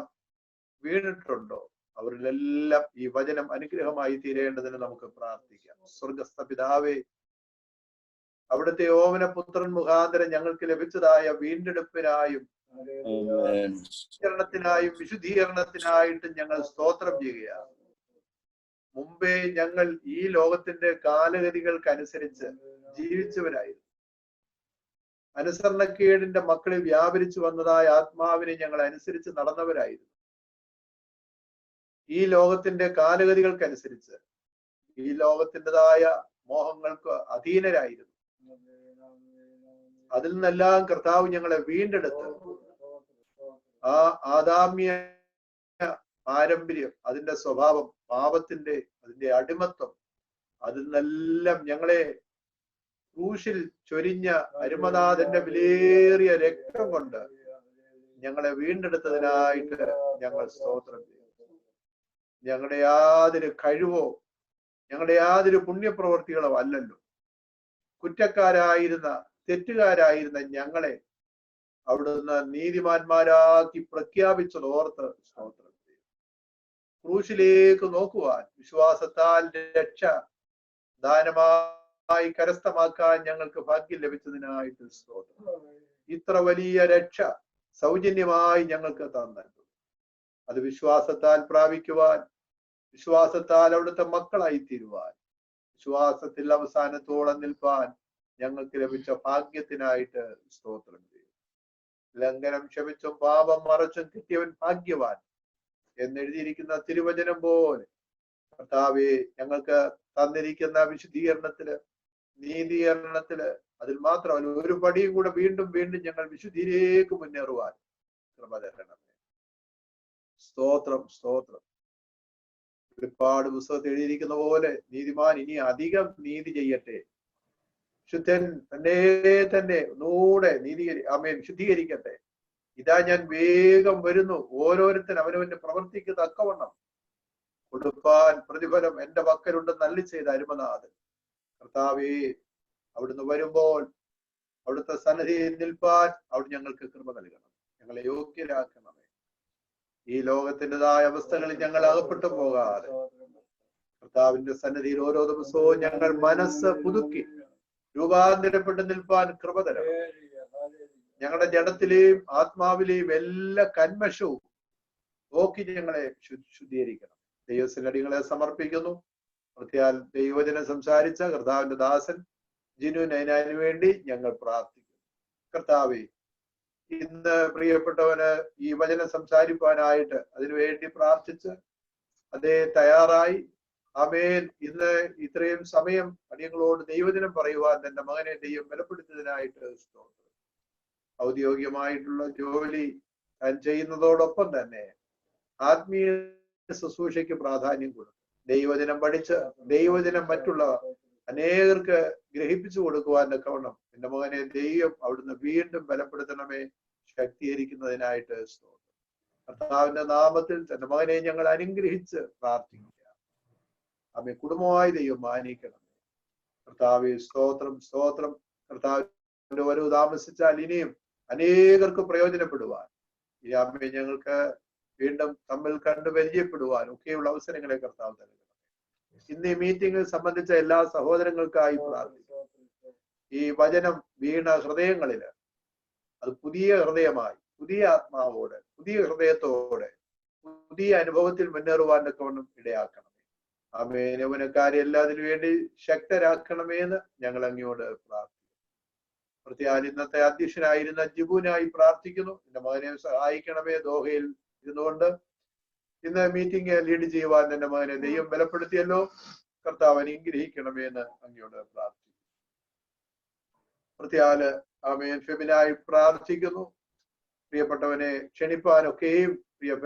വീണിട്ടുണ്ടോ അവരിലെല്ലാം ഈ വചനം അനുഗ്രഹമായി തീരേണ്ടതിന് നമുക്ക് പ്രാർത്ഥിക്കാം. സ്വർഗസ്ഥ പിതാവേ, അവിടുത്തെ ഓമനപുത്രൻ മുഖാന്തരം ഞങ്ങൾക്ക് ലഭിച്ചതായ വീണ്ടെടുപ്പിനായും വിശുദ്ധീകരണത്തിനായിട്ട് ഞങ്ങൾ സ്തോത്രം ചെയ്യുകയാണ്. മുമ്പേ ഞങ്ങൾ ഈ ലോകത്തിന്റെ കാലഗതികൾക്കനുസരിച്ച് ജീവിച്ചവരായിരുന്നു. അനുസരണക്കേടിന്റെ മക്കളിൽ വ്യാപരിച്ചു വന്നതായ ആത്മാവിനെ ഞങ്ങൾ അനുസരിച്ച് നടന്നവരായിരുന്നു. ഈ ലോകത്തിന്റെ കാലഗതികൾക്കനുസരിച്ച് ഈ ലോകത്തിൻ്റെതായ മോഹങ്ങൾക്ക് അധീനരായിരുന്നു. അതിൽ നിന്നെല്ലാം കർത്താവ് ഞങ്ങളെ വീണ്ടെടുത്ത് ആ ആദാമ്യ പാരമ്പര്യം, അതിന്റെ സ്വഭാവം, പാപത്തിന്റെ അതിന്റെ അടിമത്വം, അതിൽ നിന്നെല്ലാം ഞങ്ങളെ ക്രൂശിൽ ചൊരിഞ്ഞ അരുമനാഥന്റെ വിലയേറിയ രക്തം കൊണ്ട് ഞങ്ങളെ വീണ്ടെടുത്തതിനായിട്ട് ഞങ്ങൾ സ്തോത്രം ചെയ്യും. ഞങ്ങളുടെ യാതൊരു കഴിവോ ഞങ്ങളുടെ യാതൊരു പുണ്യപ്രവർത്തികളോ അല്ലല്ലോ. കുറ്റക്കാരായിരുന്ന തെറ്റുകാരായിരുന്ന ഞങ്ങളെ അവിടുന്ന് നീതിമാന്മാരാക്കി പ്രഖ്യാപിച്ചതോർത്ത് സ്തോത്രം ചെയ്യും. ക്രൂശിലേക്ക് നോക്കുവാൻ വിശ്വാസത്താൽ രക്ഷ ദാനമായി കരസ്ഥമാക്കാൻ ഞങ്ങൾക്ക് ഭാഗ്യം ലഭിച്ചതിനായിട്ട് സ്തോത്രം. ഇത്ര വലിയ രക്ഷ സൗജന്യമായി ഞങ്ങൾക്ക് തന്നു. അത് വിശ്വാസത്താൽ പ്രാപിക്കുവാൻ, വിശ്വാസത്താൽ അവിടുത്തെ മക്കളായി തീരുവാൻ, വിശ്വാസത്തിൽ അവസാനത്തോളം നിൽപ്പാൻ ഞങ്ങൾക്ക് ലഭിച്ച ഭാഗ്യത്തിനായിട്ട് സ്തോത്രം ചെയ്യും. ലംഘനം ക്ഷമിച്ചും പാപം മറച്ചും കിട്ടിയവൻ ഭാഗ്യവാൻ എന്നെഴുതിയിരിക്കുന്ന തിരുവചനം പോലെ കർത്താവേ, ഞങ്ങൾക്ക് തന്നിരിക്കുന്ന വിശുദ്ധീകരണത്തില്, നീതീകരണത്തില്, അതിൽ മാത്രമല്ല ഒരു പടിയും കൂടെ വീണ്ടും വീണ്ടും ഞങ്ങൾ വിശുദ്ധിയിലേക്ക് മുന്നേറുവാൻ കൃപ തരണമേ. സ്തോത്രം, സ്തോത്രം. ഒരുപാട് പുസ്തകത്തിൽ എഴുതിയിരിക്കുന്ന പോലെ നീതിമാൻ ഇനി അധികം നീതി ചെയ്യട്ടെ, ശുദ്ധൻ തന്നെ ഒന്നുകൂടെ ശുദ്ധീകരിക്കട്ടെ. ഇതാ ഞാൻ വേഗം വരുന്നു, ഓരോരുത്തരും അവനവന്റെ പ്രവർത്തിക്ക് തക്കവണ്ണം കൊടുപ്പാൻ പ്രതിഫലം എന്റെ പക്കലുണ്ടെന്ന് അരുളി ചെയ്ത അരുമനാഥൻ. കർത്താവേ, അവിടുന്ന് വരുമ്പോൾ അവിടുത്തെ സന്നിധിയിൽ നിൽപ്പാൻ അവിടെ ഞങ്ങൾക്ക് കൃപ നൽകണം, ഞങ്ങളെ യോഗ്യരാക്കണമേ. ഈ ലോകത്തിൻ്റെതായ അവസ്ഥകളിൽ ഞങ്ങൾ അകപ്പെട്ടു പോകാതെ കർത്താവിന്റെ സന്നിധിയിൽ ഓരോ ദിവസവും ഞങ്ങൾ മനസ്സ് പുതുക്കി രൂപാന്തരപ്പെട്ട് നിൽപ്പാൻ കൃപ തരണം. ഞങ്ങളുടെ ജഡത്തിലെയും ആത്മാവിലെയും എല്ലാ കന്മഷവും നോക്കി ഞങ്ങളെ ശുദ്ധീകരിക്കണം. ദൈവത്തിനടികളെ സമർപ്പിക്കുന്നു. പ്രത്യാൽ ദൈവജനം സംസാരിച്ച കർത്താവിന്റെ ദാസൻ ജിനു നൈനാന് വേണ്ടി ഞങ്ങൾ പ്രാർത്ഥിക്കുന്നു. കർത്താവേ, ഇന്ന് പ്രിയപ്പെട്ടവന് ഈ വചനം സംസാരിപ്പാനായിട്ട് അതിനുവേണ്ടി പ്രാർത്ഥിച്ച് അതേ തയ്യാറായി ആമേൻ ഇന്ന് ഇത്രയും സമയം അടിയങ്ങളോട് ദൈവദിനം പറയുവാൻ തന്റെ മകനെ ദൈവം ബലപ്പെടുത്തിയതിനായിട്ട് സ്തോത്രം. ഔദ്യോഗികമായിട്ടുള്ള ജോലി താൻ ചെയ്യുന്നതോടൊപ്പം തന്നെ ആത്മീയ ശുശ്രൂഷയ്ക്ക് പ്രാധാന്യം കൊടുക്കും. ദൈവദിനം പഠിച്ച് ദൈവദിനം മറ്റുള്ള അനേകർക്ക് ഗ്രഹിപ്പിച്ചു കൊടുക്കുവാൻ തക്കവണ്ണം എന്റെ മകനെ ദൈവം അവിടുന്ന് വീണ്ടും ബലപ്പെടുത്തണമേ, ശക്തീകരിക്കുന്നതിനായിട്ട് സ്തോത്രം. കർത്താവിന്റെ നാമത്തിൽ തന്റെ മകനെ ഞങ്ങൾ അനുഗ്രഹിച്ച് പ്രാർത്ഥിക്കുക. അമ്മ കുടുംബമായി ദൈവം മാനിക്കണം. കർത്താവെ സ്തോത്രം സ്തോത്രം. കർത്താവിന്റെ വരവ് താമസിച്ചാൽ ഇനിയും അനേകർക്ക് പ്രയോജനപ്പെടുവാൻ ഈ അമ്മയെ ഞങ്ങൾക്ക് വീണ്ടും തമ്മിൽ കണ്ട് പരിചയപ്പെടുവാൻ ഒക്കെയുള്ള അവസരങ്ങളെ കർത്താവ് നൽകണം. ഇന്ന് ഈ മീറ്റിംഗ് സംബന്ധിച്ച എല്ലാ സഹോദരങ്ങൾക്കായി പ്രാർത്ഥിക്കുന്നു. ഈ വചനം വീണ ഹൃദയങ്ങളില് അത് പുതിയ ഹൃദയമായി, പുതിയ ആത്മാവോടെ, പുതിയ ഹൃദയത്തോടെ, പുതിയ അനുഭവത്തിൽ മുന്നേറുവാൻ തക്കവണ്ണം ഇടയാക്കണം. ആമേൻ. യൗവനക്കാരെ എല്ലാത്തിനു വേണ്ടി ശക്തരാക്കണമേ എന്ന് ഞങ്ങൾ അങ്ങയോട് പ്രാർത്ഥിക്കുന്നു. പ്രത്യേക ഇന്നത്തെ അധ്യക്ഷനായിരുന്ന ജിബുനായി പ്രാർത്ഥിക്കുന്നു. എന്റെ മകനെ സഹായിക്കണമേ. ദോഹയിൽ ഇരുന്നുകൊണ്ട് ഇന്ന് മീറ്റിംഗ് ലീഡ് ചെയ്യുവാൻ എന്റെ മകനെ ദൈവം ബലപ്പെടുത്തിയല്ലോ. കർത്താവ് അനുഗ്രഹിക്കണമേ എന്ന് അങ്ങയോട് പ്രാർത്ഥിക്കുന്നു. പ്രത്യേക ആമേൻ ഫെബിനായി പ്രാർത്ഥിക്കുന്നു. പ്രിയപ്പെട്ടവനെ ക്ഷണിപ്പാനൊക്കെയും